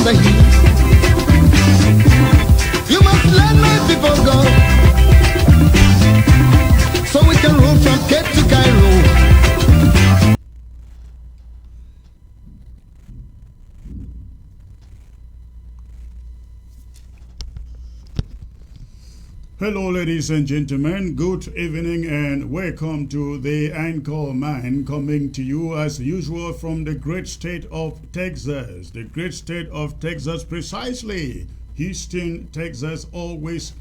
the heat. You must let my people go, so we can roam from Cape to Cairo. Hello, ladies and gentlemen. Good evening and welcome to the Anchor Man, coming to you as usual from the great state of Texas. The great state of Texas, precisely Houston, Texas. Always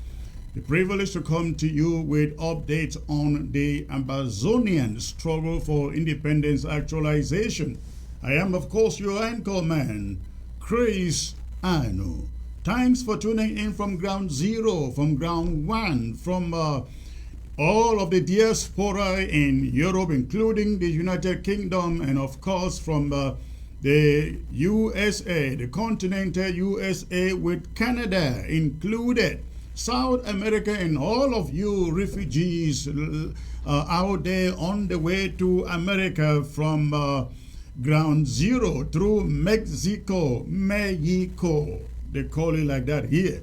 the privilege to come to you with updates on the Amazonian struggle for independence actualization. I am, of course, your Anchor Man, Chris Ano. Thanks for tuning in from ground zero, from ground one, from all of the diaspora in Europe, including the United Kingdom, and of course from the USA, the continental USA, with Canada included, South America, and all of you refugees out there on the way to America from ground zero through Mexico. They call it like that here.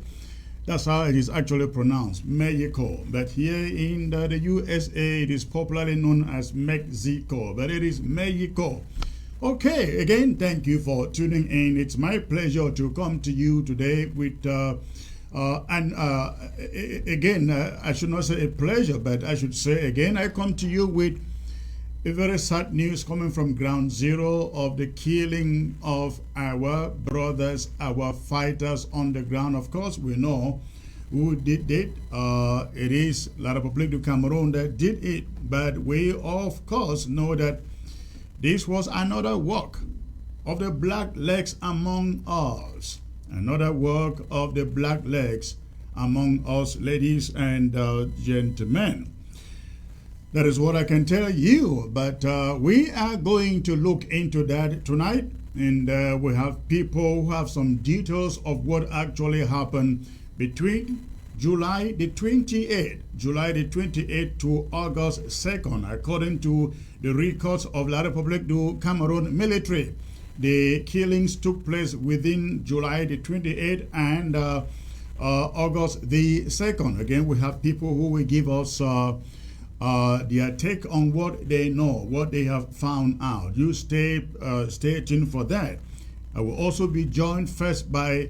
That's how it is actually pronounced, Mexico. But here in the USA, it is popularly known as Mexico, but it is Mexico. Okay, again, thank you for tuning in. It's my pleasure to come to you today with, again, I should not say a pleasure, but I should say again, I come to you with a very sad news coming from ground zero of the killing of our brothers, our fighters on the ground. Of course, we know who did it. It is La Republique du Cameroon that did it. But we, of course, know that this was another work of the black legs among us. Another work of the black legs among us, ladies and gentlemen. That is what I can tell you, but we are going to look into that tonight, and we have people who have some details of what actually happened between July the 28th to August 2nd, according to the records of La Republique du Cameroon military. The killings took place within July the 28th and August the 2nd. Again, we have people who will give us their take on what they know, what they have found out. You stay tuned for that. I will also be joined first by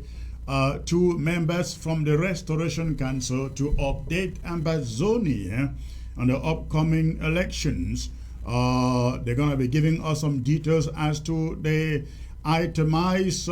two members from the Restoration Council to update Amazonia on the upcoming elections. They're going to be giving us some details as to the itemized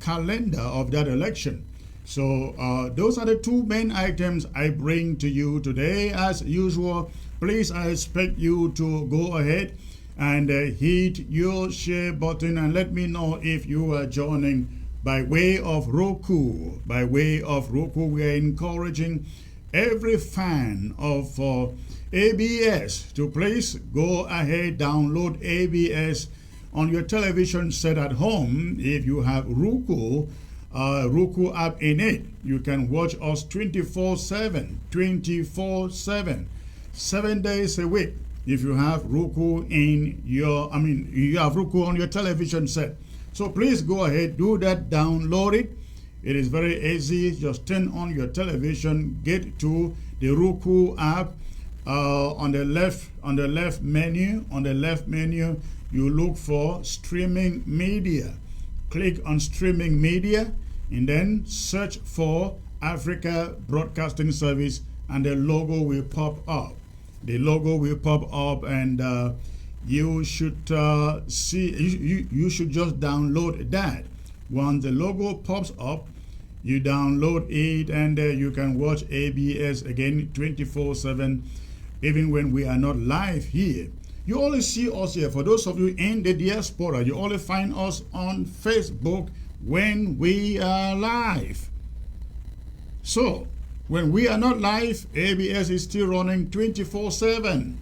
calendar of that election. So those are the two main items I bring to you today. As usual, please, I expect you to go ahead and hit your share button and let me know if you are joining by way of Roku. By way of Roku, we are encouraging every fan of ABS to please go ahead, download ABS on your television set at home. If you have Roku app in it, you can watch us 24/7, 7 days a week. If you have Roku in your, you have Roku on your television set. So please go ahead, do that, download it. It is very easy. Just turn on your television, get to the Roku app. On the left menu, you look for streaming media. Click on streaming media and then search for Africa Broadcasting Service, and the logo will pop up. The logo will pop up, and you should see. You should just download that. Once the logo pops up, you download it, and you can watch ABS again 24/7, even when we are not live here. You only see us here. For those of you in the diaspora, you only find us on Facebook when we are live. So, when we are not live, ABS is still running 24/7.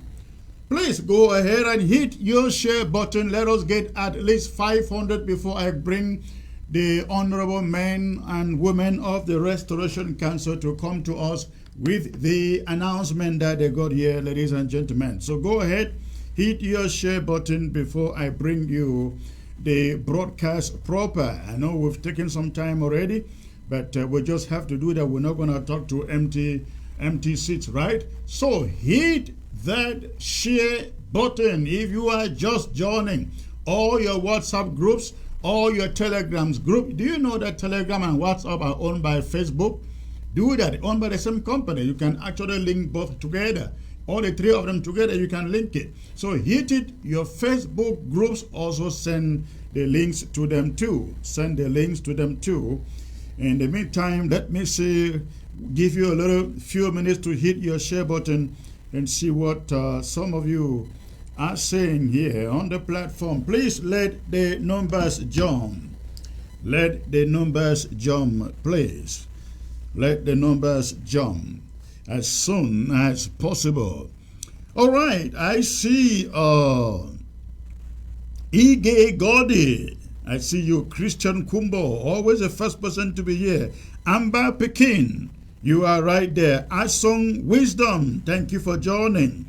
Please go ahead and hit your share button. Let us get at least 500 before I bring the honorable men and women of the Restoration Council to come to us with the announcement that they got here, ladies and gentlemen. So go ahead, hit your share button before I bring you the broadcast proper. I know we've taken some time already, but we just have to do that. We're not going to talk to empty seats, right? So hit that share button if you are just joining. All your WhatsApp groups, all your Telegrams group. Do you know that Telegram and WhatsApp are owned by Facebook? Do that, owned by the same company. You can actually link both together. All the three of them together, you can link it. So hit it. Your Facebook groups also send the links to them too. Send the links to them too. In the meantime, let me see, give you a few minutes to hit your share button and see what some of you are saying here on the platform. Please let the numbers jump. Let the numbers jump, please. Let the numbers jump as soon as possible. All right, I see Ige Gordy. I see you, Christian Kumbo, always the first person to be here. Amber Pekin, you are right there. Asong Wisdom, thank you for joining.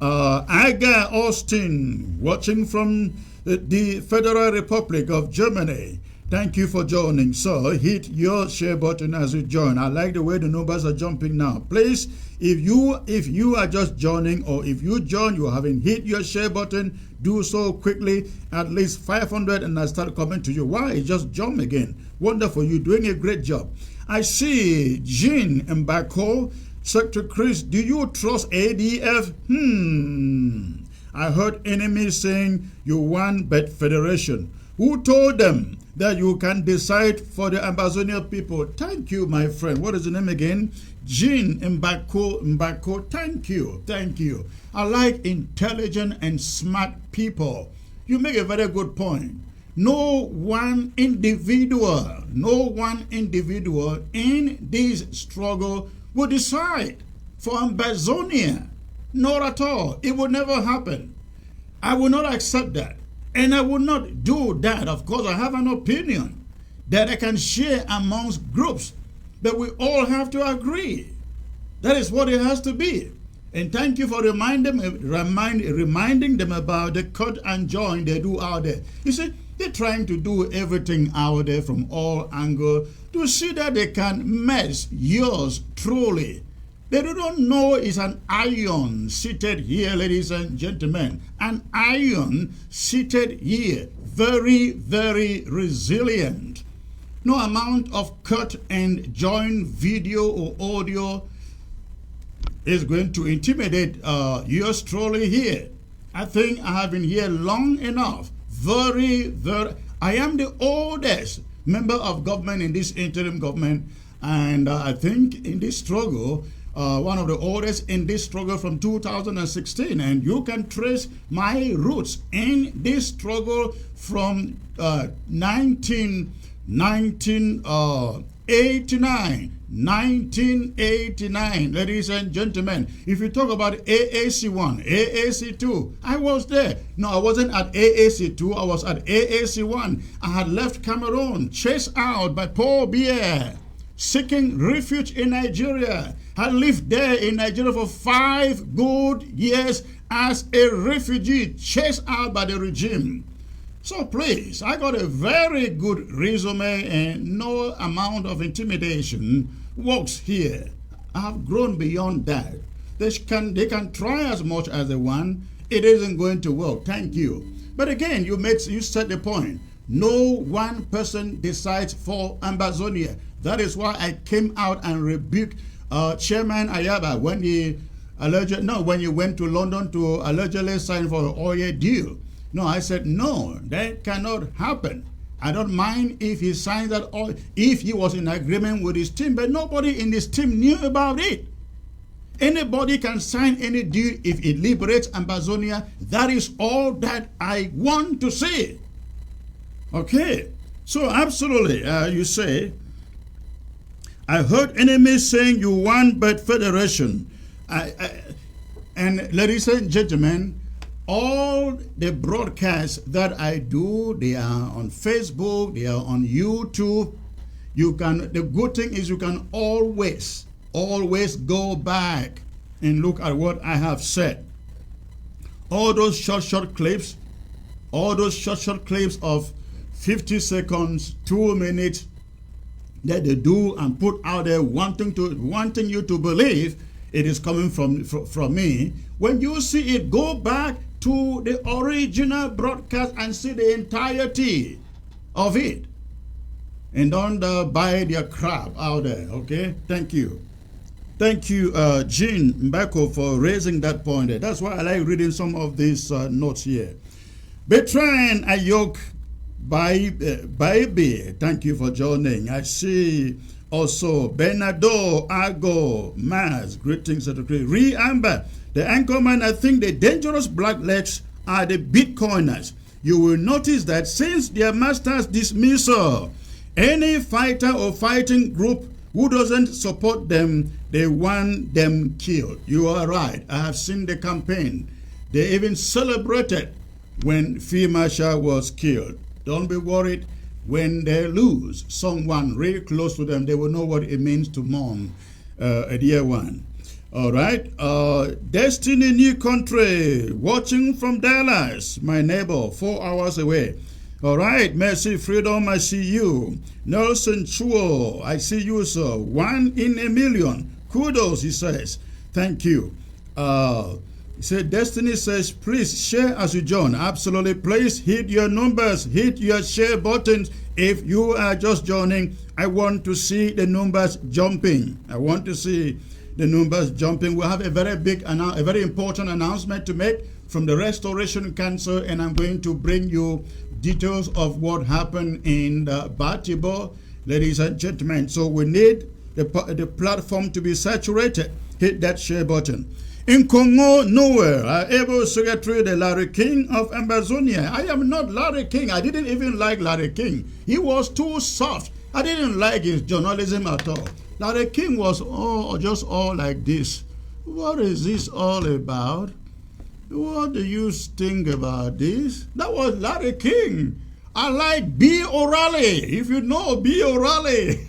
Aga Austin, watching from the Federal Republic of Germany. Thank you for joining. So hit your share button as you join. I like the way the numbers are jumping now. Please, if you are just joining, or if you join, you haven't hit your share button, do so quickly. At least 500 and I start coming to you. Why? Just jump again. Wonderful. You're doing a great job. I see Jean Mbako. Secretary Chris, do you trust ADF? I heard enemies saying you want bad federation. Who told them that you can decide for the Amazonian people? Thank you, my friend. What is the name again? Jean Mbako. Thank you. I like intelligent and smart people. You make a very good point. No one individual in this struggle will decide for Amazonia. Not at all. It will never happen. I will not accept that. And I will not do that. Of course, I have an opinion that I can share amongst groups, but we all have to agree. That is what it has to be. And thank you for reminding them about the cut and join they do out there. You see, they're trying to do everything out there from all angles to see that they can mess yours truly. They don't know it's an iron seated here, ladies and gentlemen. An iron seated here. Very, very resilient. No amount of cut and join video or audio is going to intimidate yours truly here. I think I have been here long enough. Very, I am the oldest member of government in this interim government, and I think in this struggle, one of the oldest in this struggle from 2016, and you can trace my roots in this struggle from 1989, ladies and gentlemen. If you talk about AAC1, AAC2, I was there. No, I wasn't at AAC2, I was at AAC1. I had left Cameroon, chased out by Paul Biya, seeking refuge in Nigeria. I lived there in Nigeria for 5 good years as a refugee, chased out by the regime. So please, I got a very good resume, and no amount of intimidation works here. I have grown beyond that. They can try as much as they want. It isn't going to work. Thank you. But again, you said the point. No one person decides for Amazonia. That is why I came out and rebuked Chairman Ayaba when he went to London to allegedly sign for an oil deal. No, I said, no, that cannot happen. I don't mind if he signed that oil, if he was in agreement with his team, but nobody in his team knew about it. Anybody can sign any deal if it liberates Amazonia. That is all that I want to say. Okay, so absolutely, you say, I heard enemies saying you want bad federation. And ladies and gentlemen, all the broadcasts that I do, they are on Facebook, they are on YouTube. The good thing is you can always go back and look at what I have said. All those short clips, all those short clips of 50 seconds, 2 minutes that they do and put out there, wanting you to believe it is coming from me. When you see it, go back to the original broadcast and see the entirety of it, and don't buy their crap out there. Okay, thank you. Thank you, Jean Mbako, for raising that point there. That's why I like reading some of these notes here. Bertrand Ayok Baby, thank you for joining. I see also Bernardo Ago Maz, greetings, Re Amber, the anchorman. I think the dangerous blacklegs are the Bitcoiners. You will notice that since their master's dismissal, any fighter or fighting group who doesn't support them, they want them killed. You are right. I have seen the campaign. They even celebrated when Field Marshal was killed. Don't be worried. When they lose someone really close to them, they will know what it means to mourn a dear one. All right. Destiny New Country, watching from Dallas, my neighbor, 4 hours away. All right, Mercy Freedom, I see you. Nelson Chuo, I see you, sir. 1 in a million. Kudos, he says. Thank you. He said, Destiny says, please share as you join. Absolutely. Please hit your numbers, hit your share buttons. If you are just joining, I want to see the numbers jumping. I want to see the numbers jumping. We'll have a very a very important announcement to make from the Restoration Council, and I'm going to bring you details of what happened in Batibo, ladies and gentlemen. So we need the platform to be saturated. Hit that share button. In Congo, nowhere, able Secretary the Larry King of Amazonia. I am not Larry King. I didn't even like Larry King. He was too soft. I didn't like his journalism at all. Larry King was just all like this. What is this all about? What do you think about this? That was Larry King. I like B. O'Reilly. If you know B. O'Reilly,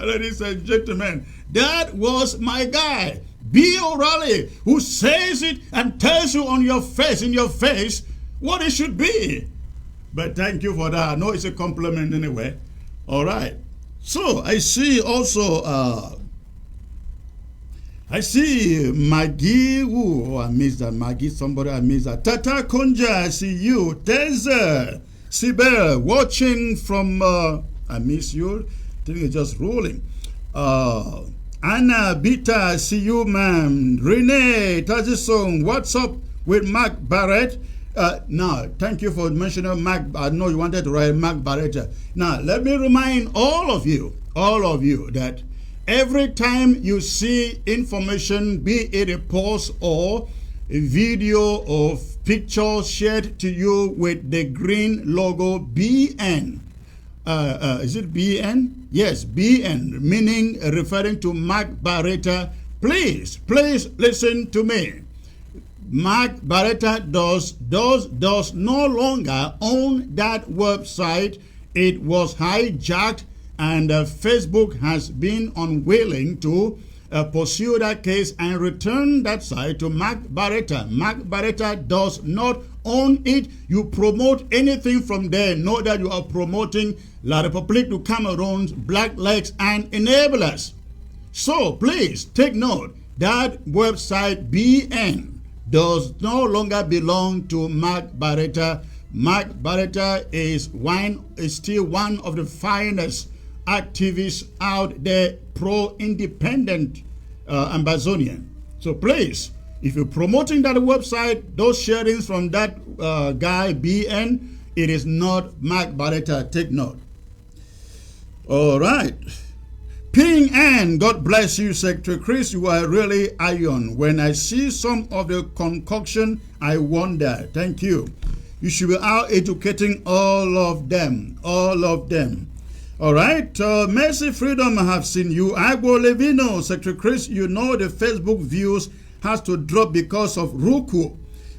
ladies and gentlemen, that was my guy. B. O'Reilly, who says it and tells you in your face, what it should be. But thank you for that. I know it's a compliment anyway. All right. So I see also, I see Maggie. Oh, I missed that. Maggie, somebody I missed that. Tata Konja, I see you. Teza, Sibel, watching from, I miss you. I think it's just rolling. Anna Bita, I see you, ma'am. Renee Tazisong, what's up with Mark Barrett? Now, thank you for mentioning Mark. I know you wanted to write Mark Barrett. Now, let me remind all of you that every time you see information, be it a post or a video or picture shared to you with the green logo BN, is it BN? Yes, BN, meaning referring to Mark Barretta. Please listen to me. Mark Barretta does no longer own that website. It was hijacked, and Facebook has been unwilling to pursue that case and return that site to Mark Barretta. Mark Barretta does not own it. You promote anything from there, know that you are promoting La Republique du Cameroon's blacklegs and enablers. So please take note that website BN does no longer belong to Mark Barretta. Mark Barretta is still one of the finest activists out there, pro-independent Amazonian. So please, if you're promoting that website, those sharings from that guy BN, it is not Mark Barretta. Take note. All right. Ping Ann, God bless you, Secretary Chris. You are really iron. When I see some of the concoction, I wonder. Thank you. You should be out educating all of them. All of them. All right. Mercy Freedom, I have seen you. Agbo Levino, Secretary Chris, you know the Facebook views has to drop because of Roku.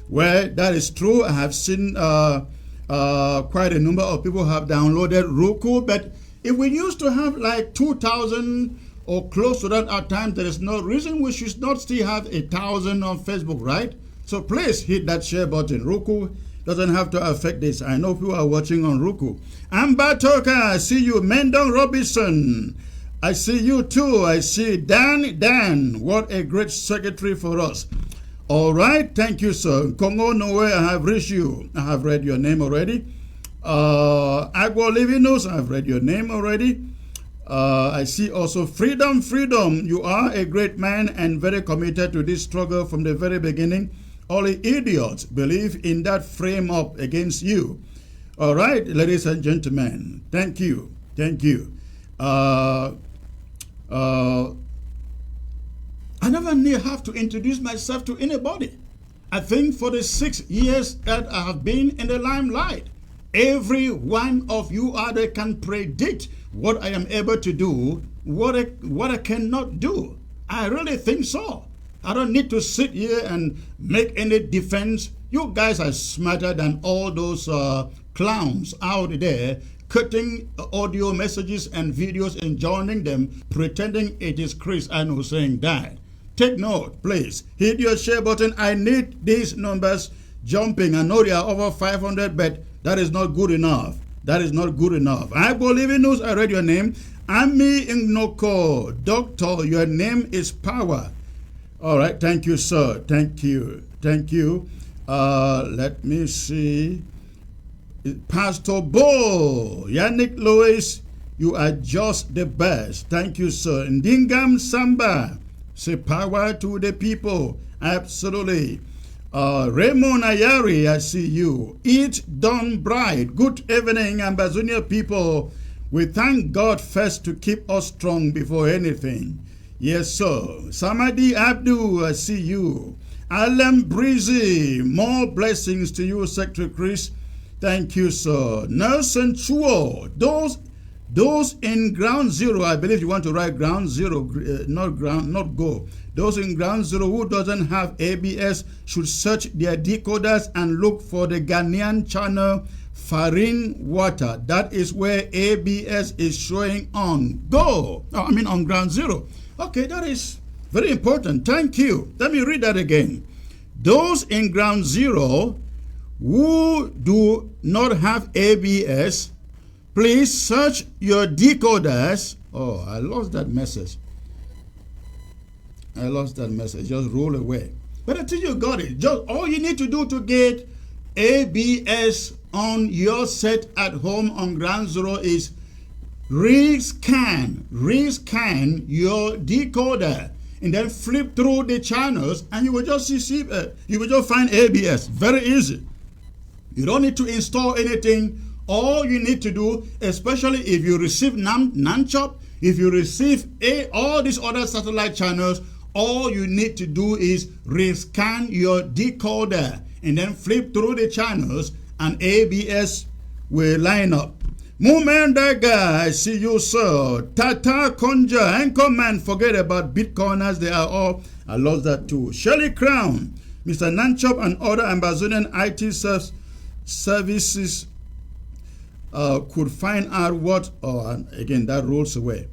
Well, that is true. I have seen quite a number of people have downloaded Roku, but if we used to have like 2,000 or close to that at times, there is no reason we should not still have 1,000 on Facebook, right? So please hit that share button. Roku doesn't have to affect this. I know people are watching on Roku. Ambatoka, I see you. Mendon Robinson, I see you too. I see Dan. What a great secretary for us. All right, thank you, sir. Congo Noe, I have reached you. I have read your name already. Agua Livinus, I have read your name already. I see also Freedom. You are a great man and very committed to this struggle from the very beginning. Only idiots believe in that frame up against you. All right, ladies and gentlemen, thank you. I never have to introduce myself to anybody. I think for the 6 years that I have been in the limelight, every one of you out there can predict what I am able to do, what I cannot do. I really think so. I don't need to sit here and make any defense. You guys are smarter than all those clowns out there cutting audio messages and videos and joining them, pretending it is Chris and Hussein died. Take note, please. Hit your share button. I need these numbers jumping. I know they are over 500, but that is not good enough. I believe in news. I read your name. Ami Ingnoko. Doctor, your name is power. All right. Thank you, sir. Thank you. Let me see. Pastor Bo. Yannick Lois, you are just the best. Thank you, sir. Ndingam Samba. Say power to the people. Absolutely. Raymond Ayari, I see you. Eat Don Bride. Good evening, Ambazonia people. We thank God first to keep us strong before anything. Yes, sir. Samadi Abdu, I see you. Alam Breezy, more blessings to you, Secretary Chris. Thank you, sir. Nelson Chuo, those in ground zero, I believe you want to write ground zero, not go. Those in ground zero who doesn't have ABS should search their decoders and look for the Ghanaian channel Farin Water. That is where ABS is showing on go. On ground zero. Okay, that is very important. Thank you. Let me read that again. Those in ground zero who do not have ABS, please search your decoders. Oh, I lost that message. Just roll away. But I think you got it. Just all you need to do to get ABS on your set at home on ground zero is rescan your decoder and then flip through the channels and you will just you will just find ABS. Very easy. You don't need to install anything. All you need to do, especially if you receive Nanchop, if you receive all these other satellite channels, all you need to do is rescan your decoder and then flip through the channels and ABS will line up. Mumendaga, I see you, sir. Tata Conja, Anchorman, forget about Bitcoiners, they are all, I lost that too. Shirley Crown, Mr. Nanchop and other Amazonian IT services could find out what, again, that rolls away.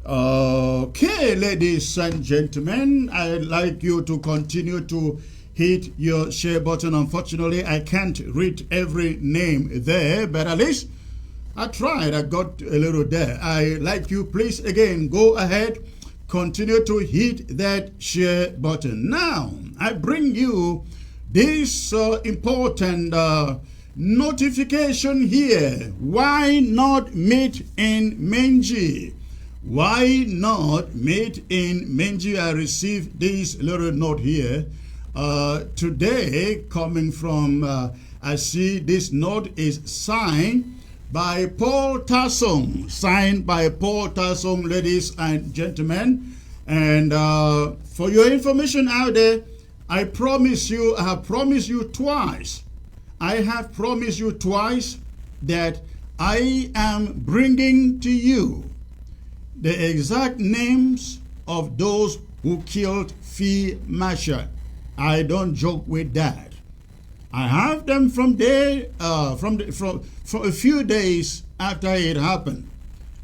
Okay, ladies and gentlemen, I'd like you to continue to hit your share button. Unfortunately, I can't read every name there, but at least I tried. I got a little there. I like you, please, again, go ahead, continue to hit that share button. Now, I bring you this important notification here. Why not meet in Menji? Why not meet in Menji? I received this little note here today coming from, I see this note is signed by Paul Tassom, ladies and gentlemen. And for your information out there, I have promised you twice that I am bringing to you the exact names of those who killed Fee Masha. I don't joke with that. I have them from a few days after it happened.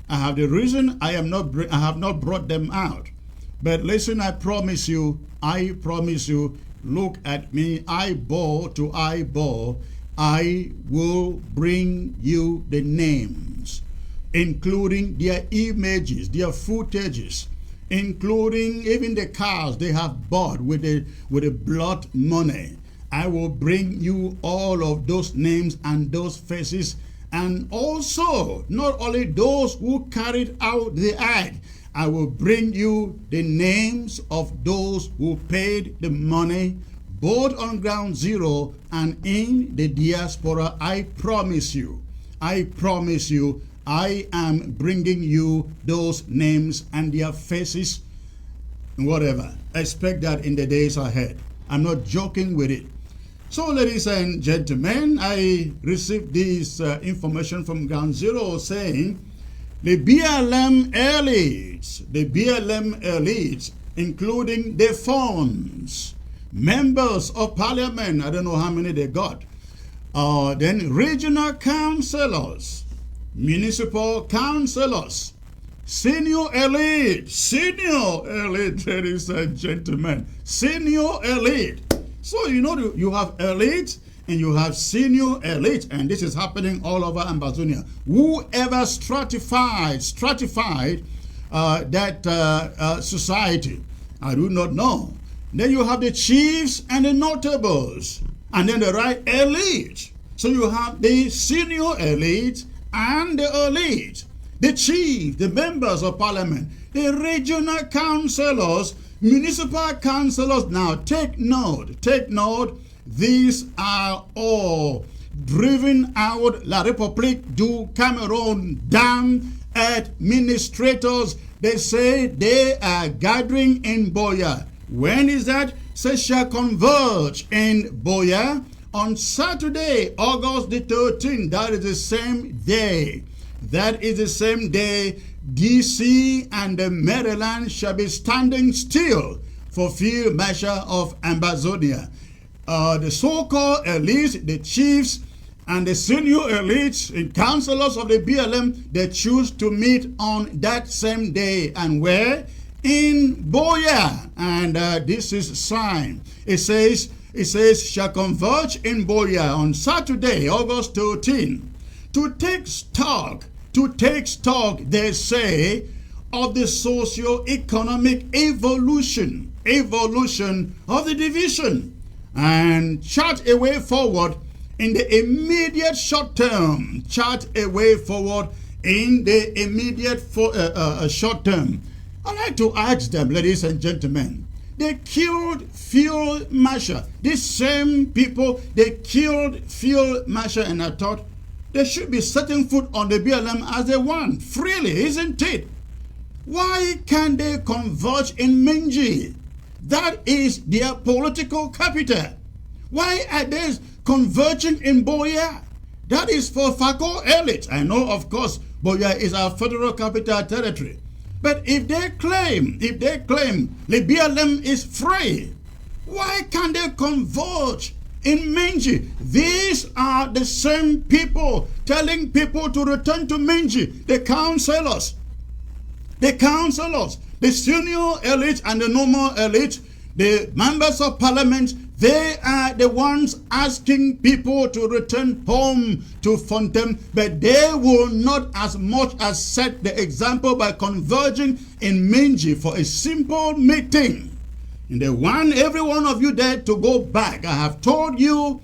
I have the reason I have not brought them out. But listen, I promise you, look at me eyeball to eyeball, I will bring you the names, including their images, their footages, including even the cars they have bought with the blood money. I will bring you all of those names and those faces, and also not only those who carried out the act. I will bring you the names of those who paid the money, both on ground zero and in the diaspora. I promise you, I am bringing you those names and their faces, whatever. Expect that in the days ahead. I'm not joking with it. So, ladies and gentlemen, I received this information from ground zero saying the BLM elites, including the funds, members of parliament, I don't know how many they got, then regional councillors, municipal councillors, senior elite, ladies and gentlemen, senior elite. So, you know, you have elite and you have senior elite, and this is happening all over Ambazonia. Whoever stratified that society, I do not know. Then you have the chiefs and the notables, and then the right elite. So you have the senior elite and the elite, the chief, the members of parliament, the regional councillors, municipal councillors. Now take note, these are all driven out La République du Cameroon damn administrators. They say they are gathering in Boya. When is that? They shall converge in Boya on Saturday, August the 13th. That is the same day. DC and the Maryland shall be standing still for field marshal of Ambazonia. The so-called elites, the chiefs, and the senior elites and councillors of the BLM, they choose to meet on that same day. And where? In Boya. And this is sign. It says, shall converge in Boya on Saturday, August 13, to take stock, they say, of the socio-economic evolution of the division, and chart a way forward in the immediate short term. Short term. I'd like to ask them, ladies and gentlemen, they killed Field Marshal. These same people, they killed Field Marshal, and I thought they should be setting foot on the BLM as they want, freely, isn't it? Why can't they converge in Minji? That is their political capital. Why are they converging in Boya? That is for Fako elite. I know, of course, Boya is our federal capital territory. But if they claim the BLM is free, why can't they converge in Minji? These are the same people telling people to return to Minji. The councillors, the senior elite and the normal elite, the members of parliament, they are the ones asking people to return home to Fontem, but they will not as much as set the example by converging in Minji for a simple meeting. And they want every one of you there to go back. I have told you,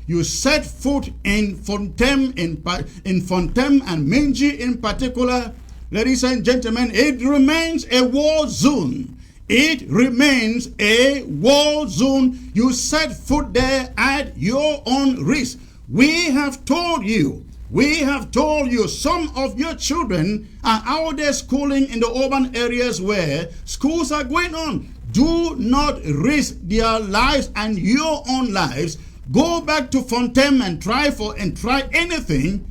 you set foot in Fontem, in Fontem and Minji in particular. Ladies and gentlemen, it remains a war zone. It remains a war zone. You set foot there at your own risk. We have told you, some of your children are out there schooling in the urban areas where schools are going on. Do not risk their lives and your own lives. Go back to Fontem and try anything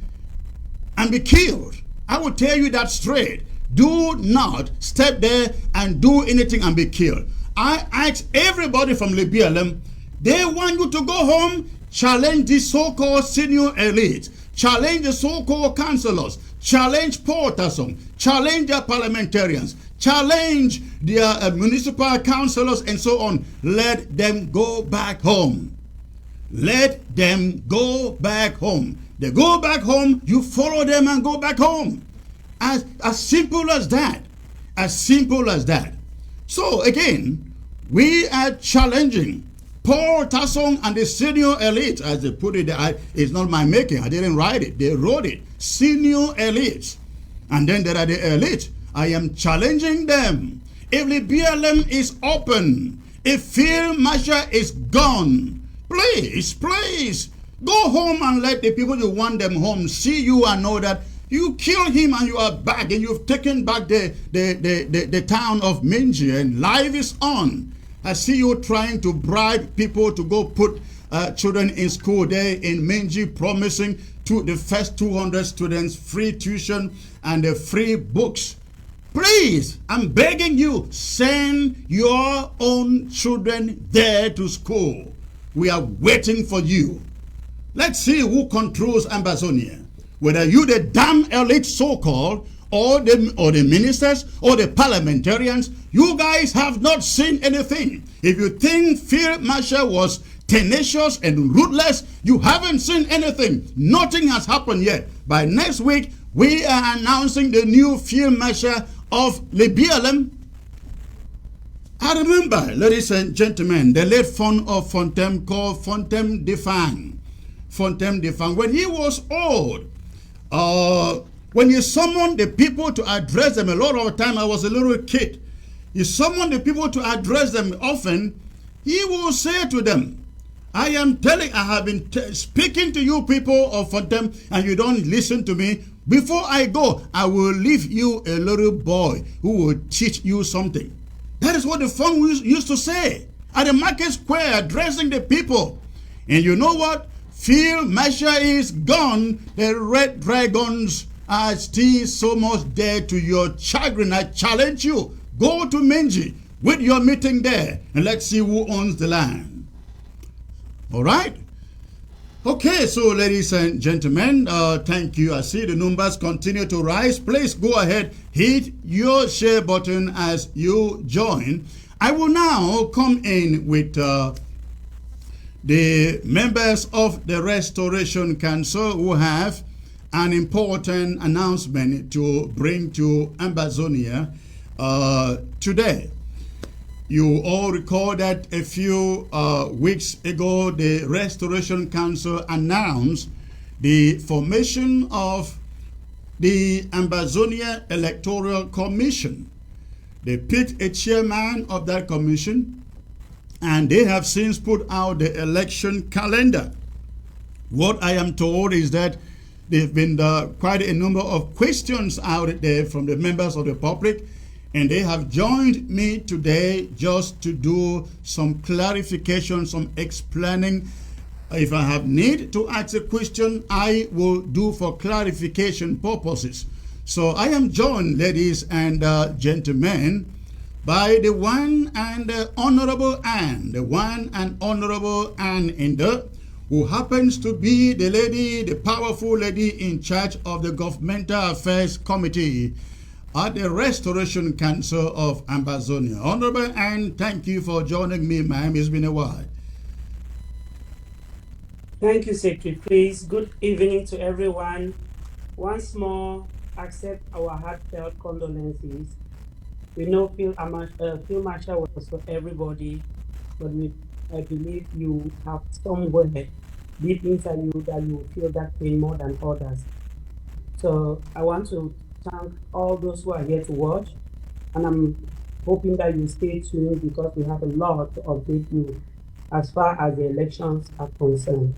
and be killed. I will tell you that straight. Do not step there and do anything and be killed. I ask everybody from the BLM, they want you to go home, challenge the so-called senior elite, challenge the so-called councillors, challenge porters, challenge their parliamentarians, challenge their municipal councillors and so on. Let them go back home. let them go back home. They go back home, you follow them and go back home. As simple as that. As simple as that. So again, we are challenging Paul Tasson and the senior elite, as they put it. It's not my making. I didn't write it. They wrote it. Senior elites. And then there are the elite. I am challenging them. If the BLM is open, if field marshal is gone, please, please, go home and let the people who want them home see you and know that you killed him and you are back and you've taken back the town of Minji and life is on. I see you trying to bribe people to go put children in school there in Minji, promising to the first 200 students free tuition and free books. Please, I'm begging you, send your own children there to school. We are waiting for you. Let's see who controls Ambazonia. Whether you the damn elite so-called, or the ministers, or the parliamentarians, you guys have not seen anything. If you think Field Marshal was tenacious and ruthless, you haven't seen anything. Nothing has happened yet. By next week, we are announcing the new Field Marshal of the BLM. I remember, ladies and gentlemen, the late son of Fontem called Fontem Defang. Fontem Defang, when he was old, when you summoned the people to address them, a lot of the time I was a little kid, you summoned the people to address them often, he will say to them, I have been speaking to you people of Fontem and you don't listen to me. Before I go, I will leave you a little boy who will teach you something. That is what the fun used to say at the market square, addressing the people. And you know what? Field Marshal is gone. The Red Dragons are still so much there to your chagrin. I challenge you. Go to Minji with your meeting there and let's see who owns the land. All right? Okay, so ladies and gentlemen, thank you. I see the numbers continue to rise. Please go ahead, hit your share button as you join. I will now come in with the members of the Restoration Council who have an important announcement to bring to Ambazonia today. You all recall that a few weeks ago, the Restoration Council announced the formation of the Ambazonia Electoral Commission. They picked a chairman of that commission, and they have since put out the election calendar. What I am told is that there have been quite a number of questions out there from the members of the public, and they have joined me today just to do some clarification, some explaining. If I have need to ask a question, I will do for clarification purposes. So I am joined, ladies and gentlemen, by the one and honorable Anne, the one and honorable Anne Inder, who happens to be the lady, the powerful lady in charge of the Governmental Affairs Committee at the Restoration Council of Ambazonia. Honorable Anne, thank you for joining me, ma'am. It's been a while. Thank you, Secretary. Please, good evening to everyone. Once more, accept our heartfelt condolences. We know Field Marshal was for everybody, but I believe you have somewhere deep inside you that you feel that pain more than others. So I want to thank all those who are here to watch, and I'm hoping that you stay tuned because we have a lot to update you as far as the elections are concerned.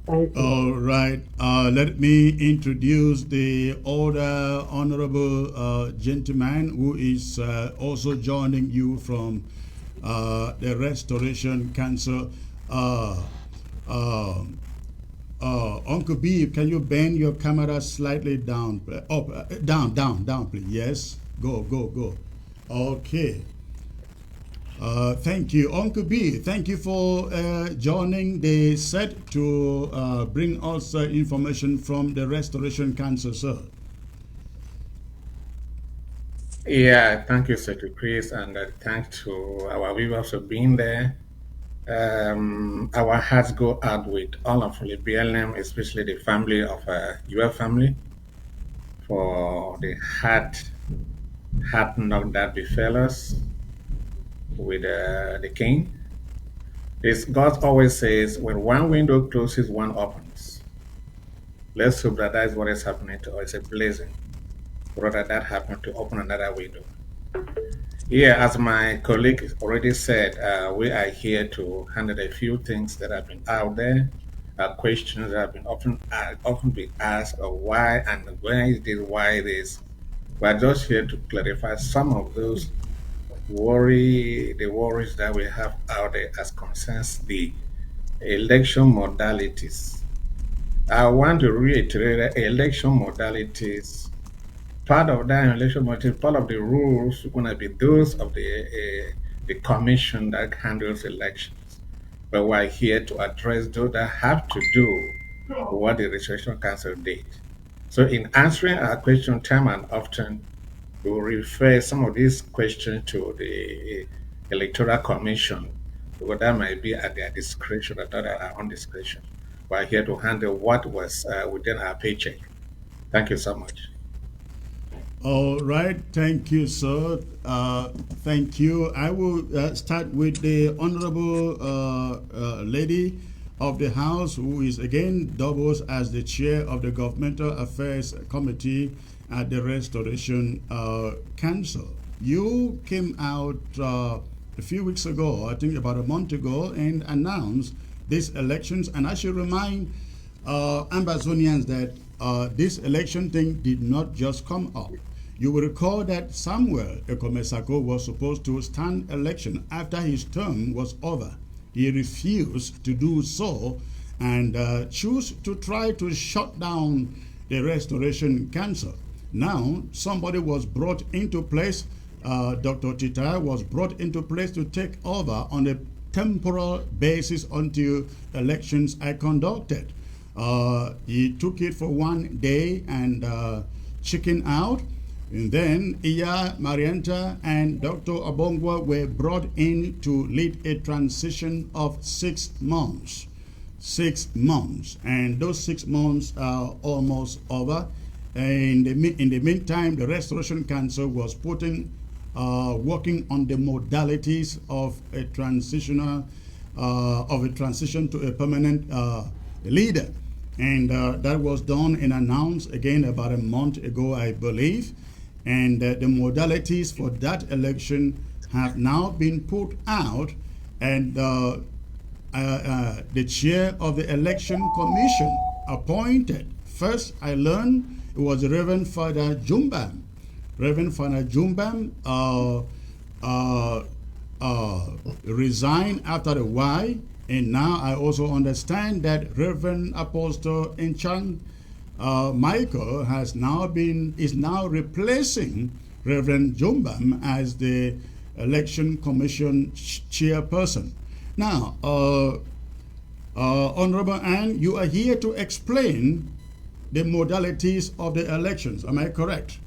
Thank you. All right. Let me introduce the other honorable gentleman who is also joining you from the Restoration Council. Uncle B, can you bend your camera slightly down, down, please? Yes, go. Okay. Thank you, Uncle B. Thank you for joining the set to bring us information from the Restoration Council, sir. Yeah, thank you, Secretary Chris, and thanks to our viewers for being there. Our hearts go out with all of BLM, especially the family of your family, for the heart knock that befell us with the king. It's, God always says, when one window closes, one opens. Let's hope that that is what is happening to us. It's a blessing. Rather that happened to open another window. Yeah, as my colleague already said, we are here to handle a few things that have been out there, questions that have been often been asked, why and where is this, why this. We're just here to clarify some of those the worries that we have out there as concerns the election modalities. I want to reiterate that election modalities, part of that election modality, part of the rules are going to be those of the commission that handles elections. But we're here to address those that have to do what the registration council did. So in answering our question time and often, we will refer some of these questions to the electoral commission, because that might be at their discretion or at our own discretion. We're here to handle what was within our paycheck. Thank you so much. All right, thank you, sir. Thank you. I will start with the honorable lady of the House, who is again doubles as the chair of the Governmental Affairs Committee at the Restoration Council. You came out a few weeks ago, I think about a month ago, and announced these elections. And I should remind Ambazonians that this election thing did not just come up. You will recall that Samuel Ekomesako was supposed to stand election after his term was over. He refused to do so and chose to try to shut down the Restoration Council. Now, somebody was brought into place. Dr. Tita was brought into place to take over on a temporal basis until elections are conducted. He took it for one day and chickened out. And then Iya Marianta and Dr. Abongwa were brought in to lead a transition of 6 months. 6 months. And those 6 months are almost over. And in the meantime, the Restoration Council was working on the modalities of a transition to a permanent leader. And that was done and announced again about a month ago, I believe. And the modalities for that election have now been put out, and the chair of the election commission appointed. First, I learned it was Reverend Father Jumbam. Reverend Father Jumbam resigned after a while, and now I also understand that Reverend Apostle Enchang Michael is now replacing Reverend Jumbam as the election commission chairperson. Now, Honorable Anne, you are here to explain the modalities of the elections. Am I correct?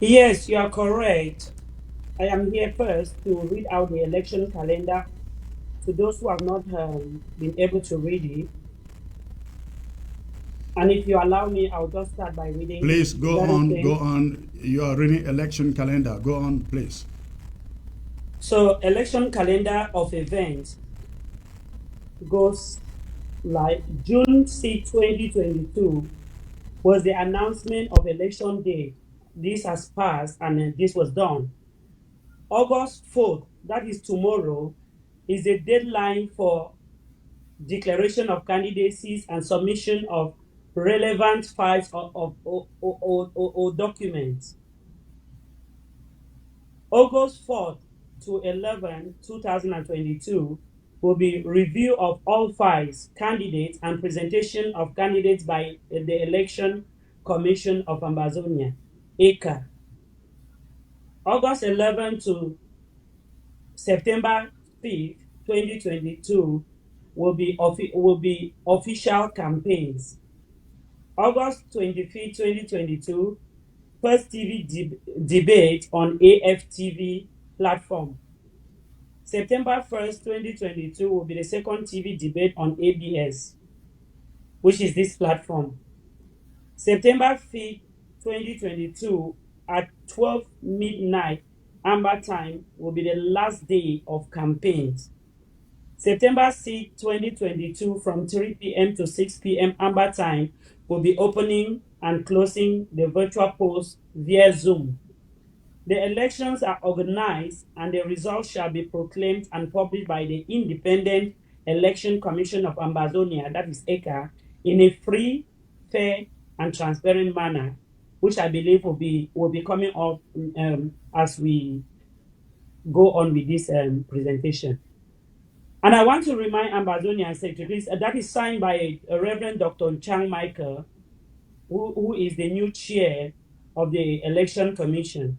Yes, you are correct. I am here first to read out the election calendar to those who have not been able to read it. And if you allow me, I'll just start by reading. Please go on. You are reading election calendar. Go on, please. So, election calendar of events goes like June 6, 2022 was the announcement of election day. This has passed and this was done. August 4th, that is tomorrow, is the deadline for declaration of candidacies and submission of relevant files or documents. August 4th to 11, 2022 will be review of all files, candidates, and presentation of candidates by the Election Commission of Amazonia, ECA. August 11 to September 5th, 2022 will be official campaigns. August 25th, 2022, first TV debate on AFTV platform. September 1st, 2022 will be the second TV debate on ABS, which is this platform. September 5th, 2022 at 12 midnight Amber time will be the last day of campaigns. September 6th, 2022 from 3 p.m. to 6 p.m. Amber time will be opening and closing the virtual polls via Zoom. The elections are organized and the results shall be proclaimed and published by the Independent Election Commission of Ambazonia, that is ECA, in a free, fair, and transparent manner, which I believe will be coming up as we go on with this presentation. And I want to remind Ambazonian secretaries that is signed by Reverend Dr. Chang Michael, who is the new chair of the Election Commission.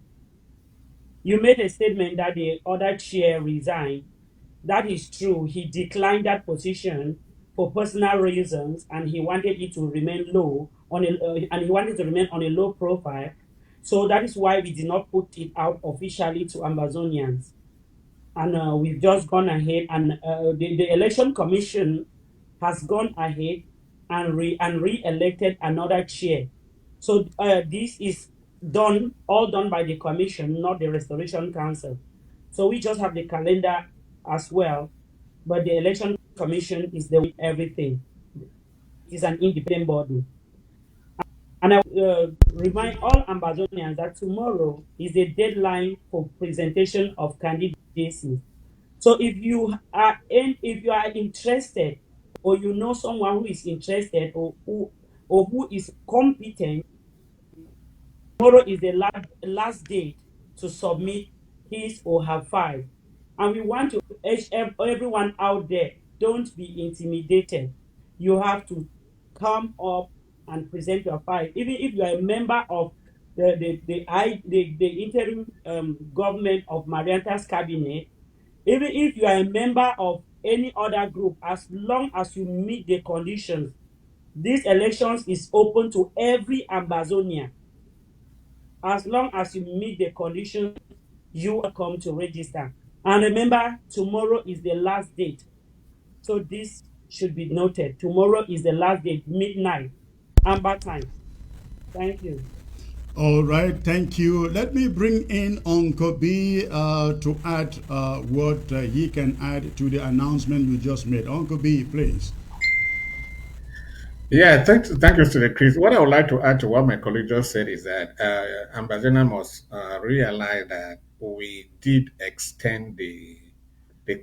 You made a statement that the other chair resigned. That is true. He declined that position for personal reasons, and he wanted it to remain low and he wanted to remain on a low profile. So that is why we did not put it out officially to Ambazonians. And we've just gone ahead, and the election commission has gone ahead and re-elected another chair. So this is all done by the commission, not the Restoration Council. So we just have the calendar as well, but the election commission is doing everything. It is an independent body. And I remind all Ambazonians that tomorrow is the deadline for presentation of candidacies. So if you are interested, or you know someone who is interested, or who is competent, tomorrow is the last date to submit his or her file. And we want to urge everyone out there, don't be intimidated. You have to come up and present your file. Even if you are a member of the interim government of Marianta's cabinet, even if you are a member of any other group, as long as you meet the conditions, these elections is open to every Ambazonian. As long as you meet the conditions, you are welcome to register. And remember, tomorrow is the last date. So this should be noted. Tomorrow is the last date, midnight, Amber time. Thank you. All right, thank you. Let me bring in Uncle B to add what he can add to the announcement you just made. Uncle B, please. Yeah, thank you to the Chris. What I would like to add to what my colleague just said is that Ambassador must realize that we did extend the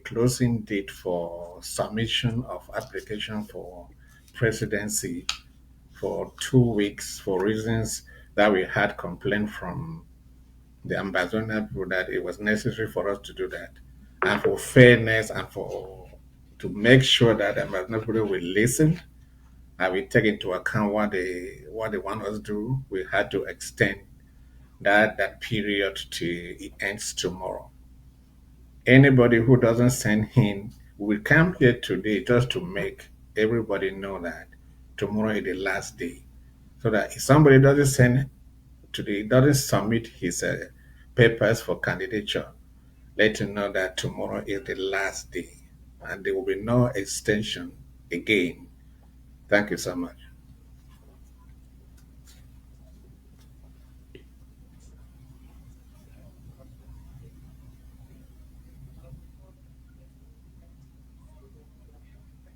closing date for submission of application for presidency for 2 weeks for reasons that we had complaint from the ambassador people that it was necessary for us to do that, and for fairness and for to make sure that the ambassador people will listen and we take into account what they want us to do. We had to extend that period to it ends tomorrow. Anybody who doesn't send in will come here today just to make everybody know that tomorrow is the last day. So that if somebody doesn't send today, doesn't submit his papers for candidature, let him know that tomorrow is the last day and there will be no extension again. Thank you so much.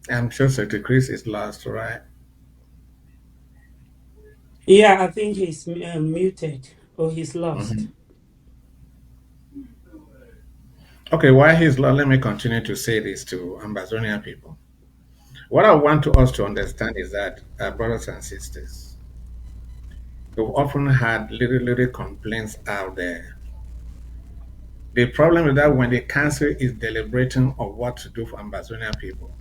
I'm sure Secretary Chris is lost, right? Yeah, I think he's muted or he's lost. Mhm. Okay, while he's lost, let me continue to say this to Ambazonian people. What I want to us to understand is that, brothers and sisters, we've often had little complaints out there. The problem is that when the council is deliberating on what to do for Ambazonian people,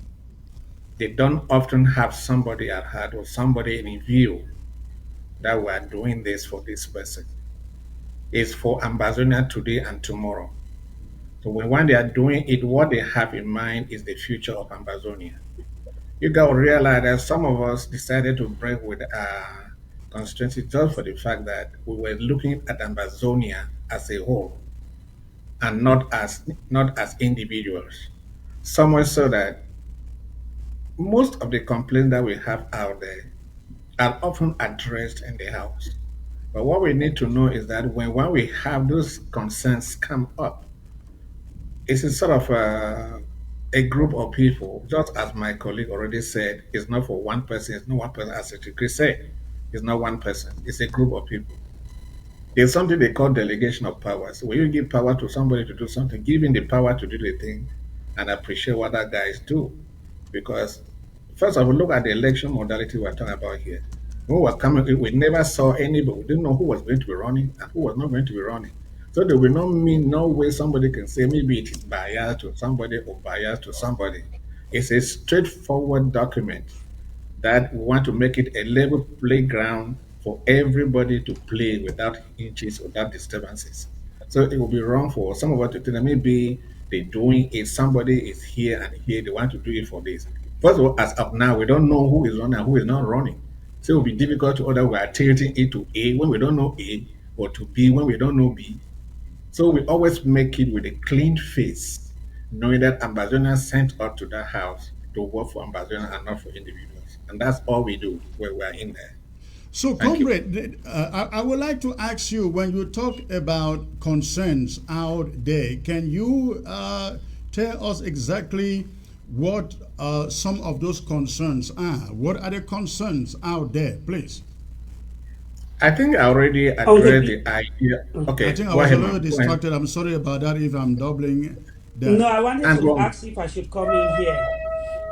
they don't often have somebody at heart or somebody in view that we are doing this for this person. It's for Ambazonia today and tomorrow. So when they are doing it, what they have in mind is the future of Ambazonia. You got to realize that some of us decided to break with our constituency just for the fact that we were looking at Ambazonia as a whole. and not as individuals. So much so that most of the complaints that we have out there are often addressed in the house. But what we need to know is that when we have those concerns come up, it's a sort of a group of people, just as my colleague already said, it's not for one person, it's not one person, as Chris said, it's not one person, it's a group of people. There's something they call delegation of powers. When you give power to somebody to do something, give him the power to do the thing and appreciate what that guys do. Because first of all, look at the election modality we're talking about here. When we were coming, we never saw anybody. We didn't know who was going to be running and who was not going to be running. So there will not mean no way somebody can say maybe it is biased to somebody or biased to somebody. It's a straightforward document that we want to make it a level playground for everybody to play without inches, without disturbances. So it would be wrong for some of us to think that maybe they're doing it, somebody is here and here, they want to do it for this. First of all, as of now, we don't know who is running and who is not running. So it will be difficult to order we are tilting it to A when we don't know A, or to B when we don't know B. So we always make it with a clean face, knowing that Ambazonians sent us to that house to work for Ambazonians and not for individuals. And that's all we do when we're in there. So, Thank you. comrade, I would like to ask you, when you talk about concerns out there, can you tell us exactly what some of those concerns are? What are the concerns out there, please? I think I already Uncle addressed B. the idea. I Okay, think I go was a ahead, little ma'am. Go ahead. distracted. I'm sorry about that if I'm doubling No, that. I wanted And to go on. ask if I should come in here.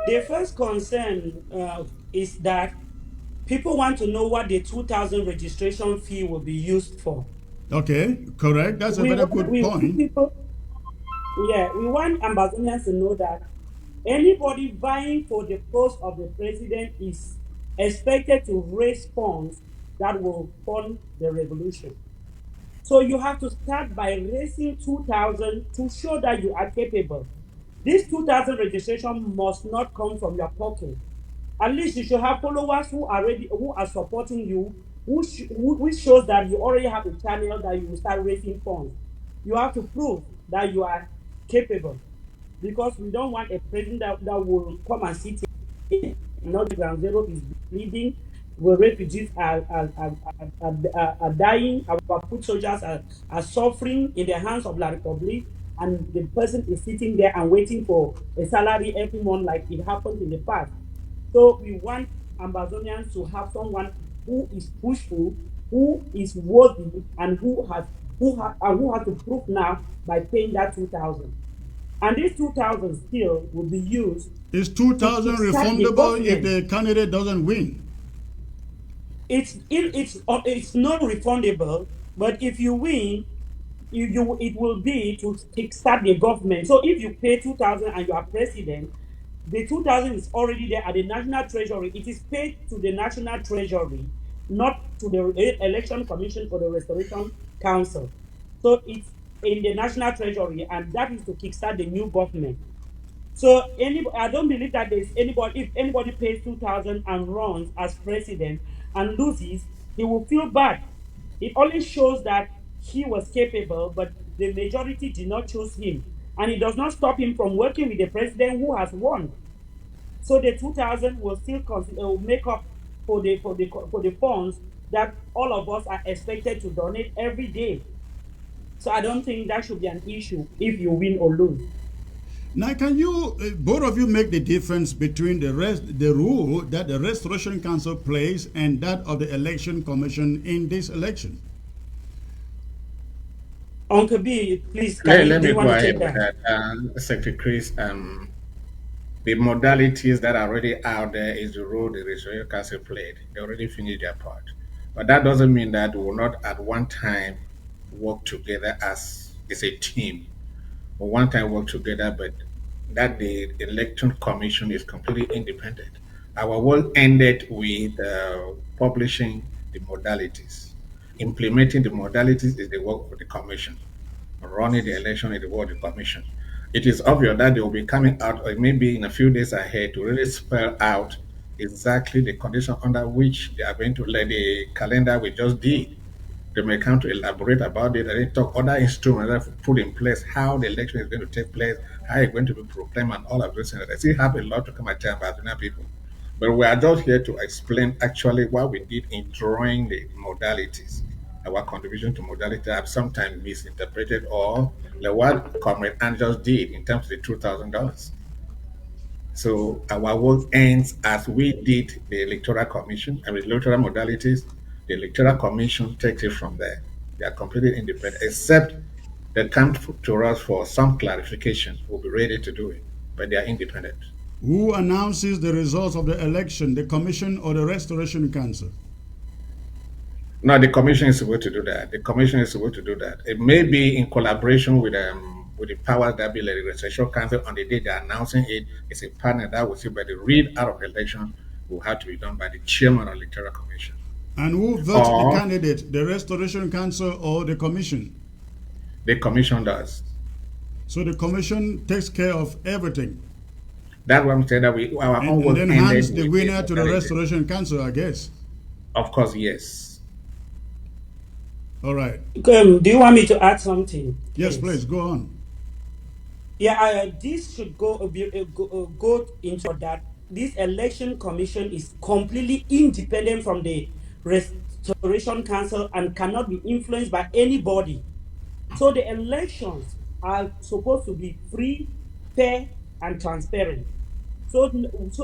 The first concern is that people want to know what the 2,000 registration fee will be used for. Okay, correct. That's a We very want, good we want point. people, yeah, we want Ambazonians to know that anybody vying for the post of the president is expected to raise funds that will fund the revolution. So you have to start by raising 2,000 to show that you are capable. This 2,000 registration must not come from your pocket. At least you should have followers who are supporting you, which shows that you already have a channel that you will start raising funds. You have to prove that you are capable, because we don't want a president that will come and sit here. Not ground zero is bleeding. Where refugees are dying. Our foot soldiers are suffering in the hands of La Republique, and the person is sitting there and waiting for a salary every month, like it happened in the past. So we want Amazonians to have someone who is pushful, who is worthy, and who has to prove now by paying that 2,000. And this 2,000 still will be used Is to 2,000 kickstart the refundable if government. the candidate doesn't win? It's not refundable, but if you win, it will be to kickstart the government. So if you pay 2,000 and you are president, the 2,000 is already there at the national treasury. It is paid to the national treasury, not to the election commission or the restoration council. So it's in the national treasury, and that is to kickstart the new government. So I don't believe that there's anybody. If anybody pays 2,000 and runs as president and loses, he will feel bad. It only shows that he was capable, but the majority did not choose him, and it does not stop him from working with the president who has won. So the 2,000 will still make up for the funds that all of us are expected to donate every day. So I don't think that should be an issue if you win or lose. Now, can you, both of you, make the difference between the role that the Restoration Council plays and that of the Election Commission in this election? Uncle B, please, Let do me you go want to ahead take with that? that. Secretary Chris, the modalities that are already out there is the role the Restoration Council played. They already finished their part. But that doesn't mean that we will not at one time work together as a team. Or one time work together, but that the election commission is completely independent. Our work ended with publishing the modalities. Implementing the modalities is the work of the commission. Running the election is the work of the commission. It is obvious that they will be coming out, or maybe in a few days ahead, to really spell out exactly the condition under which they are going to let the calendar we just did. They may come to elaborate about it and they talk other instruments that have put in place, how the election is going to take place, how it's going to be proclaimed, and all of those things. I still have a lot to come and tell about people. But we are just here to explain actually what we did in drawing the modalities. Our contribution to modality have sometimes misinterpreted or like what Comrade Ann just did in terms of the $2,000. So our work ends as we did the Electoral Commission and with electoral modalities. The Electoral Commission takes it from there. They are completely independent, except they come to us for some clarification. We'll be ready to do it, but they are independent. Who announces the results of the election, the Commission or the Restoration Council? No, the Commission is supposed to do that. The Commission is supposed to do that. It may be in collaboration with the powers that be like the Restoration Council on the day they're announcing it. It's a partner that will see, but the read out of the election will have to be done by the chairman of the Electoral Commission. And who votes the candidate, the Restoration Council or the Commission? The Commission does. So the Commission takes care of everything. That's what I'm saying, that our own work and then hands the winner to the Restoration Council, I guess. Of course, yes. All right. Do you want me to add something? Yes, please go on. Yeah, this should go into that. This election commission is completely independent from the Restoration Council and cannot be influenced by anybody. So the elections are supposed to be free, fair, and transparent. So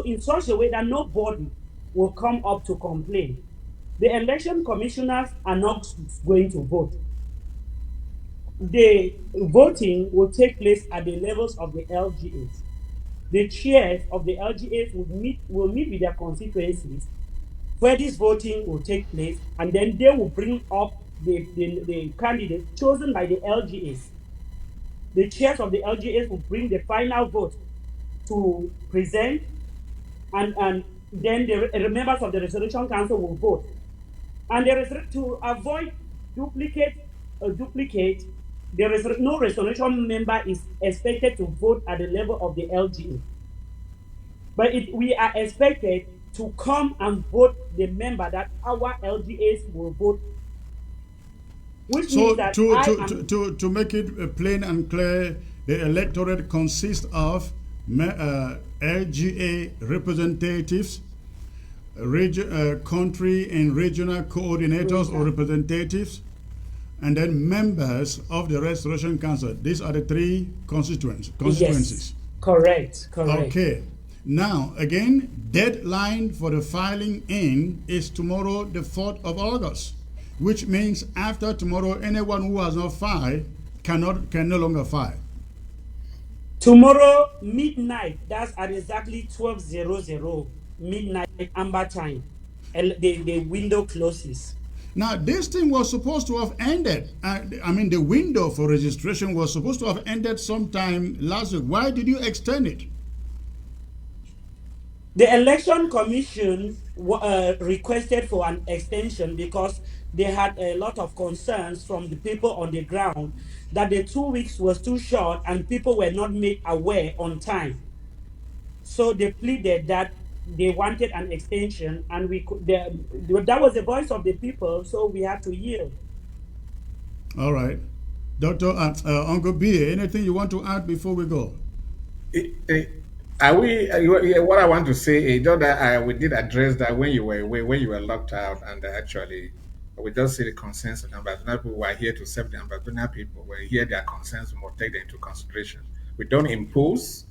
in such a way that nobody will come up to complain. The election commissioners are not going to vote. The voting will take place at the levels of the LGAs. The chairs of the LGAs will meet with their constituencies where this voting will take place, and then they will bring up the candidates chosen by the LGAs. The chairs of the LGAs will bring the final vote to present, and then the members of the Restoration Council will vote. And there is, to avoid duplicate, no Restoration member is expected to vote at the level of the LGA. But we are expected to come and vote the member that our LGAs will vote. Which so means that to make it plain and clear, the electorate consists of LGA representatives, country and regional coordinators or representatives, and then members of the Restoration Council. These are the three constituencies. Yes, correct. Okay. Now, again, deadline for the filing in is tomorrow, the 4th of August, which means after tomorrow, anyone who has not filed can no longer file. Tomorrow, midnight, that's at exactly 12:00 midnight Amber time, the window closes. Now, this thing was supposed to have ended. The window for registration was supposed to have ended sometime last week. Why did you extend it? The Election Commission requested for an extension because they had a lot of concerns from the people on the ground that the 2 weeks was too short and people were not made aware on time. So they pleaded that they wanted an extension, and that was the voice of the people, so we had to yield. All right. Dr. Uncle B, anything you want to add before we go? What I want to say is that we did address that when you were away, when you were locked out, and actually we just see the concerns of the Ambazonian people. We are here to serve the Ambazonian people. We hear their concerns, we will take them into consideration. We don't impose,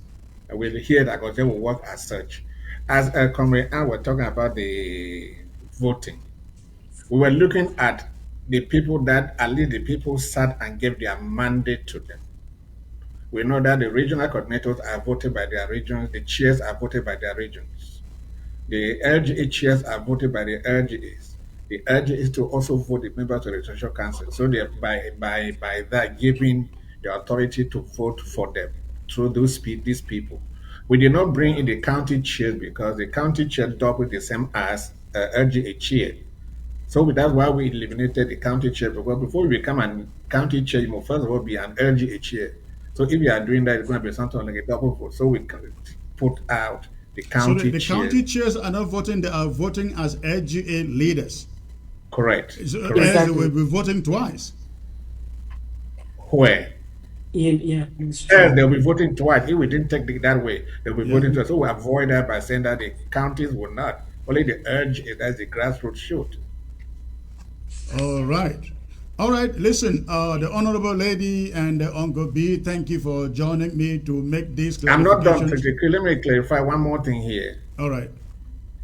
and we hear that because they will work as such. As Comrade Ann were talking about the voting, we were looking at the people that at least the people sat and gave their mandate to them. We know that the regional coordinators are voted by their regions, the chairs are voted by their regions. The LGA chairs are voted by the LGAs. The LGAs to also vote the members of the Restoration Council. So they by that giving the authority to vote for them through these people. We did not bring in the county chairs because the county chair double the same as LGA chair. So that's why we eliminated the county chair, because before we become a county chair, you must first of all be an LGA chair. So if you are doing that, it's going to be something like a double vote. So we can put out the county chairs. So the county chairs are not voting, they are voting as LGA leaders. Correct. So, Correct. as they will Exactly. be voting twice. Where? Yeah, it's Yes, true. they'll be voting twice. If we didn't take it that way, they'll be Yeah. voting twice. So we avoid that by saying that the counties will not. Only the urge is that the grassroots should. All right. All right. Listen, the Honorable Lady and Uncle B, thank you for joining me to make these I'm not done, clarifications. critically. Let me clarify one more thing here. All right.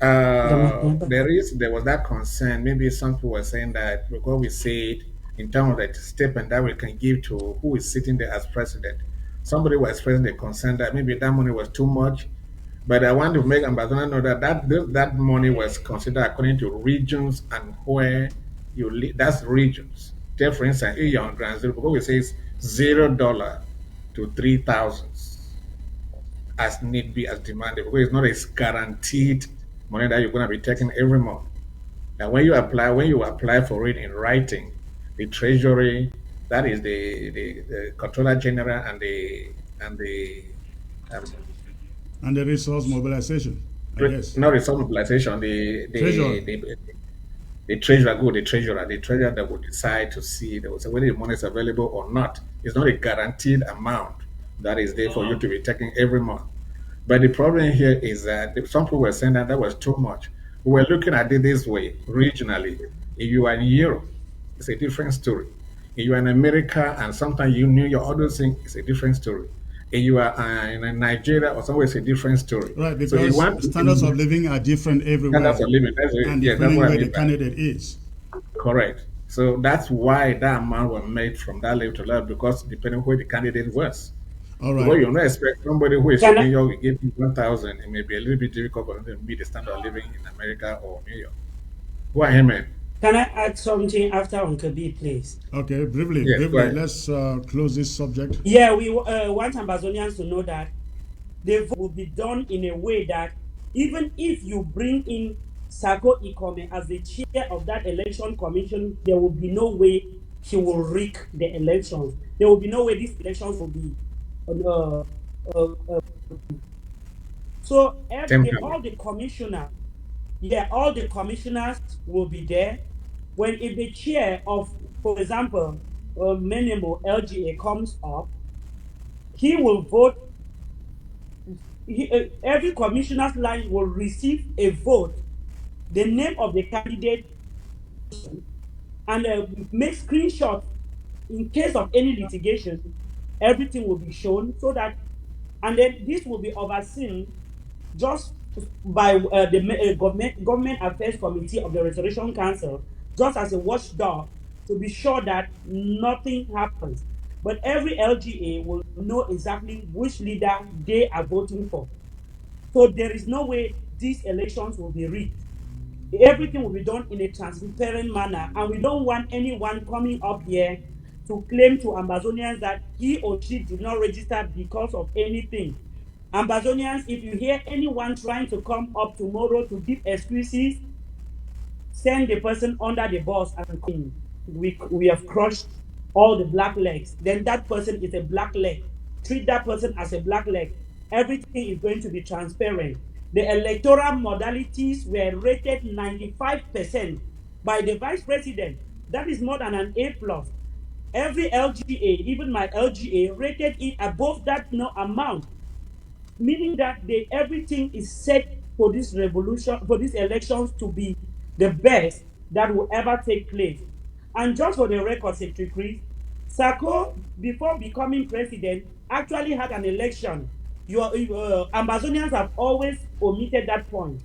There was that concern. Maybe some people were saying that because we said in terms of the stipend that we can give to who is sitting there as president, somebody was expressing the concern that maybe that money was too much. But I want to make Ambassador know that that money was considered according to regions and where you live. That's regions. Take for instance, if you're on Grand Zero, because we say it's $0 to 3,000 as need be as demanded, because it's not a guaranteed money that you're going to be taking every month. Now, when you apply for it in writing, the Treasury, that is the Controller General and the um, And the resource mobilization, I guess. not resource mobilization, Treasurer. the the treasurer that will decide to see whether the money is available or not. It's not a guaranteed amount that is there for you to be taking every month. But the problem here is that some people were saying that that was too much. We were looking at it this way, regionally. If you are in Europe, it's a different story. If you are in America and sometimes you New York, all those things, it's a different story. If you are in Nigeria or somewhere, it's a different story. Right, So you because want standards of living are different standards everywhere of living. That's it. and Yeah, that's depending what I where the mean by it. candidate is. Correct. So that's why that amount was made from that level to level because depending where the candidate was. All Because right. you not expect somebody who is Can in New I, York will give you 1,000. It may be a little bit difficult for them to meet the standard of living in America or New York. Go ahead, man. can I add something after Uncle B, please? Okay, briefly, Yes, go briefly, ahead. let's close this subject. Yeah, we want Ambazonians to know that the vote will be done in a way that even if you bring in Sako Ikome as the chair of that election commission, there will be no way he will rig the elections. There will be no way these elections will be. Uh, so Temporary. all the commissioners, yeah, all the commissioners will be there. When if the chair of, for example, Menemo LGA comes up, he will vote. Every commissioner's line will receive a vote, the name of the candidate, and make screenshots in case of any litigation. Everything will be shown so that, and then this will be overseen just by the government affairs committee of the Restoration Council, just as a watchdog to be sure that nothing happens. But every LGA will know exactly which leader they are voting for. So there is no way these elections will be rigged. Everything will be done in a transparent manner, and we don't want anyone coming up here to claim to Ambazonians that he or she did not register because of anything. Ambazonians, if you hear anyone trying to come up tomorrow to give excuses, send the person under the bus and clean. We have crushed all the black legs. Then that person is a black leg. Treat that person as a black leg. Everything is going to be transparent. The electoral modalities were rated 95% by the vice president. That is more than an A plus. Every LGA, even my LGA, rated it above that no amount, meaning that everything is set for this revolution, for these elections to be the best that will ever take place. And just for the record, Secretary Chris, Sako, before becoming president, actually had an election. Your Amazonians have always omitted that point.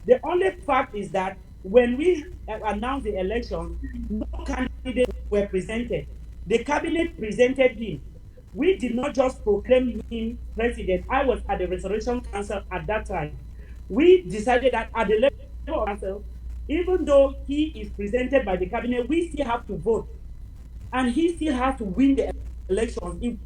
The only fact is that when we announced the election, no candidates were presented. The cabinet presented him. We did not just proclaim him president. I was at the Restoration Council at that time. We decided that at the level of council, even though he is presented by the cabinet, we still have to vote, and he still has to win the election.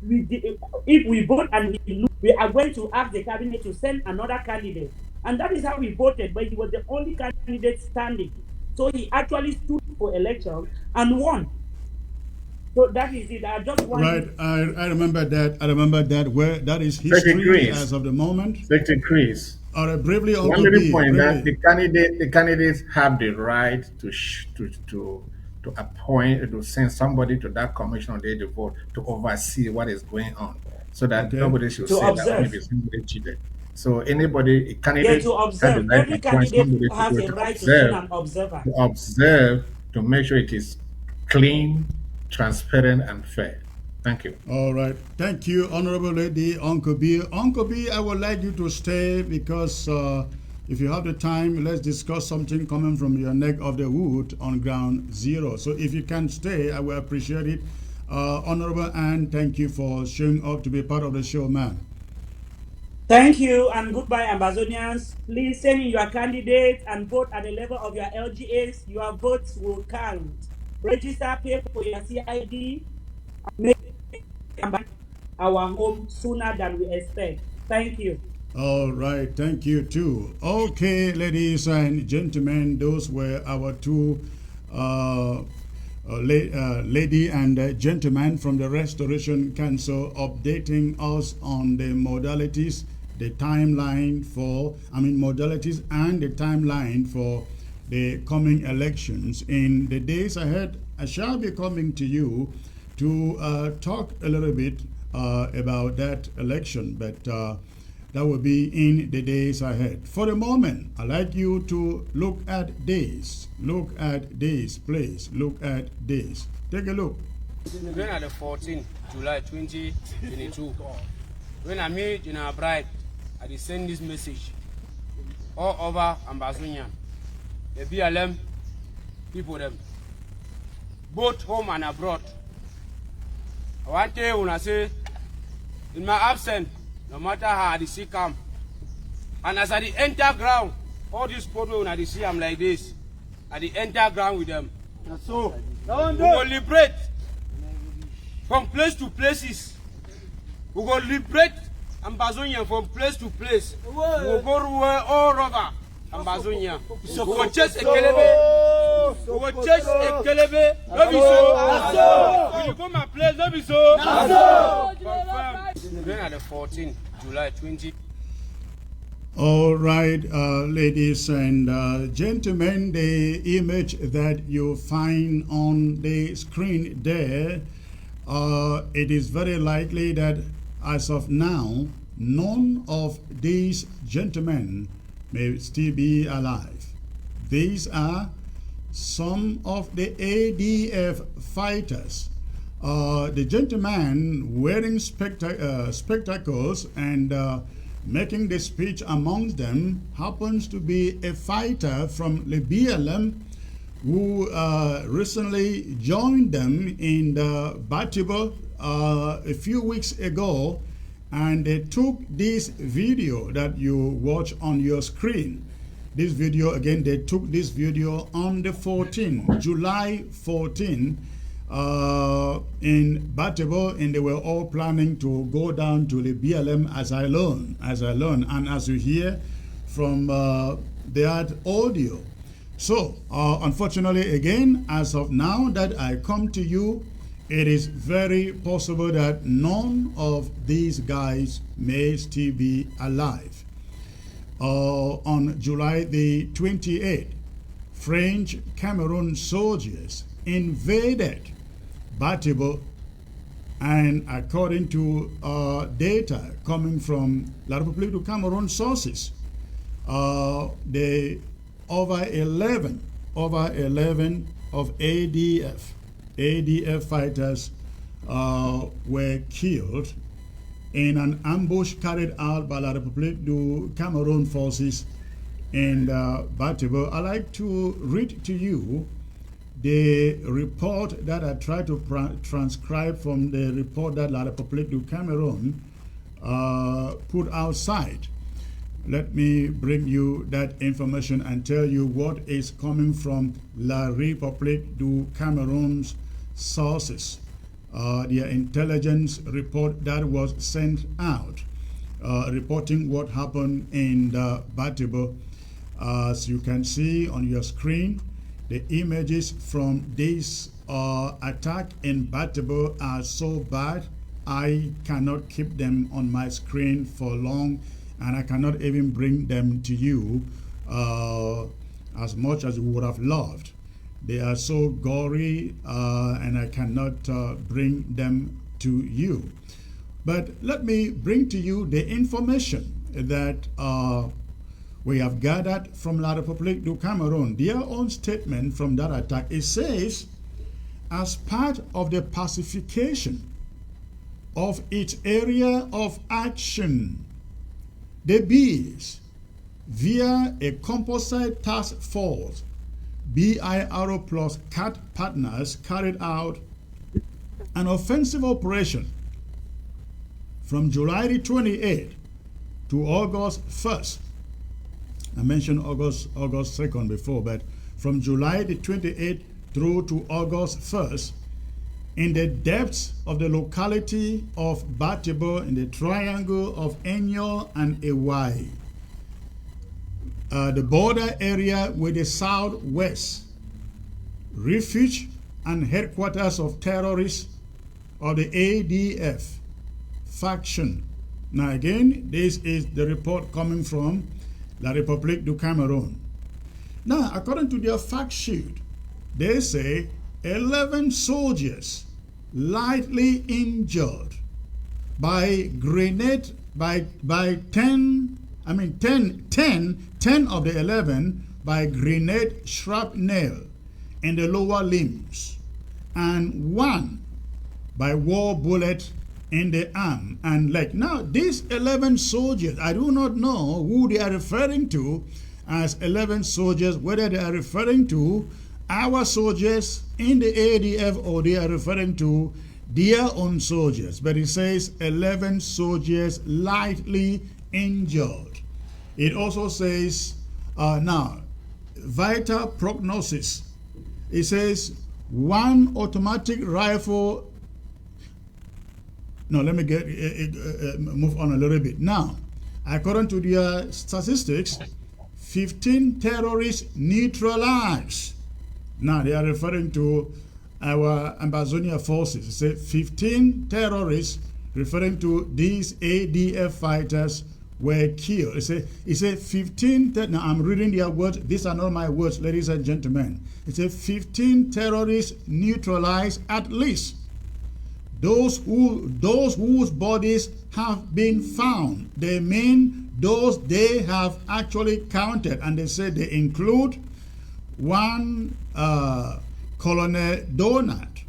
If we vote and he lose, we are going to ask the cabinet to send another candidate, and that is how we voted. But he was the only candidate standing, so he actually stood for election and won. So that is it. I just want Right, I remember that. I remember that. Where that is Second history Chris. as of the moment. Second Chris. All right, briefly, One Uncle little B, point that briefly. the candidates have the right to appoint to send somebody to that commission on the day they vote to oversee what is going on, so that Okay. nobody should to say that observe. maybe somebody cheated. So anybody, a Yeah, candidate to has the observe. right to Every appoint candidate somebody to has go a right to send an observer. to observe, to make sure it is clean, transparent, and fair. Thank you. All right. Thank you, Honorable Lady Uncle B. Uncle B, I would like you to stay because if you have the time, let's discuss something coming from your neck of the wood on ground zero. So if you can stay, I will appreciate it. Honorable Anne, thank you for showing up to be part of the show, ma'am. Thank you and goodbye, Amazonians. Please send in your candidates and vote at the level of your LGAs. Your votes will count. Register, pay for your CID, make our home sooner than we expect. Thank you. All right, thank you too. Okay, ladies and gentlemen, those were our two lady and gentleman from the Restoration Council updating us on the modalities, the timeline for, modalities and the timeline for the coming elections. In the days ahead, I shall be coming to you to talk a little bit about that election, but that will be in the days ahead. For the moment, I'd like you to look at days. Look at days, please. Look at days. Take a look. When at the 14th July 2022, when I meet in our bride, I send this message all over Ambazonian, the BLM people them, both home and abroad. I want to when I say, in my absence, no matter how I see come, and as I enter ground, all these people when I see I'm like this, I enter ground with them. So we will liberate from place to places. We will liberate Ambazonia from place to place. We will go all over Ambazonia. We will chase a kelebe. We will chase a kelebe. No be so. When you go my place, no be so. Confirm. Then at the 14th July 20. All right, ladies and gentlemen, the image that you find on the screen there, it is very likely that as of now, none of these gentlemen may still be alive. These are some of the ADF fighters. The gentleman wearing spectacles and making the speech amongst them happens to be a fighter from the BLM who recently joined them in the Batibo a few weeks ago, and they took this video that you watch on your screen. This video, again, they took this video on the 14th, July 14, in Batibo, and they were all planning to go down to the BLM as I learn, and as you hear from that audio. So, unfortunately, again, as of now that I come to you, it is very possible that none of these guys may still be alive. On July the 28th, French Cameroon soldiers invaded Batibo, and according to data coming from La Republique du Cameroon sources, the over 11 of ADF fighters were killed in an ambush carried out by La Republique du Cameroon forces in Batibo. I'd like to read to you the report that I tried to transcribe from the report that La Republique du Cameroon put outside. Let me bring you that information and tell you what is coming from La Republique du Cameroon's sources. Their intelligence report that was sent out, reporting what happened in Batibo. As you can see on your screen, the images from this attack in Batabo are so bad, I cannot keep them on my screen for long, and I cannot even bring them to you as much as we would have loved. They are so gory, and I cannot bring them to you. But let me bring to you the information that we have gathered from La République du Cameroon. Their own statement from that attack. It says, as part of the pacification of its area of action, the bees, via a composite task force, BIRO plus CAT partners, carried out an offensive operation from July the 28th to August 1st. I mentioned August 2nd before, but from July the 28th through to August 1st, in the depths of the locality of Batabo in the triangle of Enyo and Ewai, the border area with the southwest, refuge and headquarters of terrorists of the ADF faction. Now again, this is the report coming from La République du Cameroun. Now, according to their fact sheet, they say 11 soldiers lightly injured by grenade, by 10 of the 11 by grenade shrapnel in the lower limbs, and 1 by war bullet in the arm and leg. Now, these 11 soldiers, I do not know who they are referring to as 11 soldiers, whether they are referring to our soldiers in the ADF or they are referring to their own soldiers. But it says 11 soldiers lightly injured. It also says, now, vital prognosis. It says 1 automatic rifle. No, let me move on a little bit. Now, according to their statistics, 15 terrorists neutralized. Now, they are referring to our Ambazonia forces. It says 15 terrorists, referring to these ADF fighters, were killed. It says 15, now I'm reading their words. These are not my words, ladies and gentlemen. It says 15 terrorists neutralized at least. Those whose bodies have been found, they mean those they have actually counted, and they say they include 1 Colonel Donat,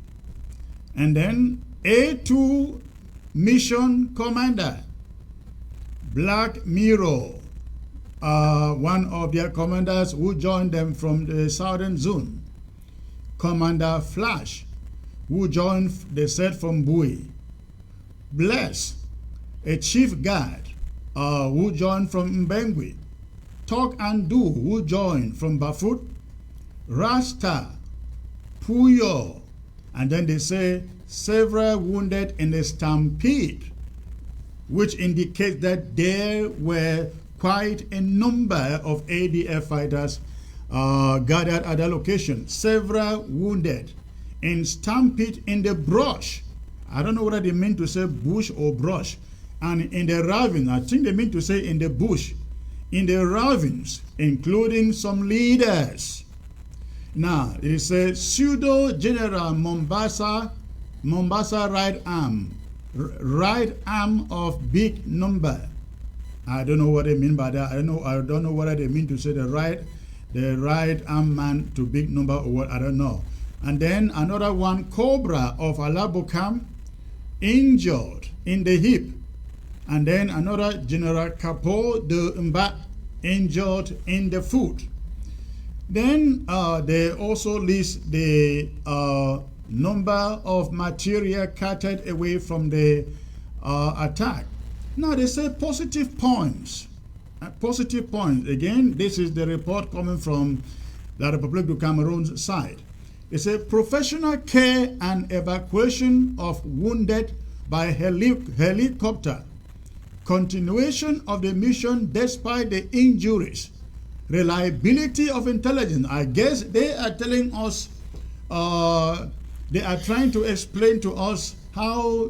and then A2 Mission Commander Black Mirror, one of their commanders who joined them from the southern zone, Commander Flash, who joined, they said, from Bui, Bless, a chief guard who joined from Mbengwi, Talk and Do, who joined from Bafut, Rasta, Puyo, and then they say several wounded in the stampede, which indicates that there were quite a number of ADF fighters gathered at the location. Several wounded in stampede in the brush. I don't know whether they mean to say bush or brush. And in the ravine, I think they mean to say in the bush. In the ravines, including some leaders. Now, it says Pseudo General Mombasa right arm of big number. I don't know what they mean by that. I don't know whether they mean to say the right arm man to big number or what. I don't know. And then another one, Cobra of Alabukam, injured in the hip. And then another General Capo de Mba, injured in the foot. Then they also list the number of material carted away from the attack. Now they say positive points. Positive points. Again, this is the report coming from La République du Cameroon's side. It's a professional care and evacuation of wounded by helicopter. Continuation of the mission despite the injuries. Reliability of intelligence. I guess they are telling us they are trying to explain to us how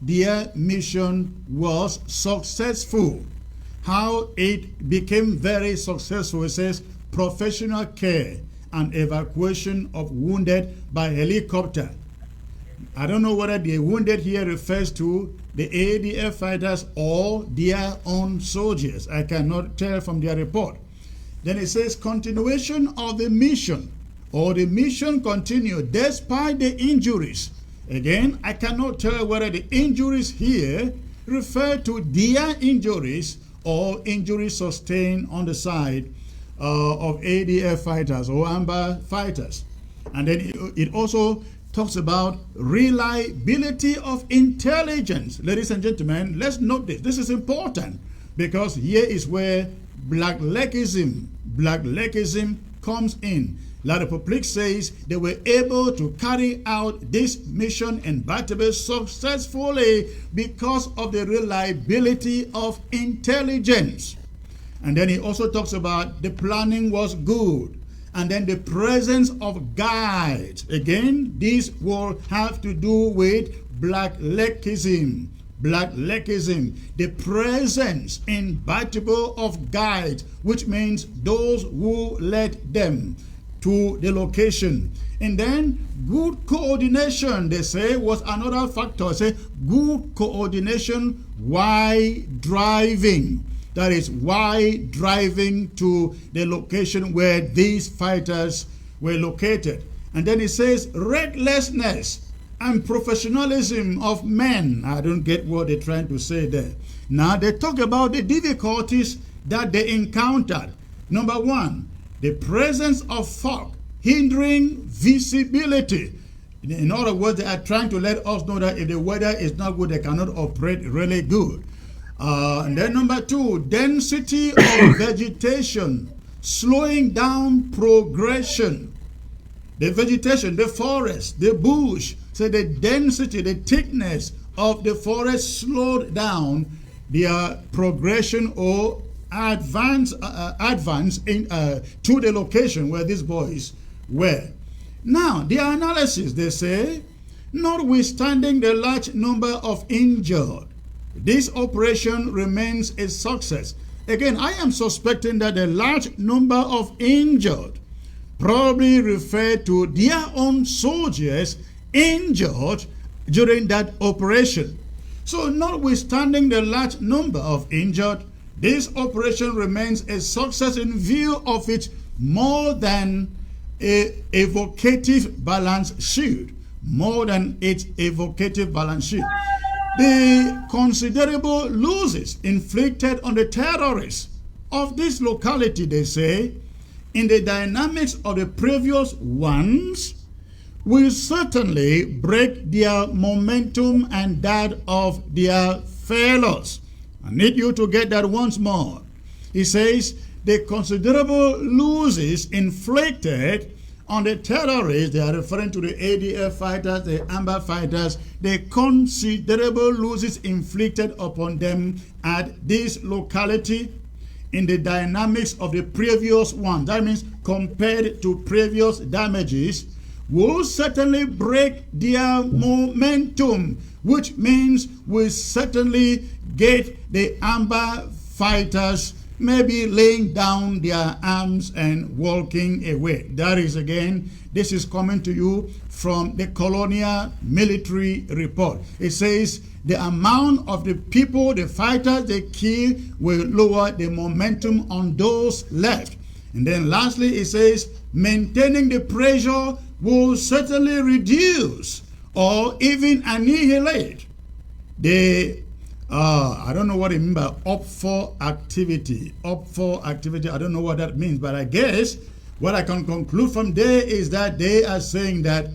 their mission was successful, how it became very successful. It says professional care and evacuation of wounded by helicopter. I don't know whether the wounded here refers to the ADF fighters or their own soldiers. I cannot tell from their report. Then it says continuation of the mission, or the mission continued despite the injuries. Again, I cannot tell whether the injuries here refer to their injuries or injuries sustained on the side of ADF fighters or AMBA fighters. And then it also talks about reliability of intelligence. Ladies and gentlemen, let's note this. This is important because here is where blacklegism comes in. La Republique says they were able to carry out this mission in Batebe successfully because of the reliability of intelligence. And then he also talks about the planning was good. And then the presence of guides. Again, this will have to do with blacklegism. Blacklegism, the presence in Batebe of guides, which means those who led them to the location. And then good coordination, they say, was another factor. Say good coordination while driving. That is why driving to the location where these fighters were located. And then it says recklessness and professionalism of men. I don't get what they're trying to say there. Now they talk about the difficulties that they encountered. Number one, the presence of fog hindering visibility. In other words, they are trying to let us know that if the weather is not good, they cannot operate really good. And then number two, density of vegetation, slowing down progression. The vegetation, the forest, the bush, so the density, the thickness of the forest slowed down their progression or advance in, to the location where these boys were. Now, the analysis, they say, notwithstanding the large number of injured, this operation remains a success. Again, I am suspecting that the large number of injured probably refer to their own soldiers injured during that operation. So notwithstanding the large number of injured, this operation remains a success in view of its more than evocative balance shield. More than its evocative balance shield. The considerable losses inflicted on the terrorists of this locality, they say, in the dynamics of the previous ones, will certainly break their momentum and that of their fellows. I need you to get that once more. He says, the considerable losses inflicted on the terrorists, they are referring to the ADF fighters, the AMBA fighters, the considerable losses inflicted upon them at this locality in the dynamics of the previous one. That means compared to previous damages, will certainly break their momentum, which means will certainly get the AMBA fighters maybe laying down their arms and walking away. That is, again, this is coming to you from the Colonial Military Report. It says the amount of the people, the fighters they kill, will lower the momentum on those left. And then lastly, it says maintaining the pressure will certainly reduce or even annihilate the I don't know what it means by up for activity. Up for activity, I don't know what that means, but I guess what I can conclude from there is that they are saying that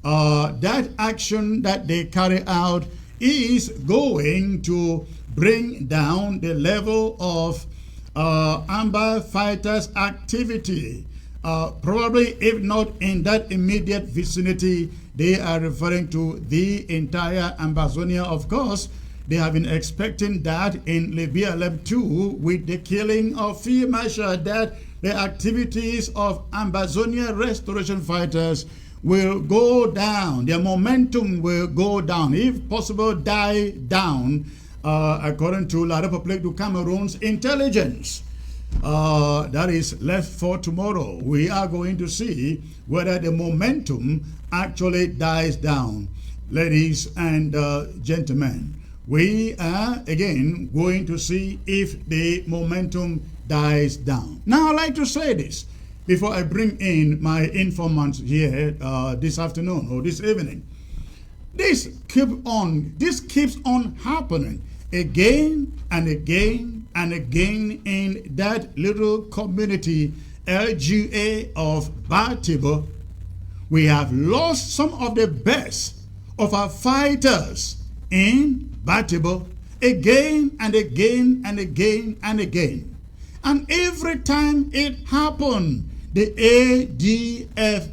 that action that they carry out is going to bring down the level of AMBA fighters' activity. Probably, if not in that immediate vicinity, they are referring to the entire Ambazonia, of course. They have been expecting that in Libya Lab 2 with the killing of Field Marshal, that the activities of Ambazonia restoration fighters will go down. Their momentum will go down. If possible, die down, according to La République du Cameroon's intelligence. That is left for tomorrow. We are going to see whether the momentum actually dies down. Ladies and gentlemen, we are again going to see if the momentum dies down. Now, I'd like to say this before I bring in my informants here this afternoon or this evening. This keeps on happening again and again and again in that little community LGA of Batibo. We have lost some of the best of our fighters in Batibo again and again and again and again. And every time it happened, the ADF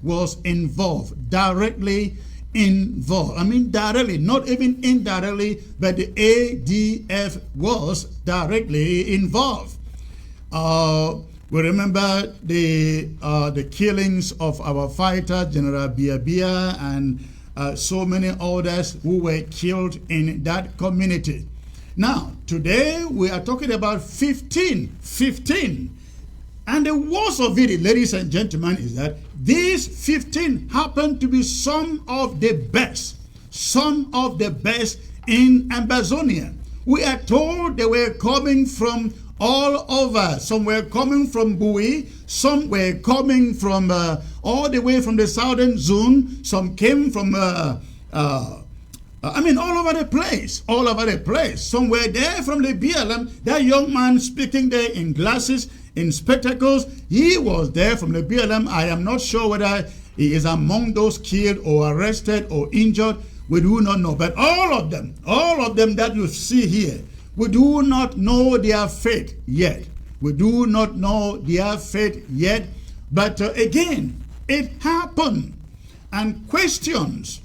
was involved, directly involved. I mean directly, not even indirectly, but the ADF was directly involved. We remember the killings of our fighter, General Biabia, and so many others who were killed in that community. Now, today we are talking about 15. And the worst of it, ladies and gentlemen, is that these 15 happen to be some of the best in Amazonia. We are told they were coming from all over. Some were coming from Bui, some were coming from all the way from the southern zone, some came from all over the place. Some were there from the BLM. That young man speaking there in glasses, in spectacles, he was there from the BLM. I am not sure whether he is among those killed or arrested or injured. We do not know. But all of them that you see here, we do not know their fate yet. But again, it happened. And questions,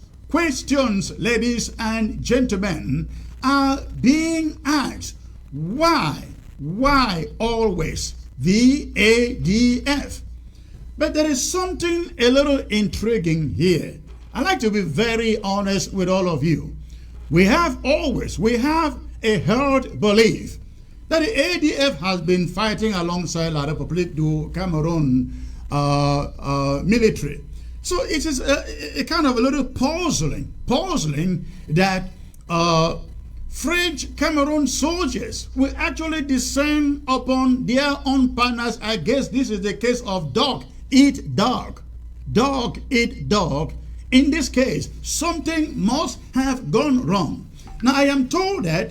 ladies and gentlemen, are being asked. Why always the ADF? But there is something a little intriguing here. I like to be very honest with all of you. We have a held belief that the ADF has been fighting alongside La République du Cameroon military. So it is a kind of a little puzzling that French Cameroon soldiers will actually descend upon their own partners. I guess this is the case of dog eat dog. Dog eat dog. In this case, something must have gone wrong. Now, I am told that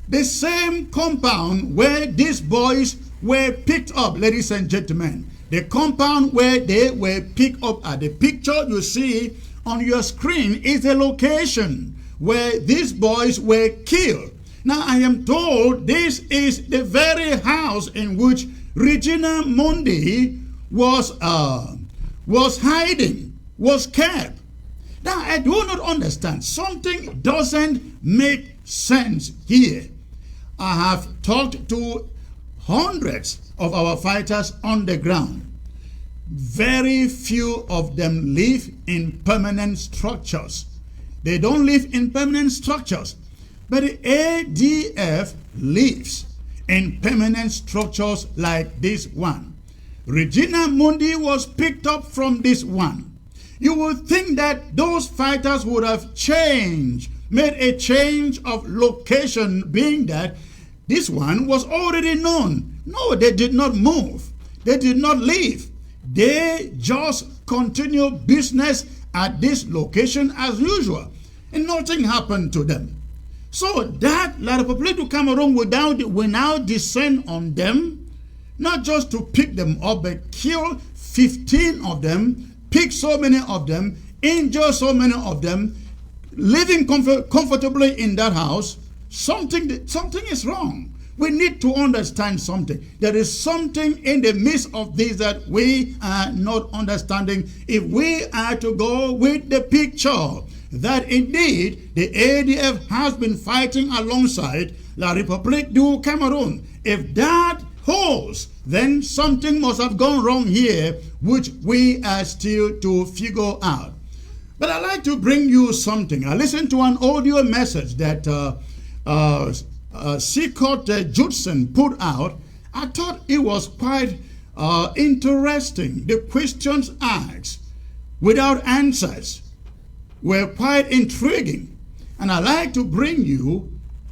the same compound where these boys were picked up, ladies and gentlemen, the compound where they were picked up at the picture you see on your screen is the location where these boys were killed. Now, I am told this is the very house in which Regina Mundi was hiding, was kept. Now, I do not understand. Something doesn't make sense here. I have talked to hundreds of our fighters on the ground. Very few of them live in permanent structures. They don't live in permanent structures. But the ADF lives in permanent structures like this one. Regina Mundi was picked up from this one. You would think that those fighters would have changed, made a change of location, being that this one was already known. No, they did not move. They did not leave. They just continue business at this location as usual. And nothing happened to them. So that La République du Cameroon will now descend on them, not just to pick them up, but kill 15 of them, pick so many of them, injure so many of them, living comfortably in that house. Something is wrong. We need to understand something. There is something in the midst of this that we are not understanding if we are to go with the picture that indeed the ADF has been fighting alongside La République du Cameroon. If that holes, then something must have gone wrong here, which we are still to figure out. But I'd like to bring you something. I listened to an audio message that Scott Judson put out. I thought it was quite interesting. The questions asked without answers were quite intriguing. And I'd like to bring you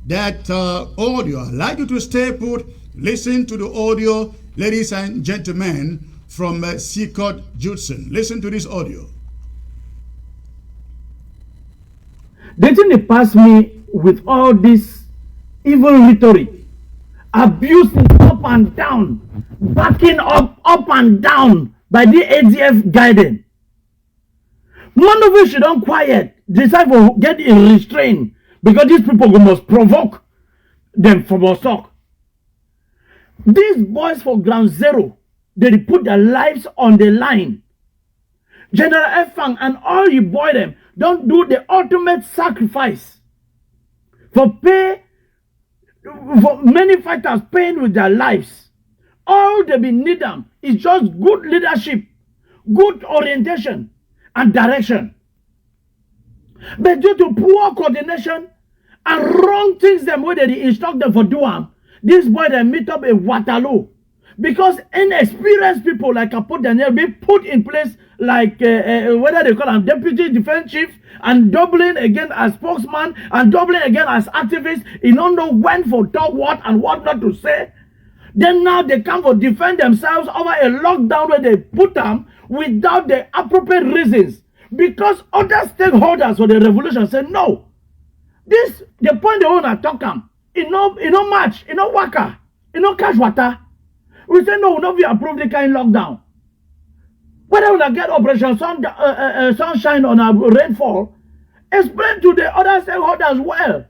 that audio. I'd like you to stay put, listen to the audio, ladies and gentlemen, from Scott Judson. Listen to this audio. The thing that passed me with all this evil rhetoric, abusing up and down, backing up and down by the ADF guidance. None of us should not quiet, decide to get in restraint, because these people must provoke them from our talk. These boys for Ground Zero, they put their lives on the line. General Efang and all you boy them don't do the ultimate sacrifice for many fighters paying with their lives. All they need them is just good leadership, good orientation, and direction. But due to poor coordination and wrong things them where they instruct them for doing, this boy they meet up a Waterloo. Because inexperienced people like Kaput Daniel be put in place like whether they call them deputy defense chief and doubling again as spokesman and doubling again as activist. You don't know when for talk what and what not to say. Then now they come for defend themselves over a lockdown where they put them without the appropriate reasons. Because other stakeholders for the revolution said no. This the point they want to talk them. It no match, it no waka, it no cash water. We say no, we not be approved the kind lockdown. Whether we get Operation Sunshine on a rainfall, explain to the other stakeholders well.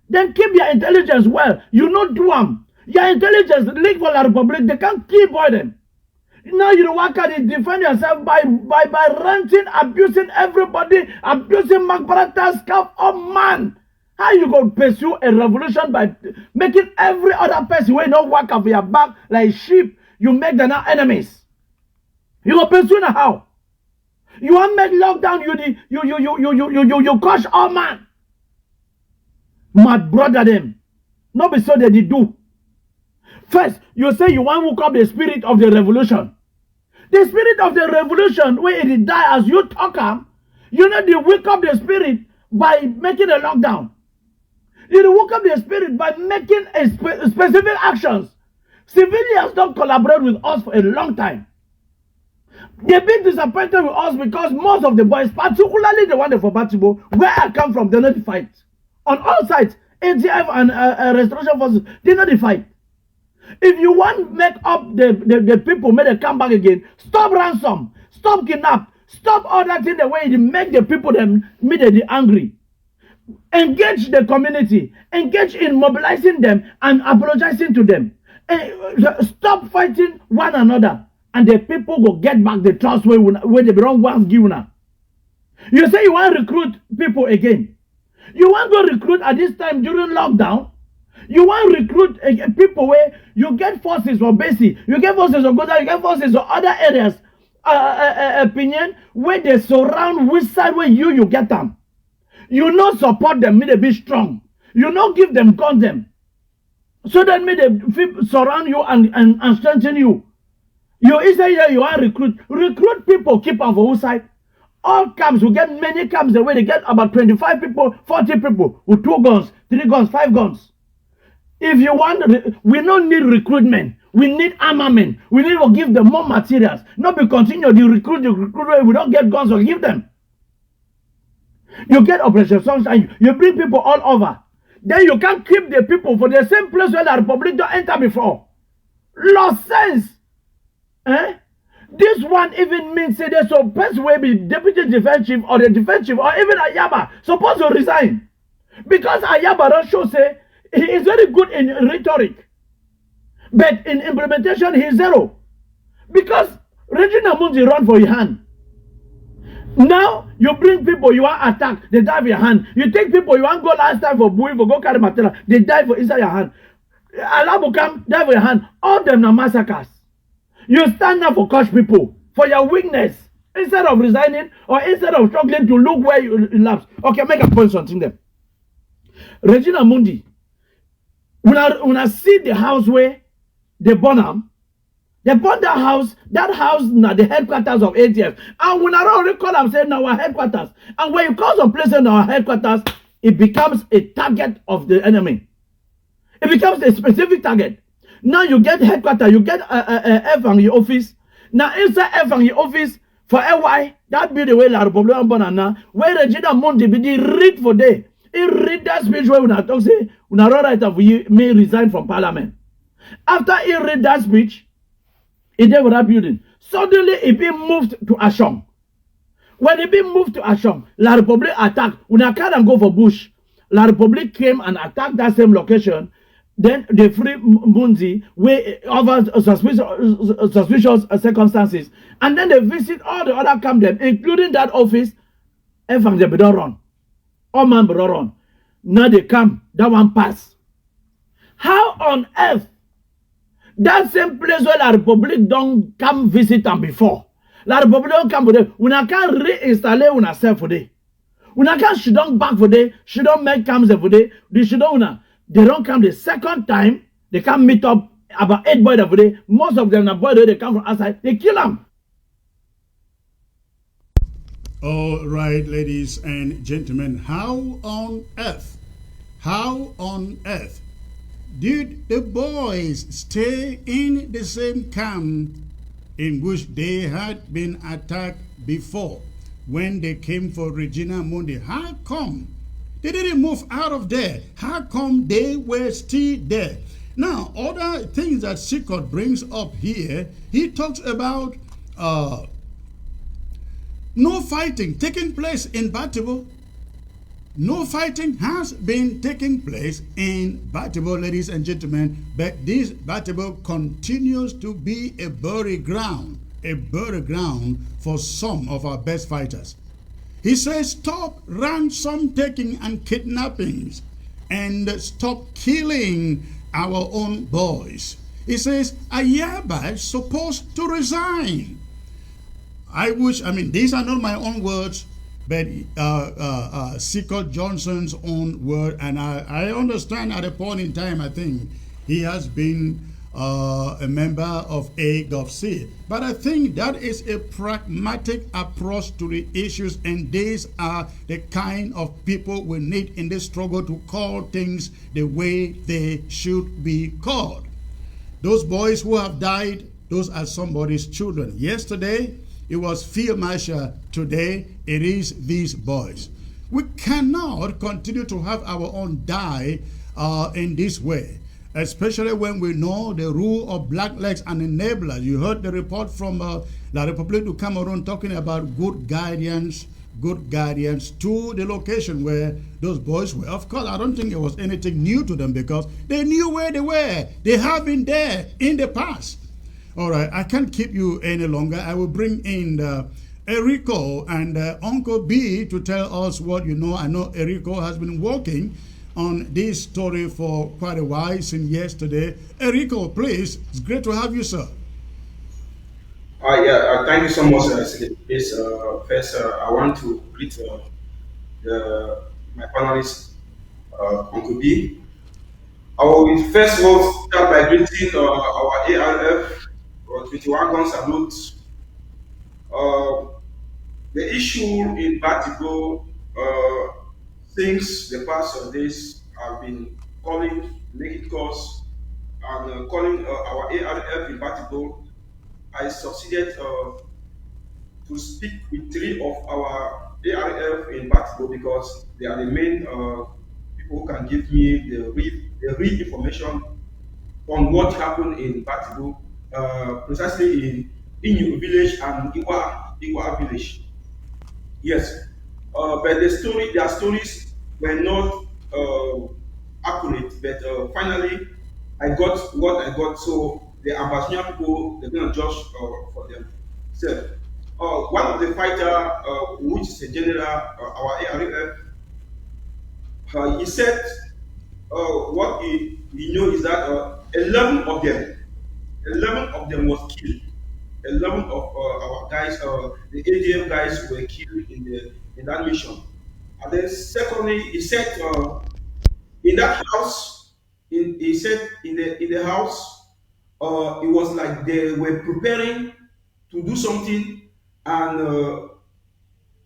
Then keep your intelligence well. You not do them. Your intelligence leak for the republic. They can't keep by them. Now you work at it, defend yourself by ranting, abusing everybody, abusing McBrata, scarf. Oh man, how you going to pursue a revolution by making every other person who not work off your back like sheep? You make them now enemies. You go pursue now how? You want to make lockdown? You crush all man. My brother them, not be so that they do. First, you say you want to wake up the spirit of the revolution. The spirit of the revolution, where it die as you talk them, you know they wake up the spirit by making a lockdown. You wake up the spirit by making specific actions. Civilians don't collaborate with us for a long time. They've been disappointed with us because most of the boys, particularly the one for Batibo, where I come from, they're not the fight. On all sides, ADF and Restoration Forces, they're not the fight. If you want to make up the people, make them come back again, stop ransom, stop kidnap, stop all that in the way to make the people them immediately angry. Engage the community, engage in mobilizing them and apologizing to them. Stop fighting one another, and the people will get back the trust where they belong once given. You say you want to recruit people again. You want to recruit at this time during lockdown. You want to recruit people where you get forces for Basi, you get forces for Goza, you get forces for other areas, opinion, where they surround which side where you get them. You not support them, may they be strong. You not give them content. So that may they surround you and strengthen you. You inside here, you want to recruit people, keep them for whose side. All camps, we get many camps the way they get about 25 people, 40 people with 2 guns, 3 guns, 5 guns. If you want, we don't need recruitment. We need armament. We need to give them more materials. Not be continue to recruit, we don't get guns or give them. You get Operation Sunshine, you bring people all over. Then you can't keep the people for the same place where the Republic don't enter before. Lost sense. This one even means say there's so best way be deputy defense chief or the defense chief or even Ayaba supposed to resign. Because Ayaba don't show say he is very good in rhetoric. But in implementation he's zero. Because Regina Munzi run for your hand. Now you bring people you want attack, they die for your hand. You take people you want go last time for Bui for go carry material, they die for inside your hand. Allah will come, devil in hand. All them are massacres. You stand up for catch people for your weakness instead of resigning or instead of struggling to look where you lapse. Okay, make a point something there. Regina Mundi, when I see the house where they burn them, they burn that house now the headquarters of ADF. And when I don't recall, I'm saying our headquarters. And when you call some place in our headquarters, it becomes a target of the enemy. It becomes a specific target. Now you get headquarters, you get FNG office. Now inside FNG office, for AY, that be the way la Republic Banana, where Regina Mundi be the read for day. He read that speech where when I talk say, when I write up, we may resign from parliament. After he read that speech, he did with that building. Suddenly he be moved to Ashong. When he be moved to Ashong, La Republic attacked. When I can't go for Bush, La Republic came and attacked that same location. Then they free Munzi where over suspicious circumstances. And then they visit all the other camp them, including that office. Everything they don't run. All man be run. Now they come, that one pass. How on earth that same place where La Republic don't come visit them before? La Republic don't come for them. When I can reinstall una self for them. When I can she don't back for them, she don't make camps for them. They don't come the second time. They come meet up about 8 boys every day. Most of them are boys, they come from outside. They kill them. All right, ladies and gentlemen, how on earth did the boys stay in the same camp in which they had been attacked before when they came for Regina Mundi? How come they didn't move out of there? How come they were still there? Now, other things that Sikot brings up here, he talks about no fighting taking place in Batibo. No fighting has been taking place in Batibo, ladies and gentlemen, but this Batibo continues to be a burial ground for some of our best fighters. He says, stop ransom taking and kidnappings and stop killing our own boys. He says, I hereby supposed to resign. These are not my own words, but Sikot Johnson's own word. And I understand at a point in time, I think he has been a member of AGOVC. But I think that is a pragmatic approach to the issues, and these are the kind of people we need in this struggle to call things the way they should be called. Those boys who have died, those are somebody's children. Yesterday, it was Field Marshal. Today, it is these boys. We cannot continue to have our own die in this way, especially when we know the rule of blacklegs and enablers. You heard the report from La Republique du Cameroon talking about good guardians to the location where those boys were. Of course, I don't think it was anything new to them because they knew where they were. They have been there in the past. All right, I can't keep you any longer. I will bring in Erico and Uncle B to tell us what you know. I know Erico has been working on this story for quite a while since yesterday. Erico, please, it's great to have you, sir. Thank you so much, Please, first, I want to greet my panelist, Uncle B. I will first start by greeting our ARF 21 gun salute. The issue in Batigo, since the past of days, have been calling naked cause and calling our ARF in Batigo. I succeeded to speak with 3 of our ARF in Batigo because they are the main people who can give me the real information on what happened in Batigo, precisely in Inyu village and Iwa village. Yes, but their stories were not accurate. But finally, I got what I got. So the Ambassador people, they're gonna judge for themselves. One of the fighter, which is a general, our ARF, he said what he he knew is that 11 of them was killed. 11 of our guys, the ADF guys, were killed in that mission. And then secondly, he said in that house, he said in the house, it was like they were preparing to do something, and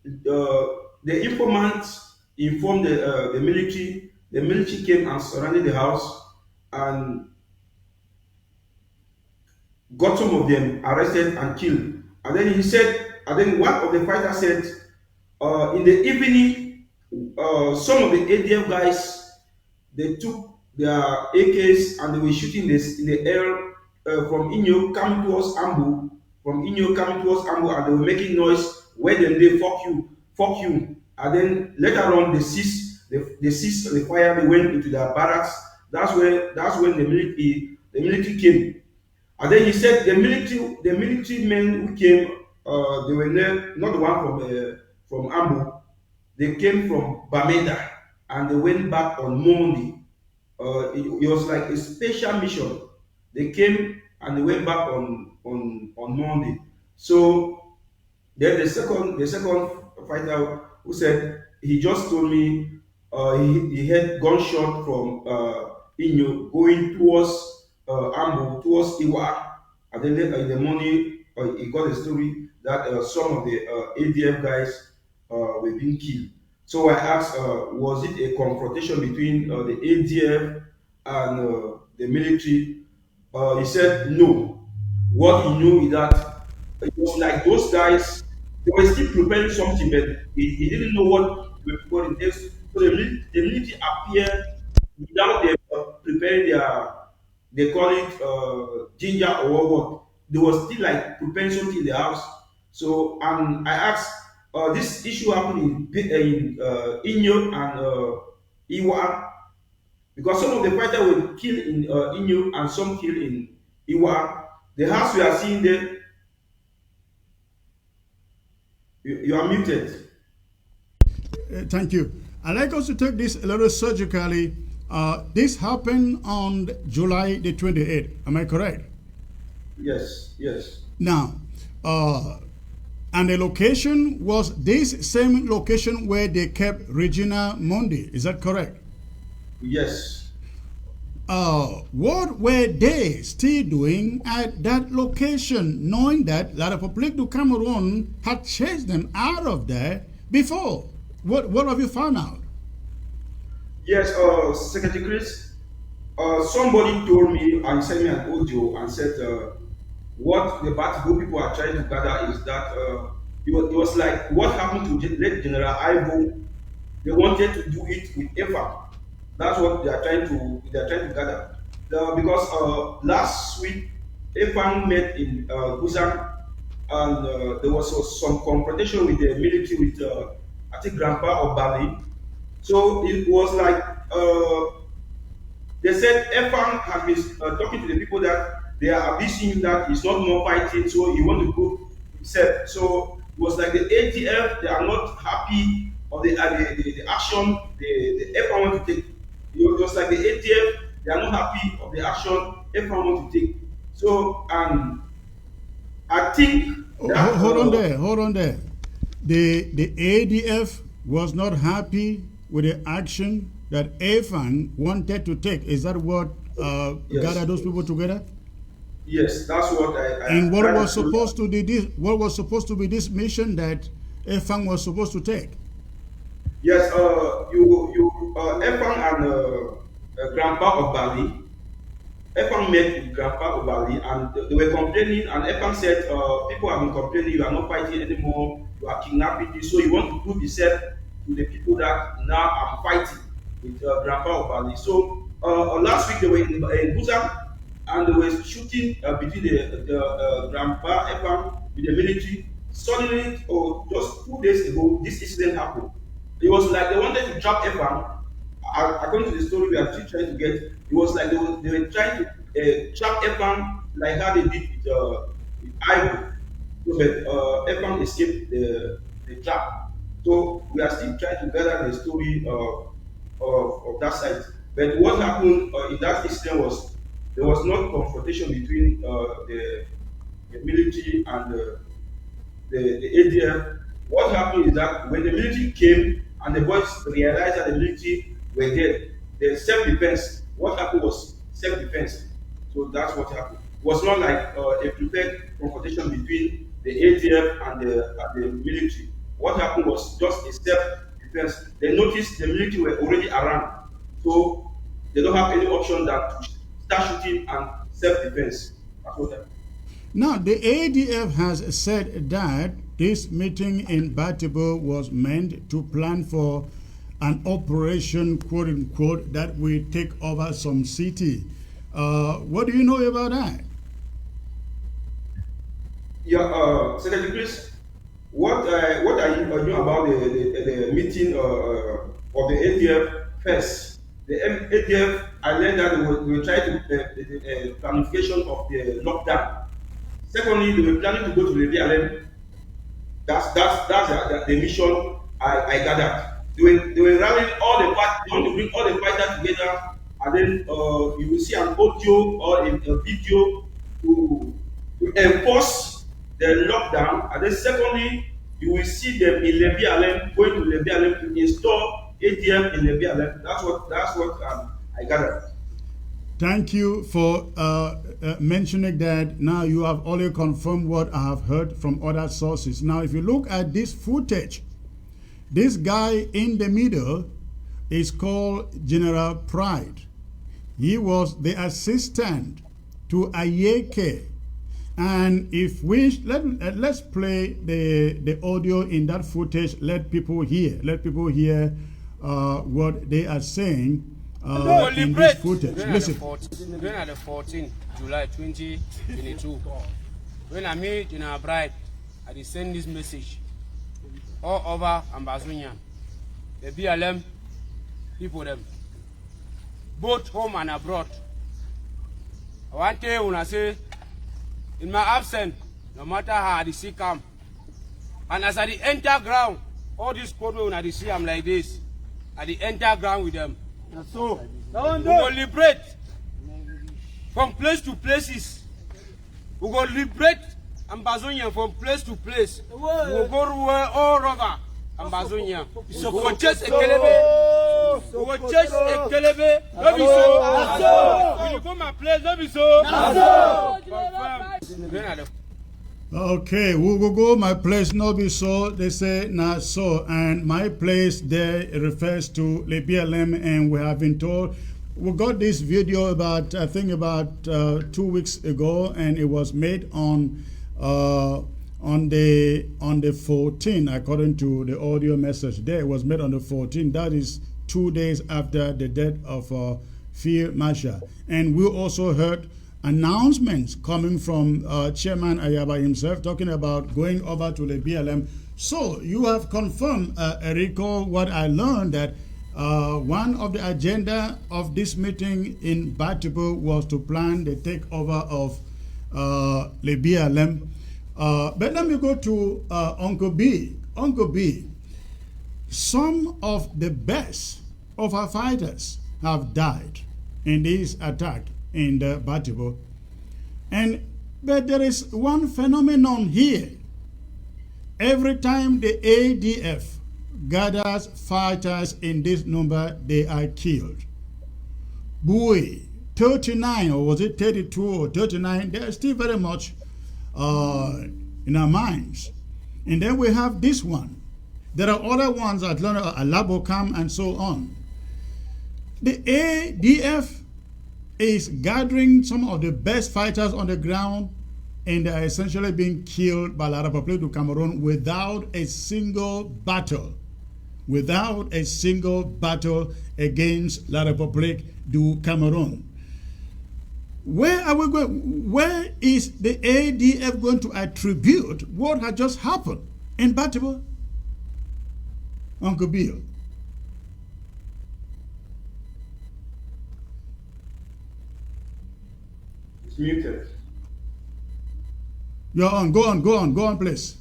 the informant informed the military. The military came and surrounded the house and got some of them arrested and killed. And then he said, and then one of the fighters said, in the evening, some of the ADF guys, they took their AKs and they were shooting this in the air from Inyo coming towards Ambu, and they were making noise. Where them they fuck you. And then later on they ceased the fire. They went into their barracks. That's when the military came. And then he said the military men who came, they were not the one from Ambu. They came from Bamenda and they went back on Monday. It was like a special mission. They came and they went back on Monday. So then the second fighter who said he just told me he had gunshot from Inyo going towards Ambo, towards Iwa, and then later in the morning he got a story that some of the ADF guys were being killed. So I asked, was it a confrontation between the ADF and the military? He said no. What he knew is that it was like those guys, they were still preparing something, but he didn't know what they were preparing. So the military appeared without them preparing they call it ginger or what. They were still like preparing something in the house. So and I asked, this issue happened in Inyo and Iwa, because some of the fighters were killed in Inyo and some killed in Iwa. The house we are seeing there, you are muted. Thank you. I'd like us to take this a little surgically. This happened on July the 28th. Am I correct? Yes, yes. Now, and the location was this same location where they kept Regina Mundi. Is that correct? Yes. What were they still doing at that location, knowing that La République du Cameroon had chased them out of there before? What have you found out? Yes, Secretary Chris, somebody told me and sent me an audio and said what the Batigo people are trying to gather is that it was like what happened to late General Ivo. They wanted to do it with EFA. That's what they are trying to gather. Because last week EFA met in Busan, and there was some confrontation with the military with I think Grandpa of Bali. So it was like they said Efang has been talking to the people that they are abusing, that he's not more fighting, so he want to go himself. So it was like the ATF, they are not happy of the action the Efang want to take. It was like the ATF, they are not happy of the action Efang want to take. So I think that, hold on there. The ADF was not happy with the action that AFAN wanted to take. Is that what yes, gathered those people together? Yes, that's what I and what was supposed to be this? What was supposed to be this mission that AFAN was supposed to take? Yes, Efang and Grandpa of Bali. Efang met with Grandpa of Bali and they were complaining, and Efang said, people have been complaining, you are not fighting anymore, you are kidnapping this, so you want to prove yourself to the people that now I'm fighting with Grandpa of Bali. So last week they were in Busan and they were shooting between the Grandpa Efang with the military. Suddenly, or just 2 days ago, this incident happened. It was like they wanted to trap Efang. According to the story we are still trying to get, it was like they were trying to trap Efang like how they did with Ivo. So, but Efang escaped the trap. So we are still trying to gather the story of that site. But what happened in that incident was there was not confrontation between the military and the ADF. What happened is that when the military came and the boys realized that the military were there, the self-defense. What happened was self-defense. So that's what happened. It was not like a prepared confrontation between the ADF and the military. What happened was just a self-defense. They noticed the military were already around, so they don't have any option than to start shooting and self-defense. That's what happened. Now, the ADF has said that this meeting in Batibo was meant to plan for an operation, quote unquote, that will take over some city. What do you know about that? Yeah, Secretary, please, what are you know about the meeting of the ADF first? The ADF, I learned that they were trying to the planification of the lockdown. Secondly, they were planning to go to the DLM. That's the mission I gathered. They were rallying all the parties, they want to bring all the fighters together, and then you will see an audio or a video to enforce the lockdown. And then secondly, you will see them in Lebialem, going to Lebialem to install ATM in Lebialem. That's what I gathered. Thank you for mentioning that. Now you have only confirmed what I have heard from other sources. Now, if you look at this footage, this guy in the middle is called General Pride. He was the assistant to Ayeke. And if we let's play the audio in that footage, let people hear what they are saying. In this footage. Listen. When at the 14th July 2022, when I meet General Bride, I send this message all over Ambazonian, the BLM people them, both home and abroad. I want to when I say, in my absence, no matter how the sea come, and as I enter ground, all this code when I see I'm like this, I enter ground with them. So, we will liberate from place to places. We will liberate Ambazonia from place to place. We will go all over Ambazonia. We will chase a kelebe. We will chase a kelebe. Don't be so. When you go my place, don't be so. Okay, we will go my place, no be so. They say not so, and my place there refers to the BLM, and we have been told we got this video about I think about 2 weeks ago, and it was made on the 14th, according to the audio message there. It was made on the 14th. That is 2 days after the death of Field Marshal, and we also heard announcements coming from Chairman Ayaba himself talking about going over to the BLM. So you have confirmed, Erico, what I learned, that one of the agenda of this meeting in Batibo was to plan the takeover of the BLM. But let me go to Uncle B. Uncle B, some of the best of our fighters have died in this attack in the Batibo. But there is one phenomenon here. Every time the ADF gathers fighters in this number, they are killed. Boy, 39, or was it 32 or 39, they are still very much in our minds. And then we have this one. There are other ones at Alabokam and so on. The ADF is gathering some of the best fighters on the ground, and they are essentially being killed by La Republique du Cameroon without a single battle. Without a single battle against La Republique du Cameroon. Where are we going? Where is the ADF going to attribute what had just happened in Batibo? Uncle Bill. Muted. You're on. Go on, please.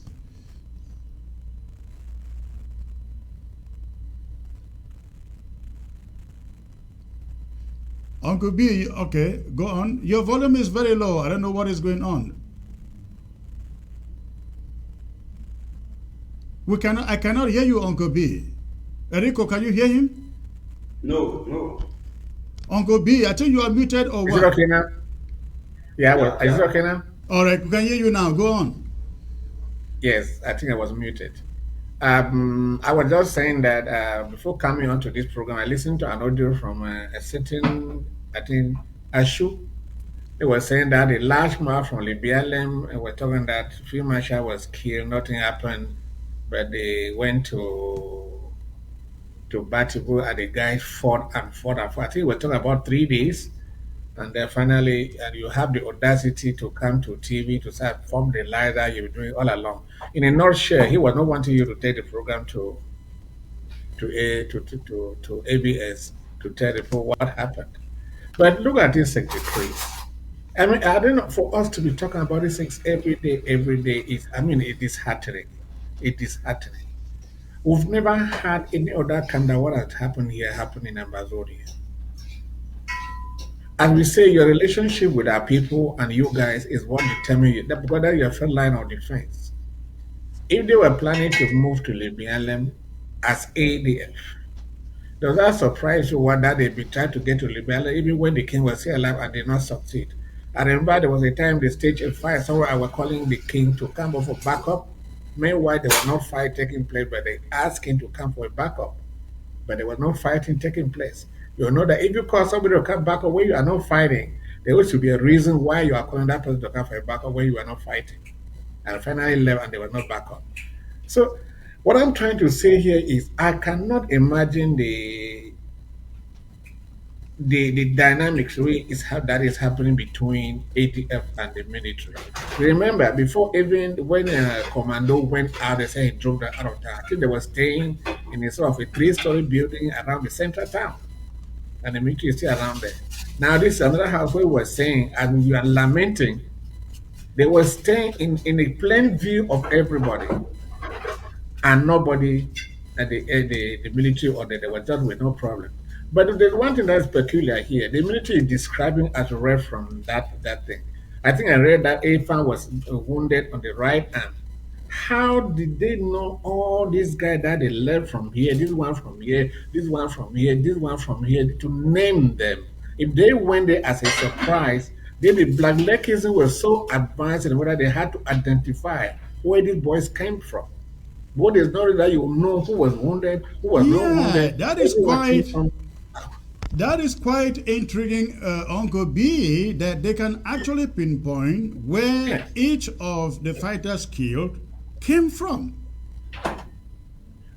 Uncle B, okay, go on. Your volume is very low. I don't know what is going on. I cannot hear you, Uncle B. Enrico, can you hear him? No. Uncle B, I think you are muted or Is what? it okay now? Yeah, well, is it okay now? All right, we can hear you now. Go on. Yes, I think I was muted. I was just saying that before coming onto this program, I listened to an audio from a certain, I think, Ashu. They were saying that a large man from Libya were talking that Field Marshal was killed, nothing happened, but they went to Batibu and the guy fought and fought and fought. I think we're talking about 3 days. And then finally, and you have the audacity to come to TV to start form the lie that you've been doing all along. In a nutshell, he was not wanting you to take the program to ABS to tell the people what happened. But look at this secretary. I mean, I don't know, for us to be talking about these things every day is, I mean, it is heartening. It is heartening. We've never had any other kind of what has happened here happen in Amazonia. And we say your relationship with our people and you guys is what determines you, that whether you're front line of defense. If they were planning to move to Libya as ADF, does that surprise you what that they've been trying to get to Libya even when the king was still alive and did not succeed? I remember there was a time they staged a fire somewhere I was calling the king to come over for backup. Meanwhile, there was no fight taking place, but they asked him to come for a backup. But there was no fighting taking place. You know that if you call somebody to come back up when you are not fighting, there has to be a reason why you are calling that person to come for a backup when you are not fighting. And finally left and there was no backup. So what I'm trying to say here is I cannot imagine the dynamics that is happening between ATF and the military. Remember, before even when Commando went out, they said he drove them out of town. I think they were staying in a sort of a 3-story building around the central town, and the military is still around there. Now, this is another house where we were saying, and you are lamenting, they were staying in a plain view of everybody, and nobody at the military or they were just with no problem. But there's one thing that's peculiar here. The military is describing as a ref from that thing. I think I read that Afan was wounded on the right arm. How did they know all these guys that they left from here, this one from here, this one from here, this one from here, to name them? If they went there as a surprise, then the blacklegism was so advanced in whether they had to identify where these boys came from. What is not that you know who was wounded, who was not wounded. That is quite intriguing, Uncle B, that they can actually pinpoint where each of the fighters killed came from.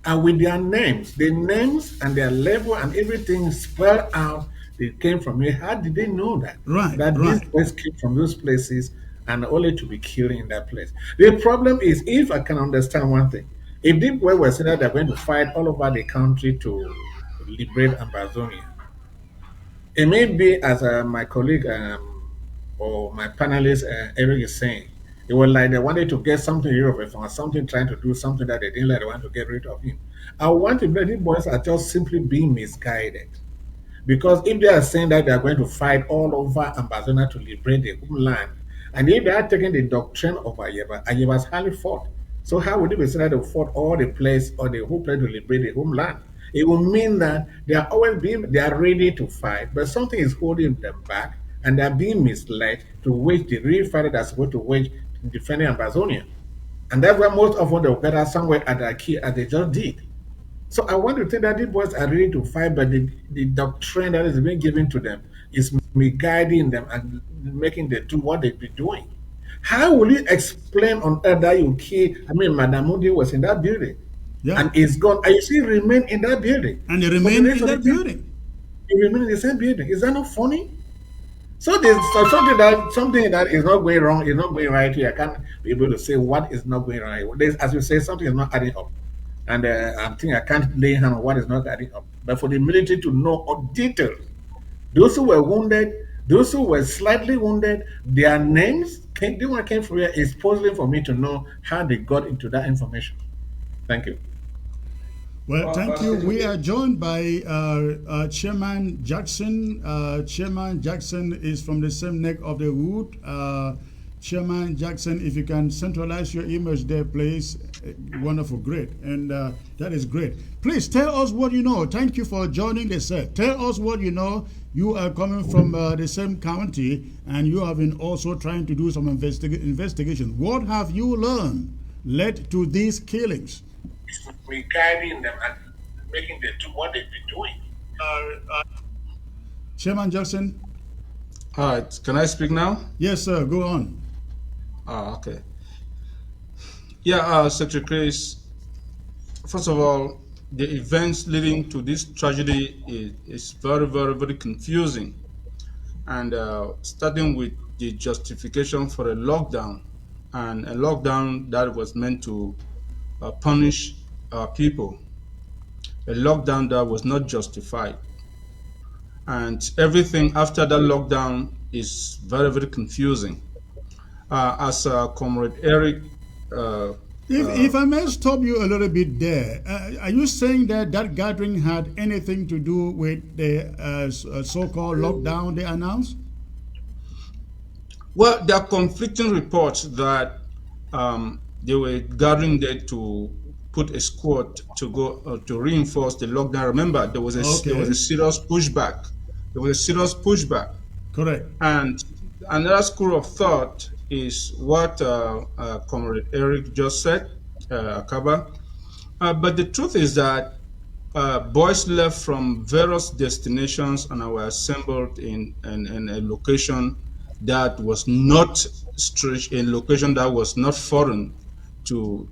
And with their names, the names and their level and everything spelled out, they came from here. How did they know that? These boys came from those places and only to be killed in that place. The problem is, if I can understand one thing, if these boys were saying that they're going to fight all over the country to liberate Amazonia, it may be as my colleague or my panelist Eric is saying, it was like they wanted to get something rid of him or something, trying to do something that they didn't like, they want to get rid of him. I want to believe these boys are just simply being misguided. Because if they are saying that they are going to fight all over Amazonia to liberate the homeland, and if they are taking the doctrine of Ayeba's highly fought. So how would it be said that they fought all the place or the whole place to liberate the homeland? It will mean that they are ready to fight, but something is holding them back, and they are being misled to wage the real fight that's supposed to wage defending Amazonia. And that's why most often they'll gather somewhere at the key as they just did. So I want to think that these boys are ready to fight, but the doctrine that is being given to them is guiding them and making them do what they've been doing. How will you explain on earth that you kill? I mean, Madam Moody was in that building. Yeah. And it's gone. And you see, remain in that building. And they remain in that building. They remain in the same building. Is that not funny? So there's something that is not going wrong, is not going right here. I can't be able to say what is not going right. As you say, something is not adding up. And I think I can't lay hand on what is not adding up. But for the military to know all details, those who were wounded, those who were slightly wounded, their names, the one came from here is puzzling for me to know how they got into that information. Thank you. Well, thank you. We Secretary, are joined by Chairman Jackson. Chairman Jackson is from the same neck of the wood. Chairman Jackson, if you can centralize your image there, please. Wonderful, great. And that is great. Please tell us what you know. Thank you for joining the set. Tell us what you know. You are coming from the same county and you have been also trying to do some investigation. What have you learned led to these killings? Be guiding them and making them do what they've been doing. Chairman Jackson? All right, can I speak now? Yes, sir, go on. Okay. Secretary Chris, first of all, the events leading to this tragedy is very, very, very confusing. And starting with the justification for a lockdown, and a lockdown that was meant to punish our people, a lockdown that was not justified. And everything after that lockdown is very, very confusing. As Comrade Eric if I may stop you a little bit there, are you saying that that gathering had anything to do with the so-called lockdown they announced? Well, there are conflicting reports that they were gathering there to put a squad to go to reinforce the lockdown. Remember, there was a serious pushback. There was a serious pushback. Correct. And another school of thought is what Comrade Eric just said, Akaba. But the truth is that boys left from various destinations and were assembled in a location that was not strange, a location that was not foreign to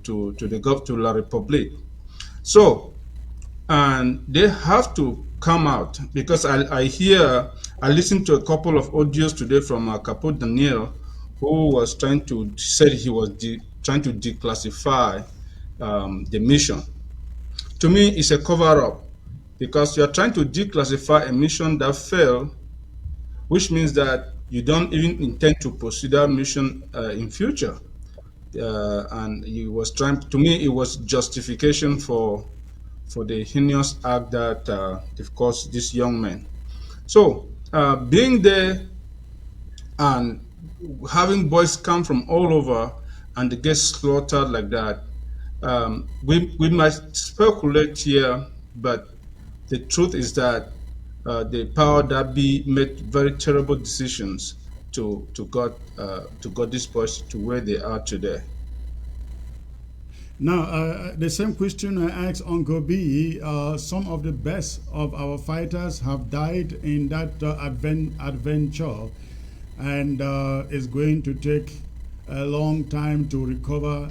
La Republique. So, and they have to come out, because I listened to a couple of audios today from Capo Daniel, who was said he was trying to declassify the mission. To me, it's a cover-up, because you're trying to declassify a mission that failed, which means that you don't even intend to pursue that mission in future. And he was trying, to me, it was justification for the heinous act that they've caused these young men. So, being there and having boys come from all over and they get slaughtered like that, we might speculate here, but the truth is that the power that be made very terrible decisions to got these boys to where they are today. Now, the same question I asked Uncle B, some of the best of our fighters have died in that adventure, and it's going to take a long time to recover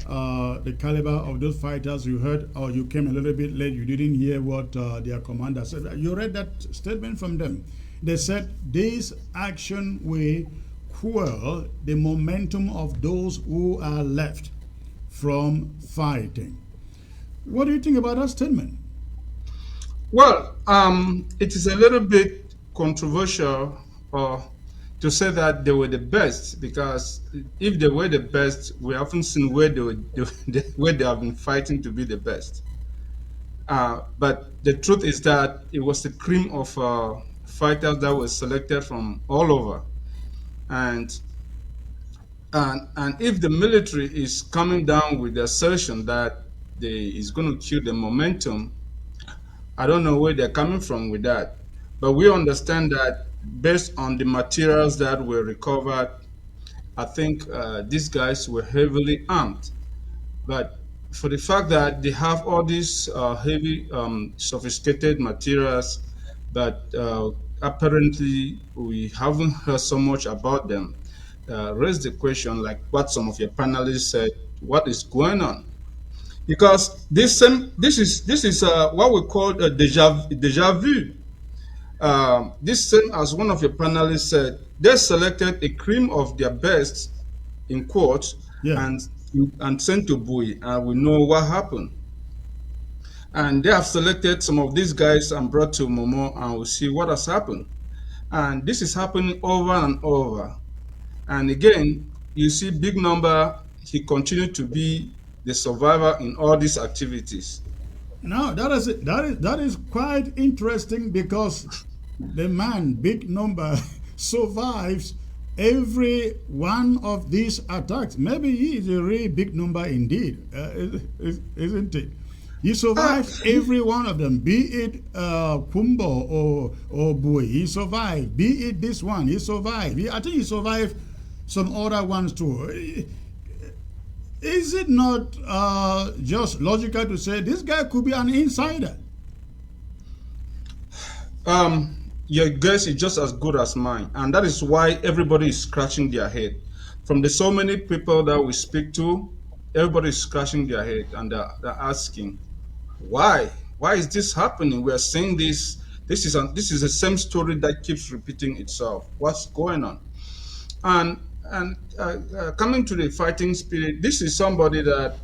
the caliber of those fighters. You heard, or you came a little bit late, you didn't hear what their commander said. You read that statement from them. They said this action will quell the momentum of those who are left from fighting. What do you think about that statement? Well, it is a little bit controversial to say that they were the best, because if they were the best, we haven't seen where where they have been fighting to be the best. But the truth is that it was the cream of fighters that were selected from all over, and if the military is coming down with the assertion that is going to kill the momentum, I don't know where they're coming from with that. But we understand that based on the materials that were recovered, I think these guys were heavily armed. But for the fact that they have all these heavy, sophisticated materials, but apparently we haven't heard so much about them, raise the question, like what some of your panelists said, what is going on? Because this is what we call a deja vu. This same, as one of your panelists said, they selected a cream of their best, in quotes, and sent to Bui, and we know what happened. And they have selected some of these guys and brought to Momo, and we'll see what has happened. And this is happening over and over. And again, you see big number, he continued to be the survivor in all these activities. Now that is quite interesting because the man, big number, survives every one of these attacks. Maybe he is a really big number indeed, isn't it? He survives every one of them, be it Kumbo or Bui. He survived. Be it this one, he survived. I think he survived some other ones too. Is it not just logical to say this guy could be an insider? Your guess is just as good as mine, and that is why everybody is scratching their head. From the so many people that we speak to, everybody is scratching their head and they're asking, why? Why is this happening? We are saying this. This is the same story that keeps repeating itself. What's going on? And coming to the fighting spirit, this is somebody that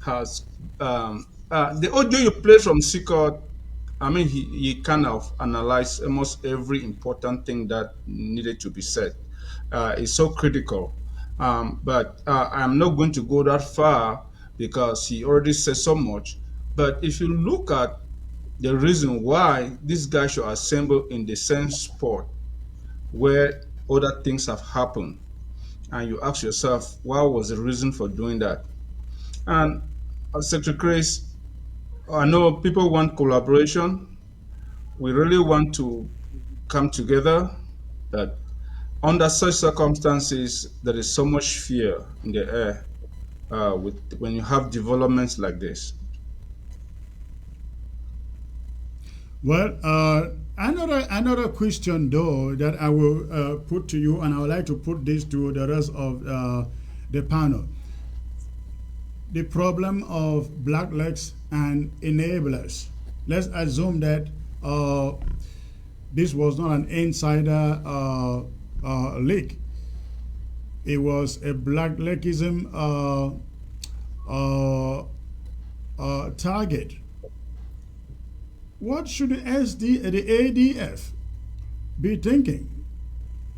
has the audio you played from Sikot. I mean, he kind of analyzed almost every important thing that needed to be said. It's so critical. But I'm not going to go that far because he already said so much. But if you look at the reason why this guy should assemble in the same spot where other things have happened, and you ask yourself, what was the reason for doing that? And Secretary Chris, I know people want collaboration. We really want to come together. That under such circumstances, there is so much fear in the air when you have developments like this. Well, another question though that I will put to you, and I would like to put this to the rest of the panel: the problem of blacklegs and enablers. Let's assume that this was not an insider leak. It was a blacklegism target. What should the ADF be thinking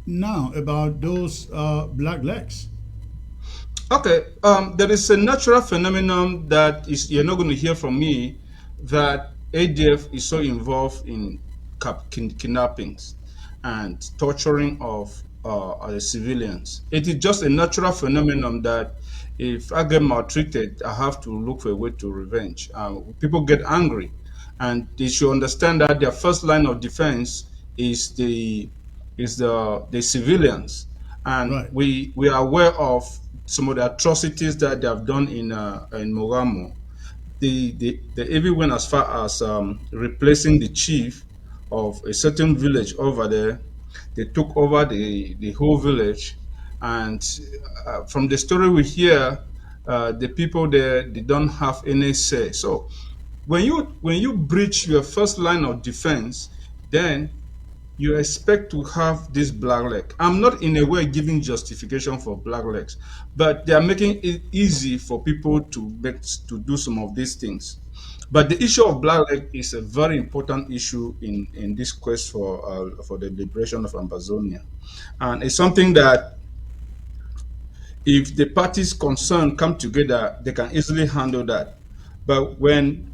now about those blacklegs? Okay, there is a natural phenomenon that is you're not going to hear from me, that ADF is so involved in kidnappings and torturing of the civilians. It is just a natural phenomenon that if I get maltreated, I have to look for a way to revenge. People get angry, and they should understand that their first line of defense is the civilians, and Right. we are aware of some of the atrocities that they have done in Mogamo. They even went as far as replacing the chief of a certain village over there. They took over the whole village, and from the story we hear, the people there, they don't have any say. So when you breach your first line of defense, then you expect to have this blackleg. I'm not in a way giving justification for blacklegs, but they are making it easy for people to do some of these things. But the issue of blackleg is a very important issue in this quest for the liberation of Amazonia, and it's something that if the parties concerned come together, they can easily handle that. But when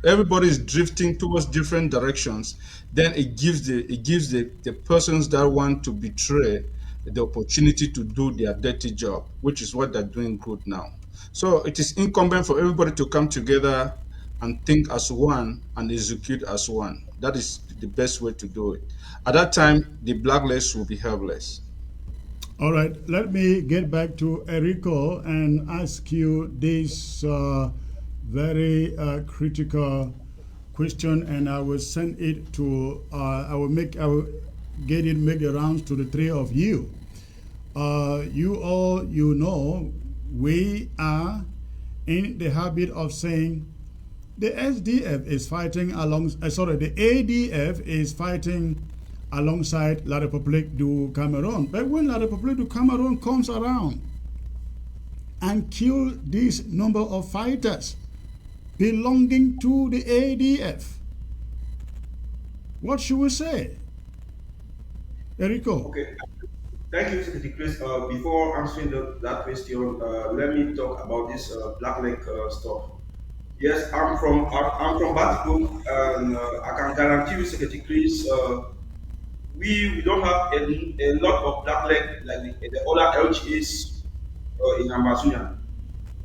everybody is drifting towards different directions, then it gives the persons that want to betray the opportunity to do their dirty job, which is what they're doing good now. So it is incumbent for everybody to come together and think as one and execute as one. That is the best way to do it. At that time, the blacklists will be helpless. All right, let me get back to Erico and ask you this very critical question, and I will send it to. I will get it make the rounds to the three of you. You know, we are in the habit of saying the SDF is fighting the ADF is fighting alongside La République du Cameroon. But when La République du Cameroon comes around and kill this number of fighters belonging to the ADF, what should we say? Erico? Okay. Thank you, Secretary Chris. Before answering that question, let me talk about this black leg stuff. Yes, I'm from Batigo, and I can guarantee you, Secretary Chris, we don't have a lot of black leg like the other LGAs in Amazonia.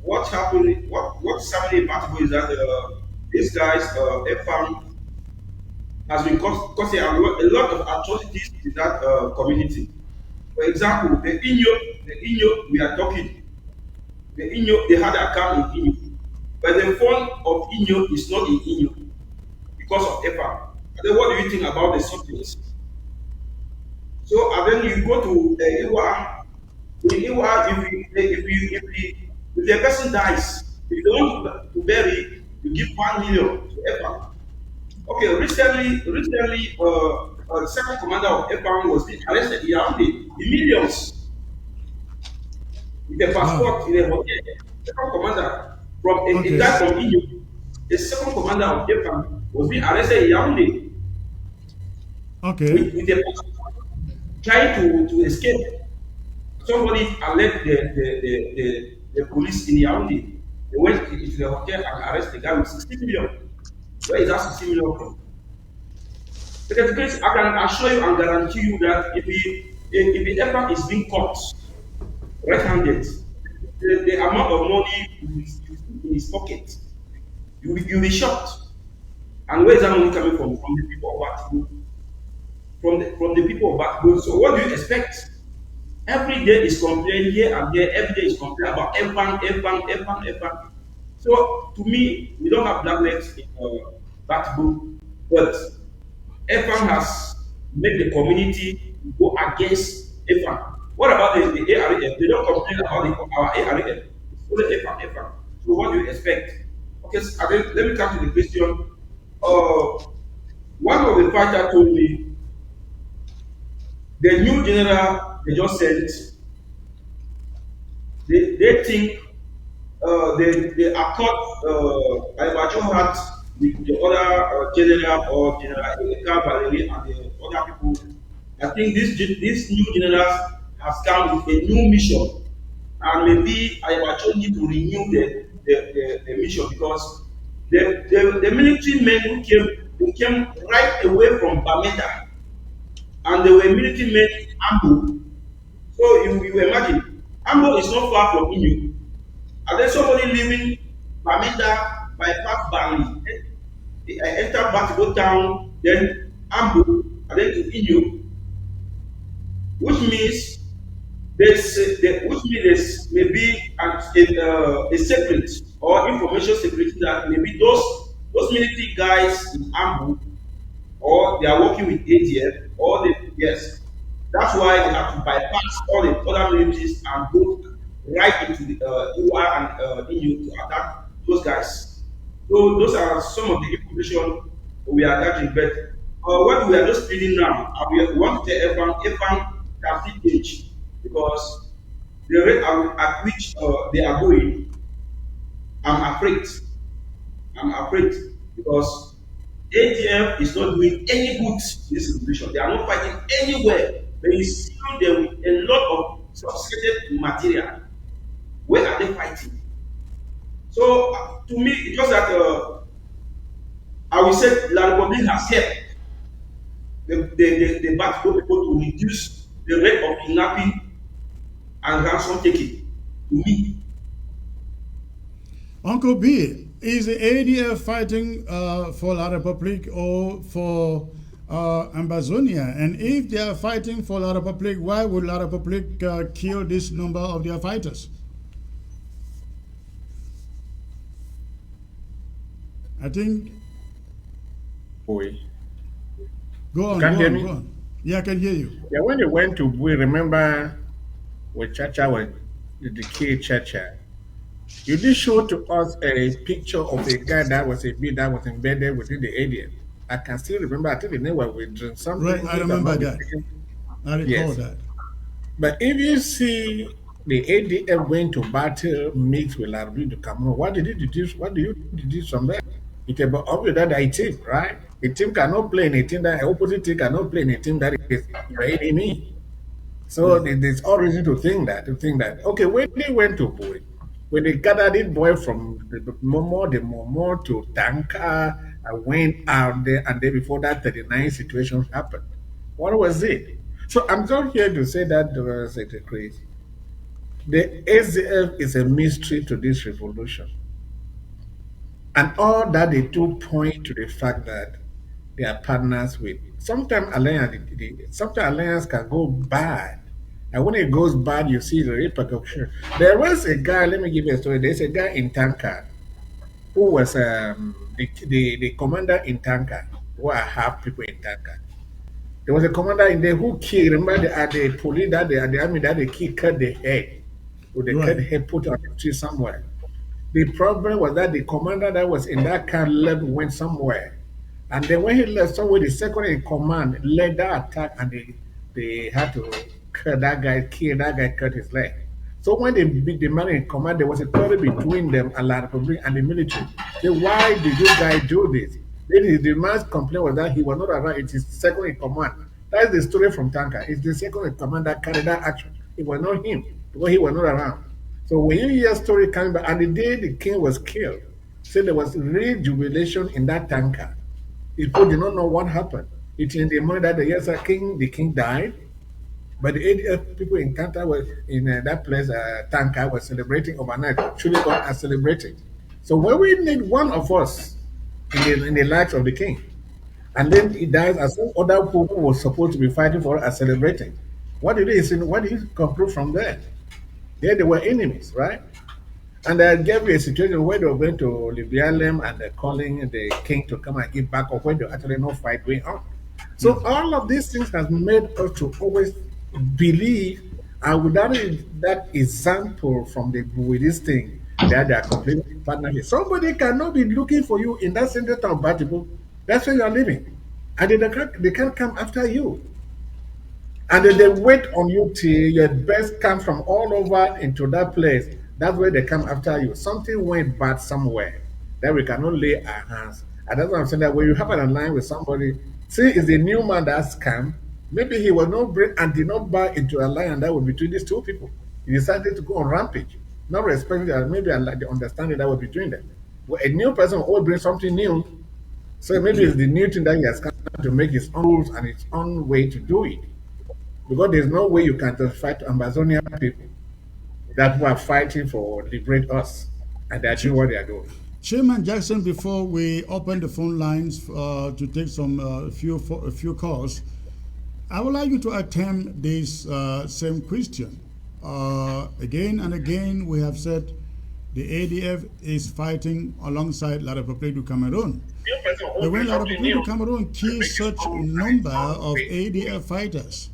What happened? What's happening in Batigo is that these guys, FM, has been causing a lot of atrocities in that community. For example, the Inyo we are talking, the Inyo they had a camp in Inyo, but the phone of Inyo is not in Inyo because of EPA. Then what do you think about the subjects? So and then you go to Iwa. In Iwa, if the person dies, if they want to bury, you give 1 million to EPA. Okay, recently, the second commander of EPA was being arrested in Yaoundé in millions with a passport in a hotel. Second commander from a guy from Egypt, the second commander of EPA was being arrested in Yaoundé Okay. with a passport, trying to escape. Somebody alert the police in Yaoundé. They went into the hotel and arrested the guy with 60 million. Where is that 60 million from? Because Chris, I can assure you and guarantee you that if the effort is being caught red-handed, the amount of money in his pocket, you'll be shocked. And where is that money coming from? From the people of Batigo. From the people of Batigo. So what do you expect? Every day is complaining here and there. Every day is complaining about F-Bank. So to me, we don't have black legs in Batigo, but F-Bank has made the community go against F-Bank. What about the ARF? They don't complain about our ARF. It's only F-Bank. So what do you expect? Okay, so let me come to the question. One of the fighters told me the new general they just sent, they think the accord Ibacho had with the other general or General Eleka Valerie and the other people. I think this new general has come with a new mission, and maybe Ibacho need to renew the mission because the military men who came right away from Bamenda, and they were military men in Ambo. So you imagine, Ambo is not far from Inu. And then somebody living Bamenda bypass Bali, enter Batigo town, then Ambo, and then to Inu, which means there's maybe a secret or information security that maybe those military guys in Ambo or they are working with ADF or they yes. That's why they have to bypass all the other militaries and go right into the UR and EU to attack those guys. So those are some of the information we are gathering. But what we are just reading now, we want to tell everyone can still change because the rate at which they are going, I'm afraid. I'm afraid because ATF is not doing any good in this situation. They are not fighting anywhere. There is still there with a lot of sophisticated material. Where are they fighting? So to me, it's just that I will say La Republique has helped the Batigo people to reduce the rate of kidnapping and ransom taking. To me. Uncle B, is the ADF fighting for La Republique or for Amazonia? And if they are fighting for La Republique, why would La Republique kill this number of their fighters? I think. Boy. Go on, Can go you on, hear me? go on. Yeah, I can hear you. Yeah, when they went to Bui, remember with Chacha, with the kid Chacha, you did show to us a picture of a guy that was embedded within the ADF. I can still remember, I think the name was with something. Right, I remember that. I recall that. But if you see the ADF went to battle mixed with Larbi to Cameroon, what did you deduce? What do you deduce from that? It's about obvious that a team, right? A team cannot play in a team that opposite team cannot play in a team that is your enemy. So there's all reason to think that. Okay, when they went to Bui, When they gathered it boy from the Momo to Tanka, I went out there, and then before that 39 situation happened. What was it? So I'm just here to say that Secretary Chris, the ACF is a mystery to this revolution. And all that they do point to the fact that they are partners with. Sometimes alliance can go bad. And when it goes bad, you see the repercussion. There was a guy, let me give you a story. There's a guy in Tanka who was the commander in Tanka, who are half people in Tanka. There was a commander in there who killed, remember the police that the army that they killed, cut the head. Or they cut the head, put on the tree somewhere. The problem was that the commander that was in that camp left, went somewhere. And then when he left somewhere, the second in command led that attack, and they had to kill that guy, cut his leg. So when they beat the man in command, there was a quarrel between them and La Republique and the military. Say, why did you guys do this? Then the man's complaint was that he was not around. It is second in command. That's the story from Tanka. It's the second in command that carried that action. It was not him, because he was not around. So when you hear a story coming back, and the day the king was killed, say there was real jubilation in that Tanka. People did not know what happened. It in the morning that the king died, but the ADF people in Kanta were in that place, Tanka, was celebrating overnight. Truly, God are celebrating. So when we need one of us in the lives of the king, and then he dies, as some other people who were supposed to be fighting for us are celebrating. What did he conclude from there? They were enemies, right? And I gave you a situation where they were going to Libya and they're calling the king to come and give back, or when there actually no fight going on. So all of these things has made us to always believe, and without that example from with this thing, that they are completely partnership. Somebody cannot be looking for you in that center of Batibu. That's where you are living. And they can't come after you. And then they wait on you till your best comes from all over into that place. That's where they come after you. Something went bad somewhere that we cannot lay our hands. And that's what I'm saying, that when you have an alliance with somebody, see, it's a new man that's come. Maybe he was not bring and did not buy into a alliance that was between these two people. He decided to go on rampage, not respecting that maybe the understanding that was between them. Well, a new person will always bring something new. So maybe it's the new thing that he has come to make his own rules and his own way to do it. Because there's no way you can fight Amazonian people that were fighting for liberate us, and they're doing what they are doing. Chairman Jackson, before we open the phone lines to take some few calls, I would like you to attempt this same question. Again and again, we have said the ADF is fighting alongside La République du Cameroon. But when La République du Cameroon kills such a number of ADF fighters,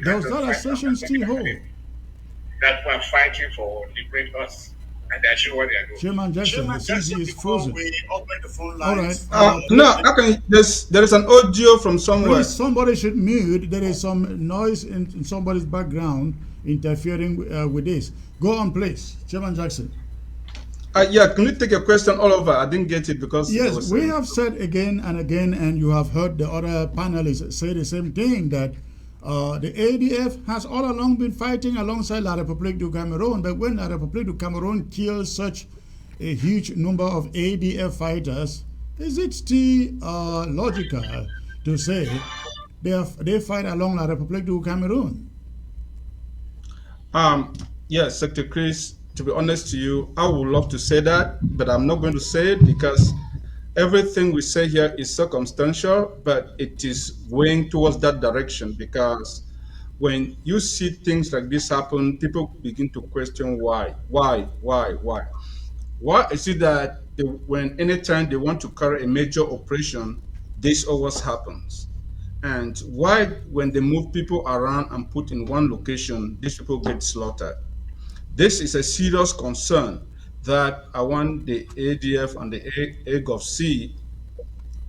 does that assertion still hold? That were fighting for liberate us, and they're sure what they are doing. Chairman Jackson, the CG is frozen. All right. No, there is an audio from somewhere. Please, somebody should mute. There is some noise in somebody's background interfering with this. Go on, please. Chairman Jackson. Yeah, can you take a question all over? I didn't get it because... Yes, we have said again and again, and you have heard the other panelists say the same thing, that the ADF has all along been fighting alongside La République du Cameroon, but when La République du Cameroon kills such a huge number of ADF fighters, is it still logical to say they fight along La République du Cameroon? Yes, Secretary Chris, to be honest to you, I would love to say that, but I'm not going to say it because everything we say here is circumstantial, but it is going towards that direction, because when you see things like this happen, people begin to question why. Why is it that when anytime they want to carry a major operation, this always happens? And why, when they move people around and put in one location, these people get slaughtered? This is a serious concern that I want the ADF and the AGOVC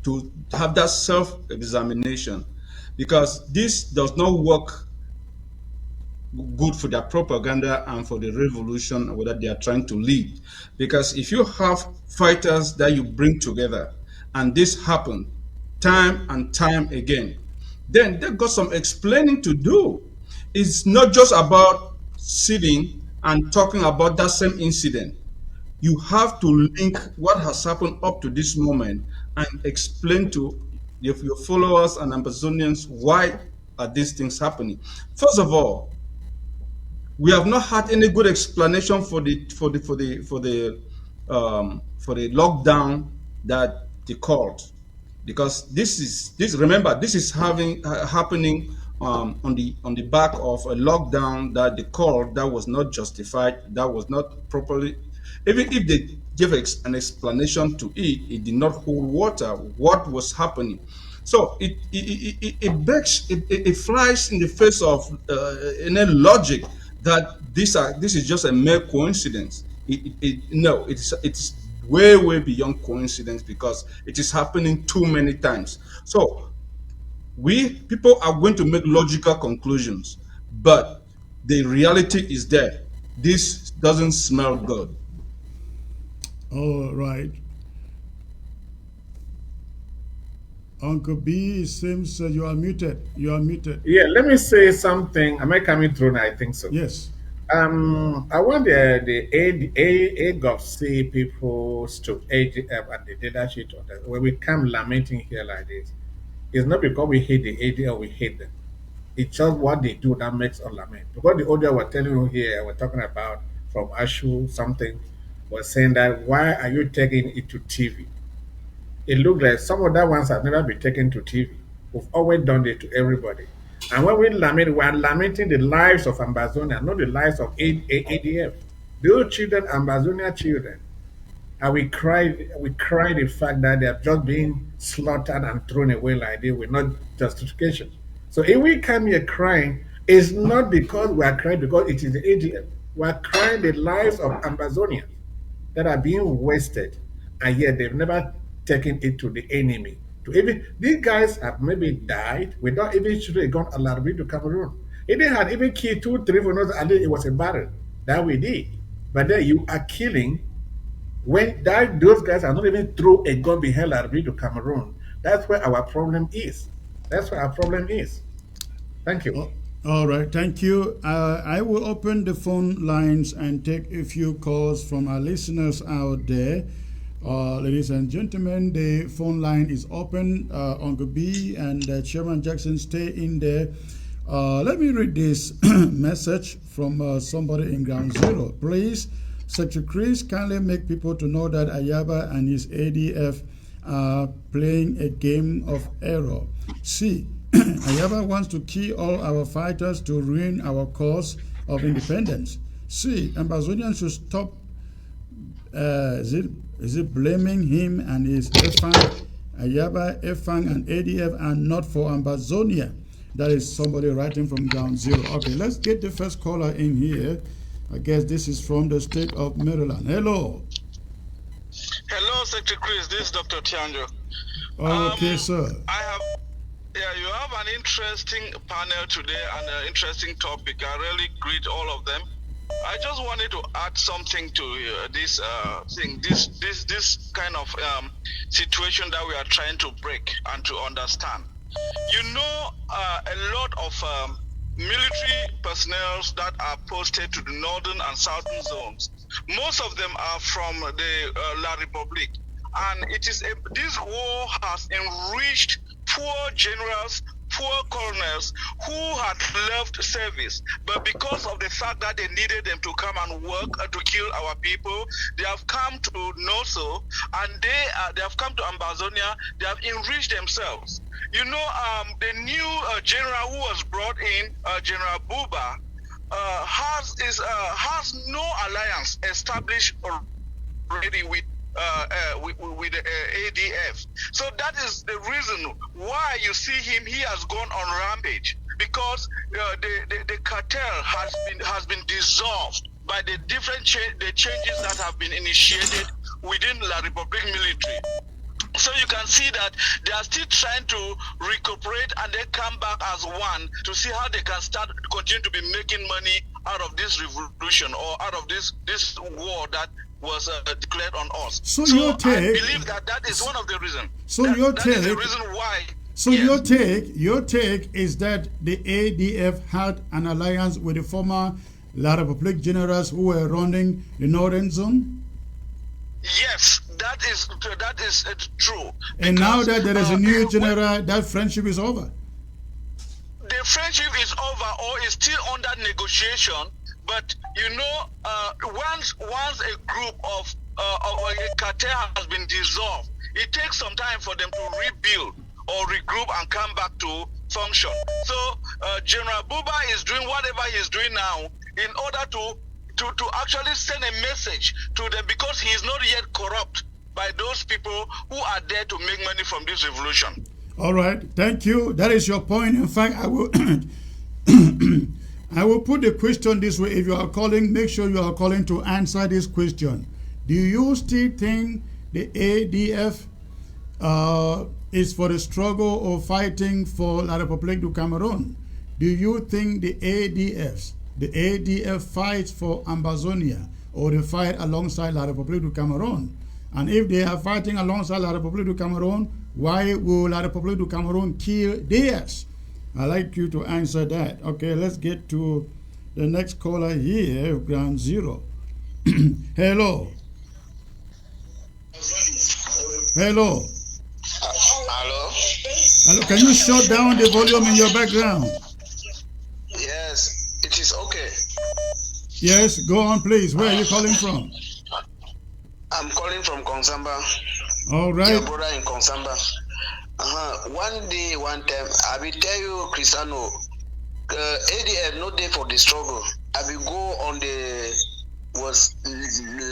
to have that self-examination, because this does not work good for their propaganda and for the revolution that they are trying to lead. Because if you have fighters that you bring together and this happens time and time again, then they've got some explaining to do. It's not just about sitting and talking about that same incident, you have to link what has happened up to this moment and explain to your followers and Amazonians why are these things happening. First of all, we have not had any good explanation for the lockdown that they called, because this remember, this is happening on the back of a lockdown that they called, that was not justified, that was not properly. Even if they gave an explanation to it, it did not hold water. What was happening? So it begs, it flies in the face of any logic that this is just a mere coincidence. No, it's way beyond coincidence, because it is happening too many times. So people are going to make logical conclusions, but the reality is there. This doesn't smell good. All right. Uncle B, it seems you are muted. You are muted. Yeah, let me say something. Am I coming through now? I think so. Yes. I want the AGOVC people to ADF and the leadership of that. When we come lamenting here like this, it's not because we hate the ADF or we hate them. It's just what they do that makes us lament. Because the audio we're telling you here, we're talking about from Ashu something, was saying that why are you taking it to TV? It looked like some of that ones have never been taken to TV. We've always done it to everybody. And when we lament, we are lamenting the lives of Ambazonia, not the lives of ADF. Those children, Ambazonia children. And we cry the fact that they are just being slaughtered and thrown away like this with no justification. So if we come here crying, it's not because we are crying because it is the ADF. We are crying the lives of Ambazonians that are being wasted, and yet they've never taken it to the enemy. These guys have maybe died without even shooting a gun alarm to Cameroon. If they had even killed 2, 3 for us, and it was a battle that we did. But then you are killing when those guys are not even throw a gun behind Larbi to Cameroon. That's where our problem is. That's where our problem is. Thank you. All right, thank you. I will open the phone lines and take a few calls from our listeners out there. Ladies and gentlemen, the phone line is open. Uncle B and Chairman Jackson, stay in there. Let me read this message from somebody in Ground Zero. Please, Secretary Chris, kindly make people to know that Ayaba and his ADF are playing a game of error. See, Ayaba wants to kill all our fighters to ruin our cause of independence. See, Ambazonians should stop. Is it blaming him and his Efang, Ayaba, Efang, and ADF are not for Ambazonia? That is somebody writing from Ground Zero. Okay, let's get the first caller in here. I guess this is from the state of Maryland. Hello. Hello, Secretary Chris. This is Dr. Tianjo. Okay, sir. You have an interesting panel today and an interesting topic. I really greet all of them. I just wanted to add something to this thing, this kind of situation that we are trying to break and to understand. You know, a lot of military personnel that are posted to the northern and southern zones. Most of them are from the La Republique, and this war has enriched poor generals, poor colonels who had left service, but because of the fact that they needed them to come and work to kill our people, they have come to Noso, and they have come to Ambazonia. They have enriched themselves. You know, the new general who was brought in, General Buba, has no alliance established already with the ADF. So that is the reason why you see him. He has gone on rampage because the cartel has been dissolved by the different changes that have been initiated within La Republique military. So you can see that they are still trying to recuperate and then come back as one to see how they can continue to be making money out of this revolution or out of this war that was declared on us. So your take, I believe that is one of the reasons. So your take, that is the reason why. So yes. your take is that the ADF had an alliance with the former La Republique generals who were running the northern zone? Yes, that is true. And now that there is a new general, that friendship is over. The friendship is over or is still under negotiation. But once a group of a cartel has been dissolved, it takes some time for them to rebuild or regroup and come back to function. So General Buba is doing whatever he's doing now in order to actually send a message to them, because he is not yet corrupt by those people who are there to make money from this revolution. All right, thank you. That is your point. In fact, I will I will put the question this way. If you are calling, make sure you are calling to answer this question. Do you still think the ADF is for the struggle or fighting for La République du Cameroon? Do you think the ADF fights for Ambazonia, or they fight alongside La République du Cameroon? And if they are fighting alongside La République du Cameroon, why will La République du Cameroon kill theirs? I'd like you to answer that. Okay, let's get to the next caller here, Ground Zero. Hello. Hello. Hello. Hello. Can you shut down the volume in your background? Yes, it is okay. Yes, go on, please. Where are you calling from? I'm calling from Konsamba. All right. Your brother in Konsamba. One day, one time, I will tell you, Cristiano, ADF no day for the struggle. I will go on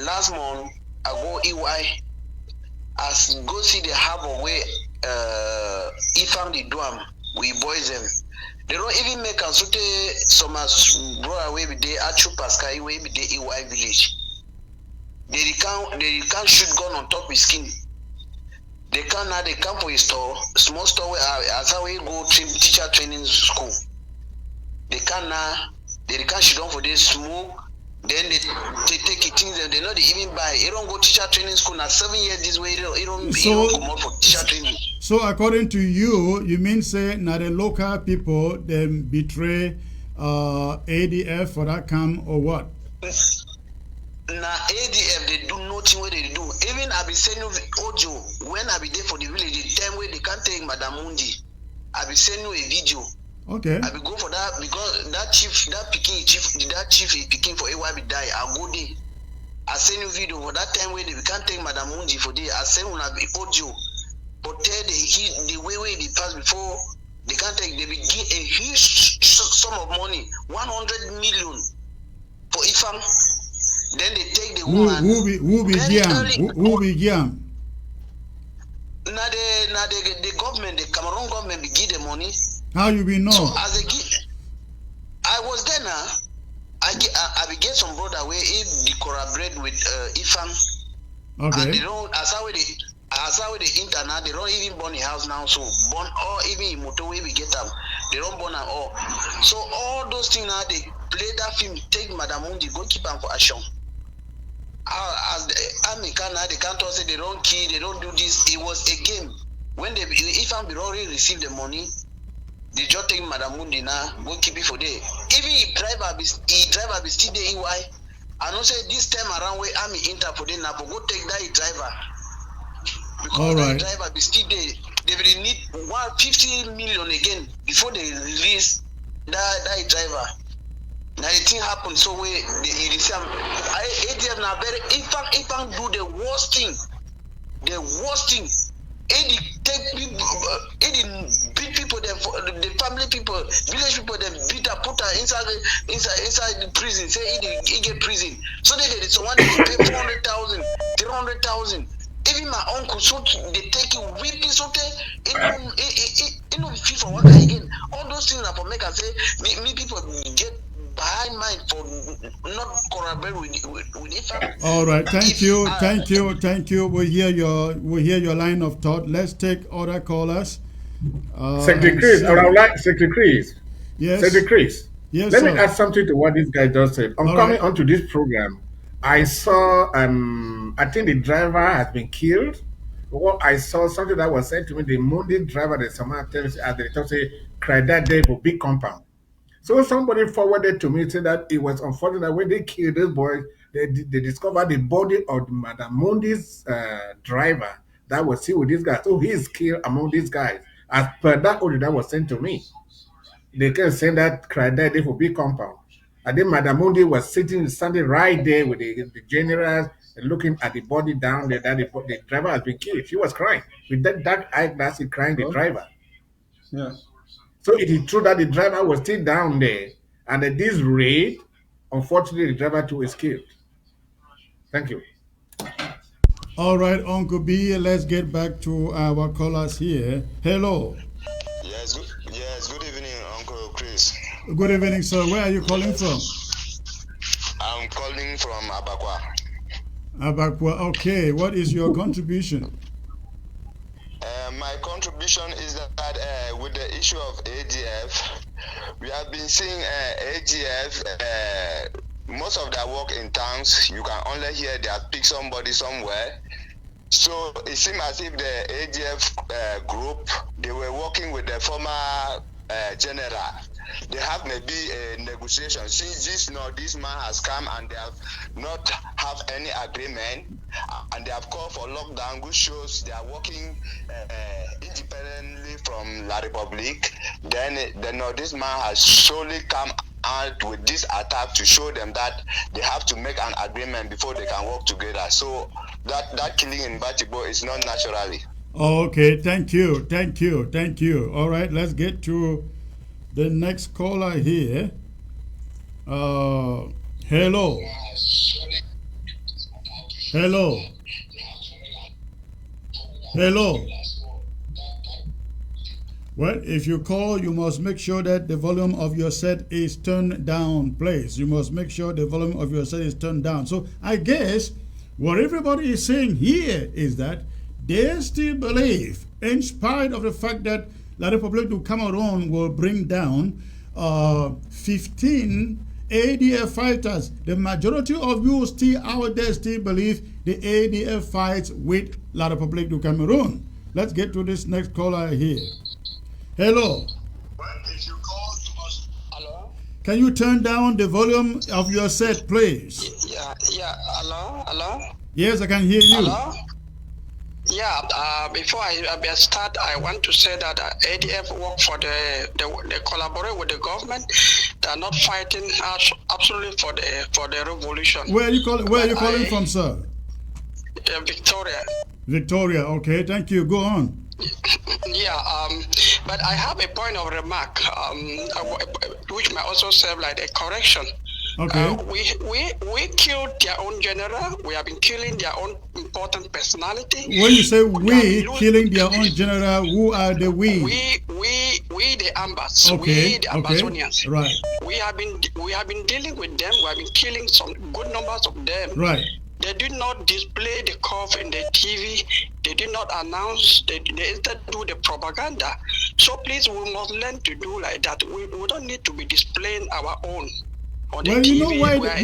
last month, I go EY, as go see the harbor where Ifang the Duam, we boys them. They don't even make us so much bro away with the Achu Pascal way with the EY village. They can't shoot gun on top of skin. They come for a store, small store where as how we go teacher training school. They can't shoot on for this smoke. Then they take it things they not even buy. You don't go teacher training school now 7 years this way. You don't come out for teacher training. So according to you, you mean say now the local people then betray ADF for that camp or what? Now ADF they do nothing what they do. Even I be sending audio when I be there for the village, the time where they can't take Madam Mundi. I be sending you a video. Okay. I be go for that because that chief is picking for AY be die. I go there. I send you video for that time where they can't take Madam Mundi for there. I send you a audio. But tell the way they pass before they can't take, they be give a huge sum of money, 100 million for Ifam. Then they take the woman. Who be Giam? Now the government, the Cameroon government be give the money. How you be know? So as I was there now. I be get some brother where if they collaborate with Ifam. Okay. And they don't as how the internet, they don't even burn the house now. So burn or even in motor where we get them, they don't burn at all. So all those things now they play that film, take Madam Mundi, go keep them for action. As the army they can't say they don't kill, they don't do this. It was a game. When if I'm already receive the money, they just take Madam Mundi now, go keep it for there. Even if driver be still there EY, I don't say this time around where army enter for them now, but go take that driver. Because all right. That driver be still there. They will need 150 million again before they release that driver. Now the thing happened so way ADF now very Ifan do the worst thing. The worst thing. AD take people, AD beat people, the family people, village people, they beat her, put her inside the prison. Say he get prison. So they did someone they pay 400,000, 300,000. Even my uncle, so they take it, whip it, so they no feel for work again. All those things are for make us say me people get behind mind for not collaborate with Ifan. All right, thank you. We hear your line of thought. Let's take other callers. Secretary Chris, Secretary Chris. Yes. Secretary Chris. Yes. Let sir. me add something to what this guy just said. On coming onto this program, I saw I think the driver has been killed. Well, I saw something that was said to me. The Monday driver that someone tells they say cried that day for big compound. So somebody forwarded to me said that it was unfortunate when they killed this boy, they discovered the body of Madame Mondi's driver that was still with these guys. So he is killed among these guys. As per that order that was sent to me, they can send that cried there for big compound. And then Madame Mondi was standing right there with the generals looking at the body down there that the driver has been killed. She was crying with that dark eyeglass, crying the driver. Yeah. So it is true that the driver was still down there, and at this rate, unfortunately, the driver too is killed. Thank you. All right, Uncle B, let's get back to our callers here. Hello. Yes, good evening, Uncle Chris. Good evening, sir. Where are you calling from? I'm calling from Abakwa. Abakwa, okay. What is your contribution? My contribution is that with the issue of ADF, we have been seeing ADF, most of their work in towns, you can only hear they have picked somebody somewhere. So it seems as if the ADF group, they were working with the former general. They have maybe a negotiation. Since this man has come and they have not have any agreement, and they have called for lockdown, which shows they are working independently from La Republique. Then this man has solely come out with this attack to show them that they have to make an agreement before they can work together. So that killing in Batibo is not naturally. Okay, thank you. All right, let's get to the next caller here. Hello. Well, if you call, you must make sure that the volume of your set is turned down, please. You must make sure the volume of your set is turned down. So I guess what everybody is saying here is that they still believe, in spite of the fact that La République du Cameroon will bring down 15 ADF fighters. The majority of you still out there still believe the ADF fights with La République du Cameroon. Let's get to this next caller here. Hello. Hello? Can you turn down the volume of your set, please? Yeah. Hello? Yes, I can hear you. Hello? Yeah, before I start, I want to say that ADF work for they collaborate with the government. They are not fighting absolutely for the revolution. Where are you calling from, sir? Victoria. Victoria, okay, thank you. Go on. Yeah, but I have a point of remark, which might also serve like a correction. Okay. We killed their own general. We have been killing their own important personality. When you say we killing their own general, who are the we? We the ambassadors. Okay. We the Amazonians. Right. We have been dealing with them. We have been killing some good numbers of them. Right. They did not display the curve in the TV. They did not announce. They instead do the propaganda. So please, we must learn to do like that. We don't need to be displaying our own. Well, you know why? I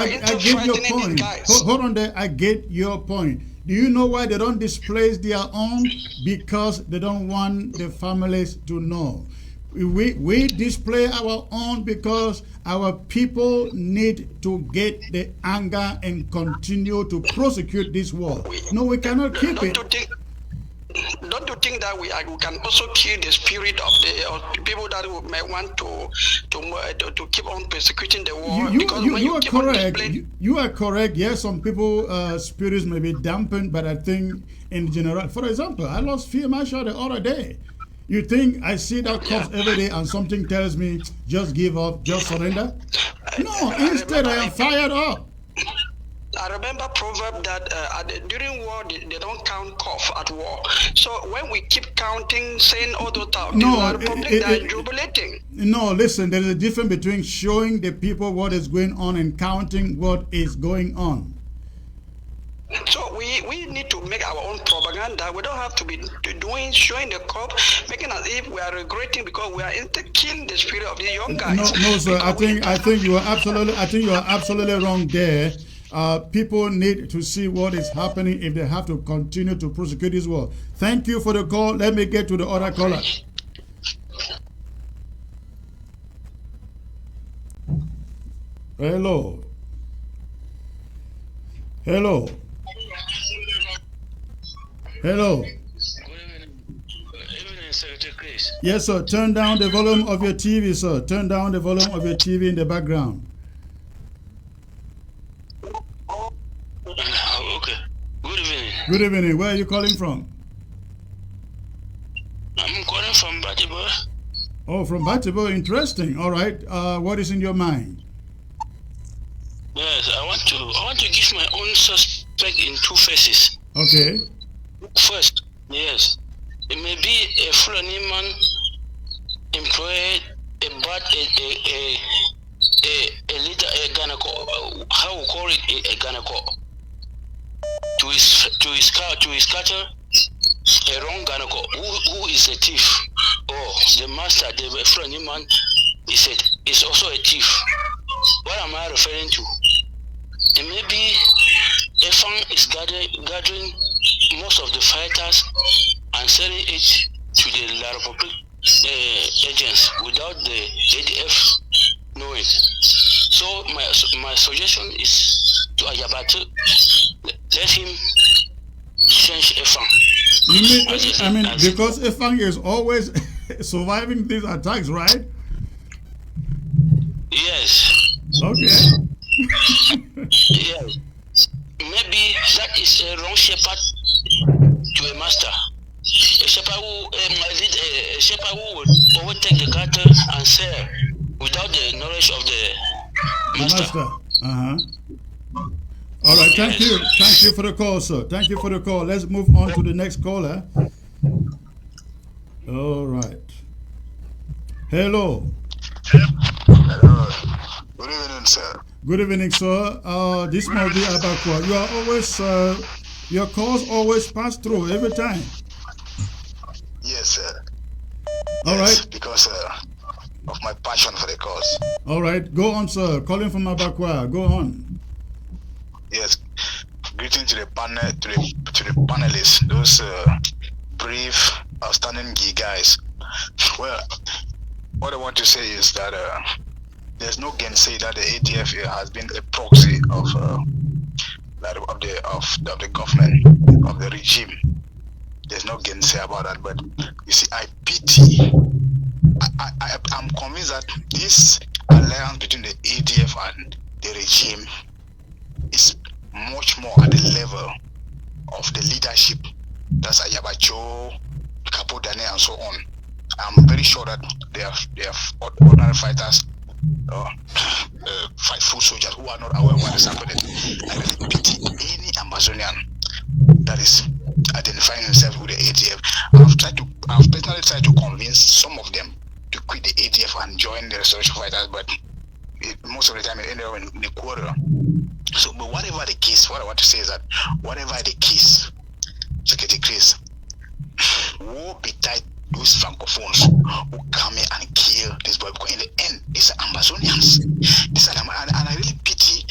get your point. Hold on there. I get your point. Do you know why they don't display their own? Because they don't want the families to know. We display our own because our people need to get the anger and continue to prosecute this war. No, we cannot keep it. Don't you think that we can also kill the spirit of the people that may want to keep on persecuting the war? You are correct. You are correct. Yes, some people spirits may be dampened, but I think in general, for example, I lost Field Marshal the other day. You think I see that corpse every day and something tells me just give up, just surrender? No, instead I am fired up. I remember proverb that during war they don't count cough at war. So when we keep counting, saying all the time, they are jubilating. No, listen, there is a difference between showing the people what is going on and counting what is going on. So we need to make our own propaganda. We don't have to be showing the cop, making as if we are regretting because we are killing the spirit of the young guys. No, sir. I think you are absolutely wrong there. People need to see what is happening if they have to continue to prosecute this war. Thank you for the call. Let me get to the other caller. Hello. Hello. Hello. Yes, sir. Turn down the volume of your TV, sir. Turn down the volume of your TV in the background. Okay. Good evening. Good evening. Where are you calling from? I'm calling from Batibo. Oh, from Batibo. Interesting. All right. What is in your mind? Yes, I want to give my own suspect in two phases. Okay. First, yes, it may be a Fulani man employed a leader, a Ganako, how we call it, a Ganako, to his cattle, a wrong Ganako, who is a thief, or the master, the Fulani man is also a thief. What am I referring to? And maybe Efang is gathering most of the fighters and selling it to the La Republique agents without the ADF knowing. So my suggestion is to Ayabatu, let him change Efang. You mean, because Efang is always surviving these attacks, right? Yes. Okay. Yes. Maybe that is a wrong shepherd to a master. A shepherd who would overtake the cattle and sell without the knowledge of the master. All right, thank you. Thank you for the call, sir. Thank you for the call. Let's move on to the next caller. All right. Hello. Hello. Good evening, sir. Good evening, sir. This might be Abakwa. You are always, your calls always pass through every time. Yes, sir. All right. Because of my passion for the cause. All right. Go on, sir. Calling from Abakwa. Go on. Yes. Greeting to the panel, to the panelists, those brave, outstanding guys. Well, what I want to say is that there's no gainsay that the ADF has been a proxy of the government, of the regime. There's no gainsay about that. But you see, I'm convinced that this alliance between the ADF and the regime is much more at the level of the leadership. That's Ayabacho, Kapodane, and so on. I'm very sure that they have ordinary fighters, foot soldiers who are not aware of what is happening. I really pity any Amazonian that is identifying himself with the ADF. I've personally tried to convince some of them to quit the ADF and join the restoration fighters, but most of the time it ended up in a quarrel. So, but whatever the case, what I want to say is that whatever the case, Secretary Chris, woe betide those francophones who come here and kill this boy, because in the end, these are Amazonians. And I really pity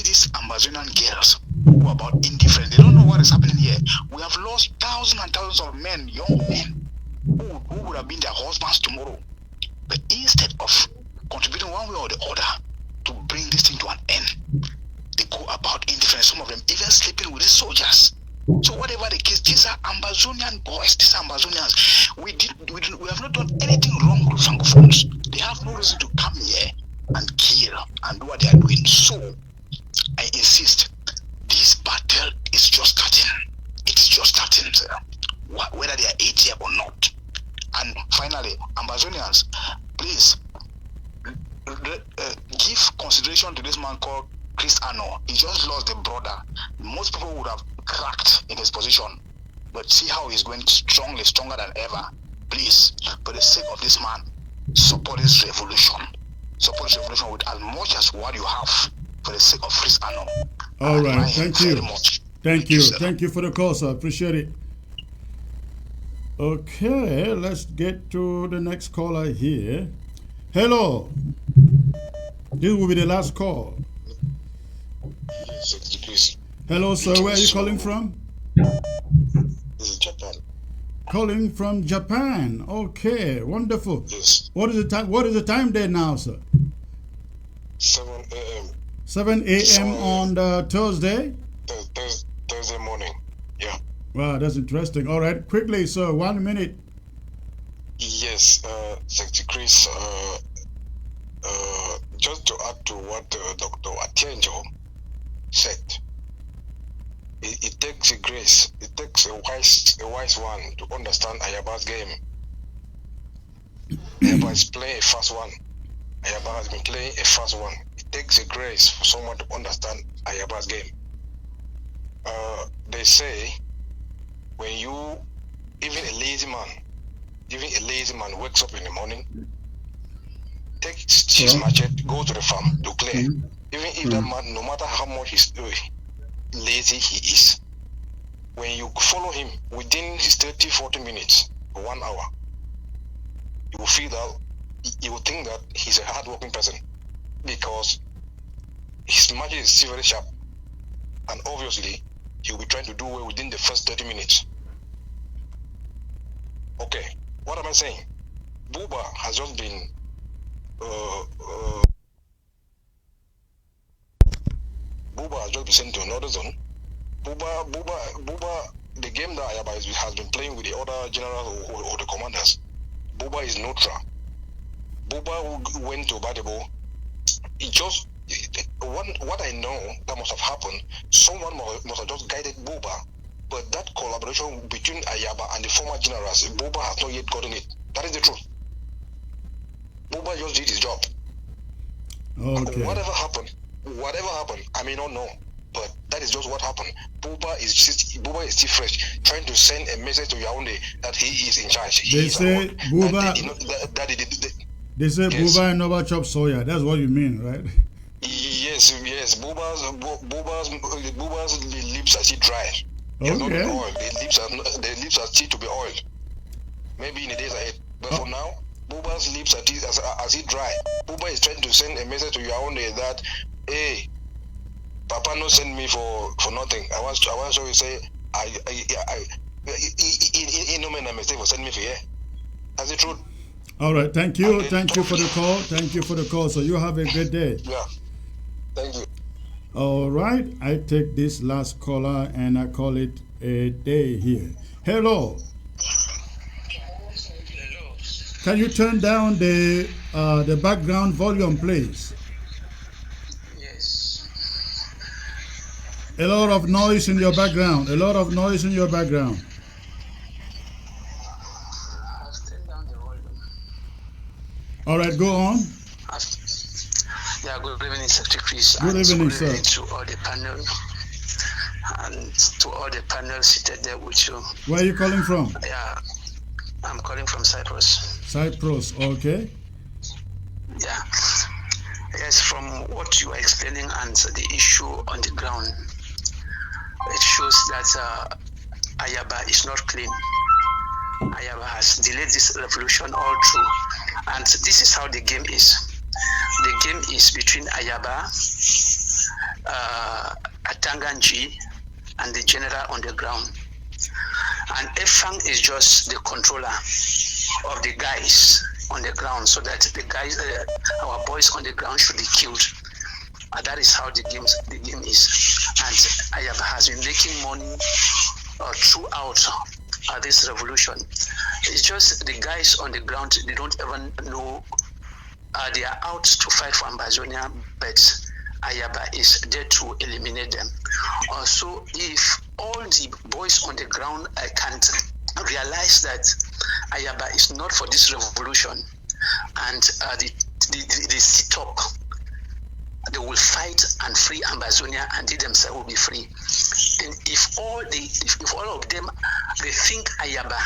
these Amazonian girls who are about indifferent. They don't know what is happening here. We have lost thousands and thousands of men, young men, who would have been their husbands tomorrow. But instead of contributing one way or the other to bring this thing to an end, they go about indifferent. Some of them even sleeping with the soldiers. So whatever the case, these are Amazonian boys, these are Amazonians. We have not done anything wrong with francophones. They have no reason to come here and kill and do what they are doing. So I insist, this battle is just starting. It's just starting, sir. Whether they are ATF or not. And finally, Amazonians, please give consideration to this man called Chris Ano. He just lost a brother. Most people would have cracked in his position, but see how he's going strongly, stronger than ever. Please, for the sake of this man, support this revolution. Support this revolution with as much as what you have, for the sake of Chris Ano. All right, thank you. Thank you. Sir. Thank you for the call, sir. Appreciate it. Okay, let's get to the next caller here. Hello. This will be the last call. Hello, sir. Where are you calling from? This is Japan. Calling from Japan. Okay, wonderful. Yes. What is the time? What is the time there now, sir? 7 a.m. 7 a.m. on the Thursday? Thursday morning. Yeah. Wow, that's interesting. All right, quickly, sir, 1 minute. Yes, Secretary Chris, just to add to what Dr. Atienjo said, it takes a grace, it takes a wise one to understand Ayaba's game. Ayaba is playing a fast one. Ayaba has been playing a fast one. It takes a grace for someone to understand Ayaba's game. They say when you, even a lazy man wakes up in the morning, takes his machete, go to the farm to clear. Even if that man, no matter how much he's lazy he is, when you follow him within his 30-40 minutes, 1 hour, you will feel that, you will think that he's a hard-working person, because his magic is still very sharp, and obviously he will be trying to do well within the first 30 minutes. Okay, what am I saying? Buba has just been sent to another zone. Buba, the game that Ayaba has been playing with the other generals or the commanders, Buba is neutral. Buba who went to Badebo, what I know that must have happened, someone must have just guided Buba, but that collaboration between Ayaba and the former generals, Buba has not yet gotten it. That is the truth. Buba just did his job. Okay. Whatever happened, I may not know, but that is just what happened. Buba is still fresh, trying to send a message to Yaoundé that he is in charge. They say Buba. They say Buba never chop soya. That's what you mean, right? Yes. Buba's lips are still dry. He has not been oiled. The lips are still to be oiled. Maybe in the days ahead. But for now, Buba's lips are still dry. Buba is trying to send a message to Yaoundé that, hey, Papa no send me for nothing. I want to you say he no make a mistake for send me for here. That's the truth. All right, thank you for the call. Thank you for the call. So you have a good day. Yeah, thank you. All right, I take this last caller and I call it a day here. Hello. Can you turn down the background volume, please? Yes. A lot of noise in your background. All right, go on. Yeah, good evening, Secretary Chris. Good evening, sir. To all the panel and to all the panel seated there with you. Where are you calling from? Yeah, I'm calling from Cyprus. Cyprus, okay. Yeah. Yes, from what you are explaining and the issue on the ground, it shows that Ayaba is not clean. Ayaba has delayed this revolution all through. And this is how the game is. The game is between Ayaba, Atanganji, and the general on the ground. And Efang is just the controller of the guys on the ground, so that the guys, our boys on the ground, should be killed. And that is how the game is. And Ayaba has been making money throughout this revolution. It's just the guys on the ground, they don't even know they are out to fight for Ambazonia, but Ayaba is there to eliminate them. Also, if all the boys on the ground can't realize that Ayaba is not for this revolution, and they sit up, they will fight and free Ambazonia, and they themselves will be free. And if all of them, they think Ayaba,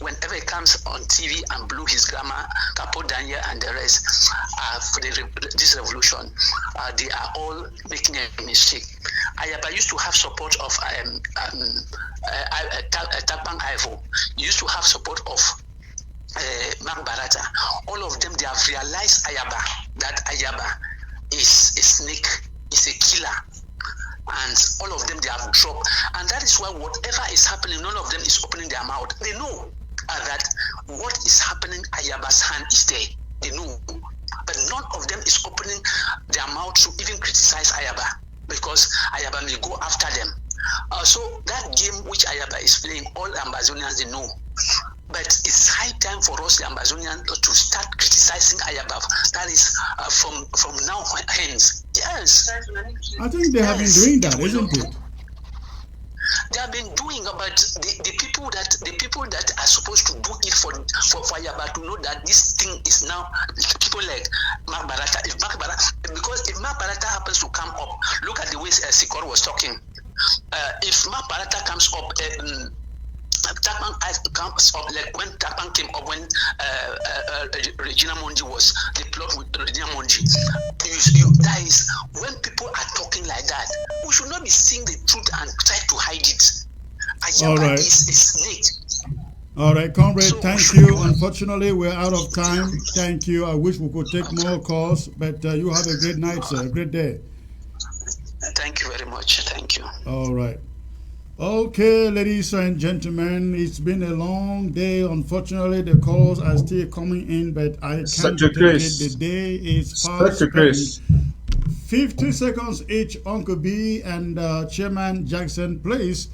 whenever he comes on TV and blew his grammar, Capo Daniel and the rest, for this revolution, they are all making a mistake. Ayaba used to have support of Tapang Ivo. He used to have support of Mark Barata. All of them, they have realized that Ayaba is a snake, is a killer. And all of them, they have dropped. And that is why whatever is happening, none of them is opening their mouth. They know that what is happening, Ayaba's hand is there. They know but none of them is opening their mouth to even criticize Ayaba, because Ayaba may go after them. So that game which Ayaba is playing, all Ambazonians they know. But it's high time for us, the Ambazonians, to start criticizing Ayaba. That is from now hence. Yes. I think they have been doing that, isn't it? They have been doing, but the people that are supposed to do it for Ayaba to know that this thing is now people like Mark Barata. Because if Mark Barata happens to come up, look at the way Sikor was talking. If Mark Barata comes up, Takman comes up, like when Takman came up, when Regina Monji was the plot with Regina Monji. That is when people are talking like that, we should not be seeing the truth and try to hide it. All right. Is a snake. All right, comrade, thank you. Unfortunately, we're out of time. Thank you. I wish we could take more calls, but you have a great night, sir. A great day. Thank you very much. Thank you. All right. Okay, ladies and gentlemen, it's been a long day. Unfortunately, the calls are still coming in, but I can't take it. The day is fast spent. 50 seconds each, Uncle B and Chairman Jackson, please.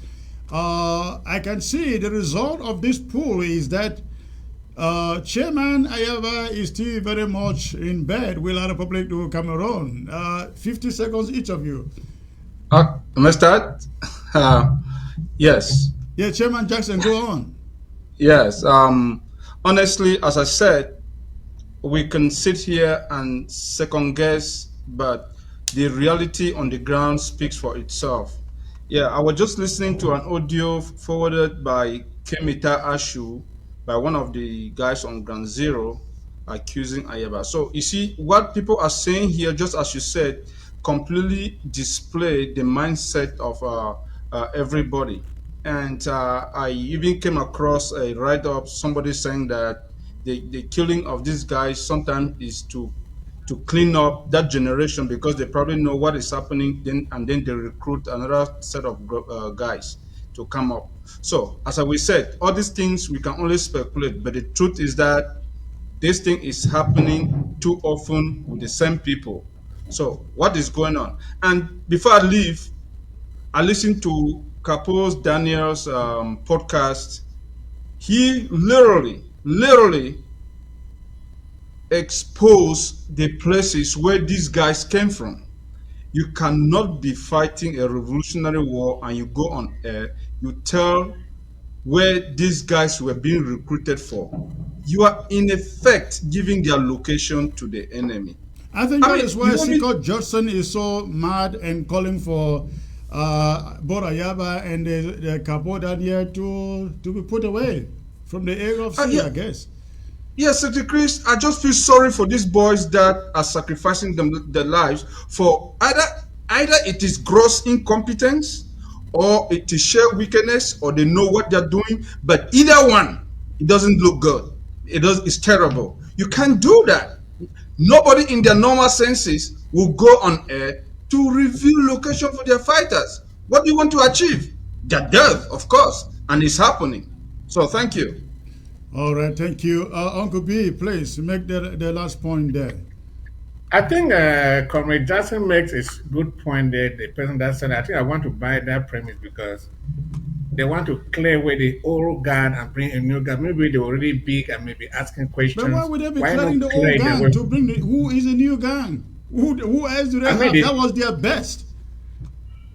I can see the result of this poll is that Chairman Ayaba is still very much in bed with the Republic to Cameroon. 50 seconds each of you. Am I start? Yes. Yeah, Chairman Jackson, go on. Yes. Honestly, as I said, we can sit here and second guess, but the reality on the ground speaks for itself. Yeah, I was just listening to an audio forwarded by Kemita Ashu, by one of the guys on Ground Zero, accusing Ayaba. So you see, what people are saying here, just as you said, completely display the mindset of everybody. And I even came across a write-up, somebody saying that the killing of these guys sometimes is to clean up that generation, because they probably know what is happening, and then they recruit another set of guys to come up. So as we said, all these things we can only speculate, but the truth is that this thing is happening too often with the same people. So what is going on? And before I leave, I listened to Kapos Daniel's podcast. He literally exposed the places where these guys came from. You cannot be fighting a revolutionary war and you go on air, you tell where these guys were being recruited for. You are in effect giving their location to the enemy. I think that is why Sikor Johnson is so mad and calling for Borayaba and the Kapo Daniel to be put away from the area of sea, I guess. Yes, Secretary Chris, I just feel sorry for these boys that are sacrificing their lives for either it is gross incompetence, or it is sheer wickedness, or they know what they're doing. But either one, it doesn't look good. It's terrible. You can't do that. Nobody in their normal senses will go on air to reveal location for their fighters. What do you want to achieve? Their death, of course, and it's happening. So thank you. All right, thank you. Uncle B, please make the last point there. I think Comrade Jackson makes a good point there. The person that said, I think I want to buy that premise, because they want to clear away the old guard and bring a new guard. Maybe they're already big and maybe asking questions. But why would they be clearing the old gang to bring who is a new gang? Who else do they have? That was their best.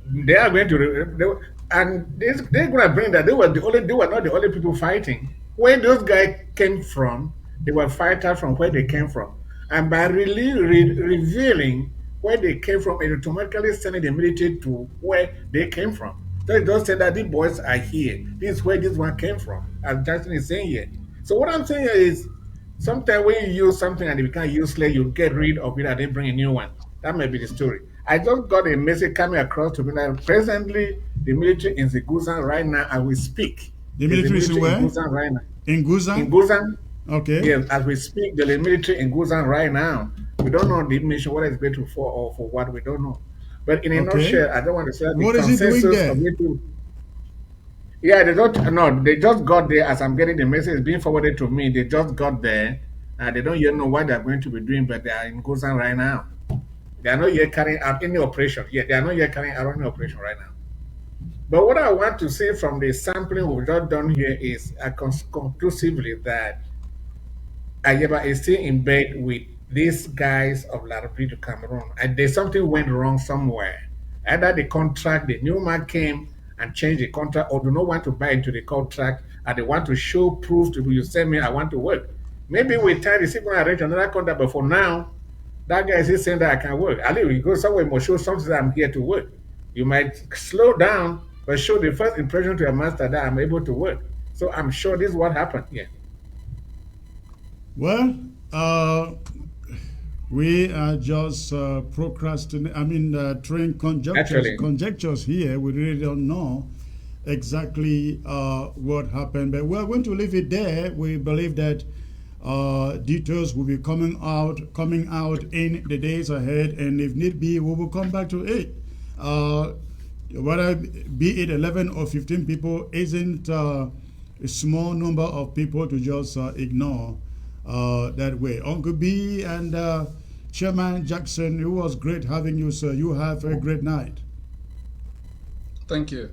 They are going to, they're going to bring that. They were not the only people fighting. Where those guys came from, they were fighters from where they came from. And by revealing where they came from, it automatically sending the military to where they came from. So it does say that these boys are here. This is where this one came from, as Jackson is saying here. So what I'm saying here is, sometimes when you use something and it becomes useless, you get rid of it and then bring a new one. That may be the story. I just got a message coming across to me that presently the military in Ziguzan right now as we speak. The military is where? In Guzan right now. In Guzan? In Guzan. Okay. Yes, as we speak, the military in Guzan right now. We don't know the mission, what it's better for or for what, we don't know. But in a nutshell, I don't want to say the what is it doing there? They just got there as I'm getting the message being forwarded to me. They just got there They don't yet know what they're going to be doing, but they are in Gozan right now. They are not yet carrying out any operation. Yeah, they are not yet carrying out any operation right now. But what I want to say from the sampling we've just done here is conclusively that Ayeba is still in bed with these guys of La République du Cameroon, and there's something went wrong somewhere. Either the contract, the new man came and changed the contract, or do not want to buy into the contract, and they want to show proof to you send me, I want to work. Maybe with time, it's going to arrange another contract, but for now, that guy is saying that I can work. At least you go somewhere, must show something that I'm here to work. You might slow down, but show the first impression to your master that I'm able to work. So I'm sure this is what happened here. Well, we are just procrastinating. I mean, throwing conjectures here. We really don't know exactly what happened, but we're going to leave it there. We believe that details will be coming out in the days ahead, and if need be, we will come back to it. Whether be it 11 or 15 people isn't a small number of people to just ignore that way. Uncle B and Chairman Jackson, it was great having you, sir. You have a great night. Thank you.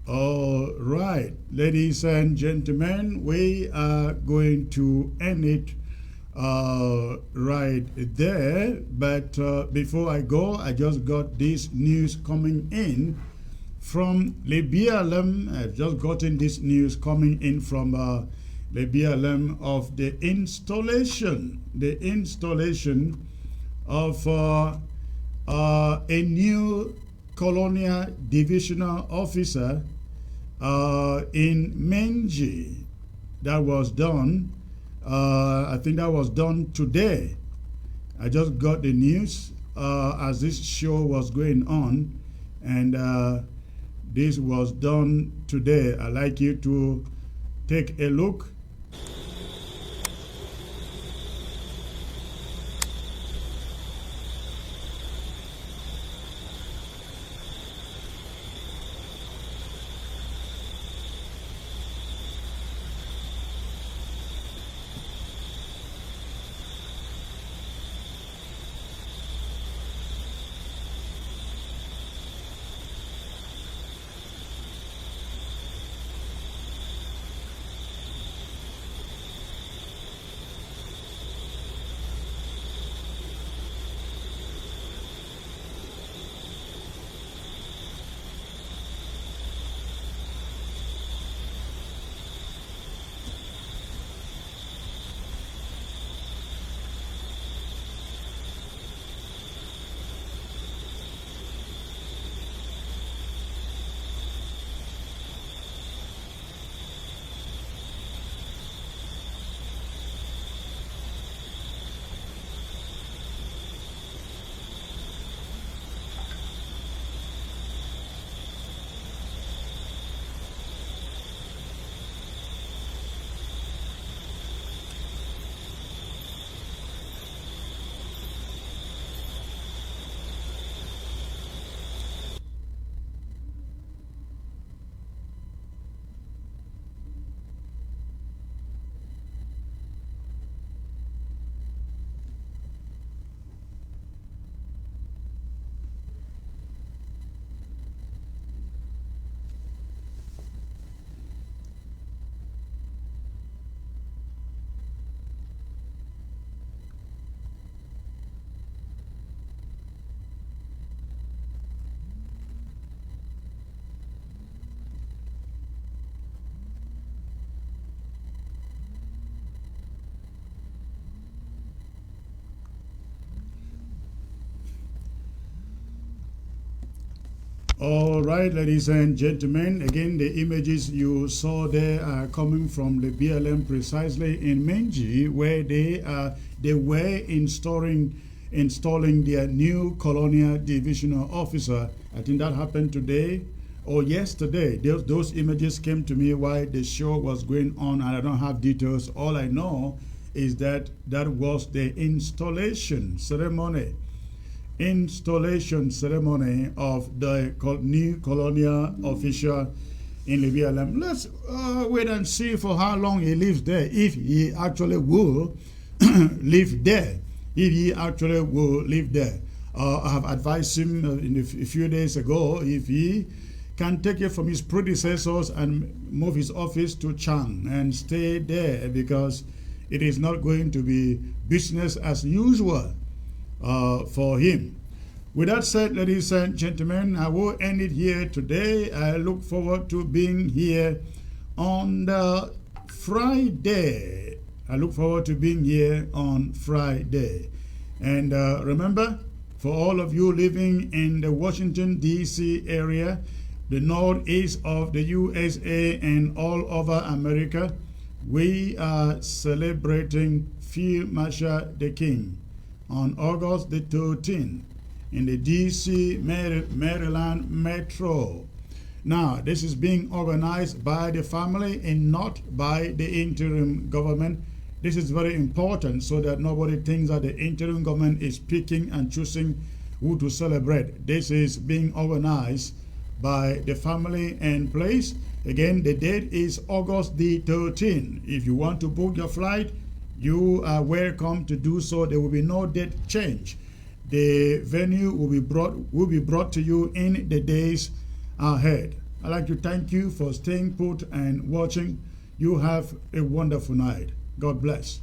All right, ladies and gentlemen, we are going to end it right there. But before I go, I just got this news coming in from Le BLM. I've just gotten this news coming in from Le BLM of the installation of a new colonial divisional officer in Menji. That was done. I think that was done today. I just got the news as this show was going on, and this was done today. I'd like you to take a look. All right, ladies and gentlemen, again, the images you saw there are coming from the BLM precisely in Menji, where they were installing their new colonial divisional officer. I think that happened today or yesterday. Those images came to me while the show was going on, and I don't have details. All I know is that that was the installation ceremony of the new colonial official in the BLM. Let's wait and see for how long he lives there, if he actually will live there. If he actually will live there. I have advised him a few days ago, if he can take it from his predecessors and move his office to Chang and stay there, because it is not going to be business as usual for him. With that said, ladies and gentlemen, I will end it here today. I look forward to being here on the Friday. I look forward to being here on Friday. And remember, for all of you living in the Washington, D.C. area, the northeast of the USA and all over America, we are celebrating Field Marshal the King on August the 13th in the D.C. Maryland Metro. Now, this is being organized by the family and not by the interim government. This is very important so that nobody thinks that the interim government is picking and choosing who to celebrate. This is being organized by the family and place. Again, the date is August the 13th. If you want to book your flight, you are welcome to do so. There will be no date change. The venue will be brought to you in the days ahead. I'd like to thank you for staying put and watching. You have a wonderful night. God bless.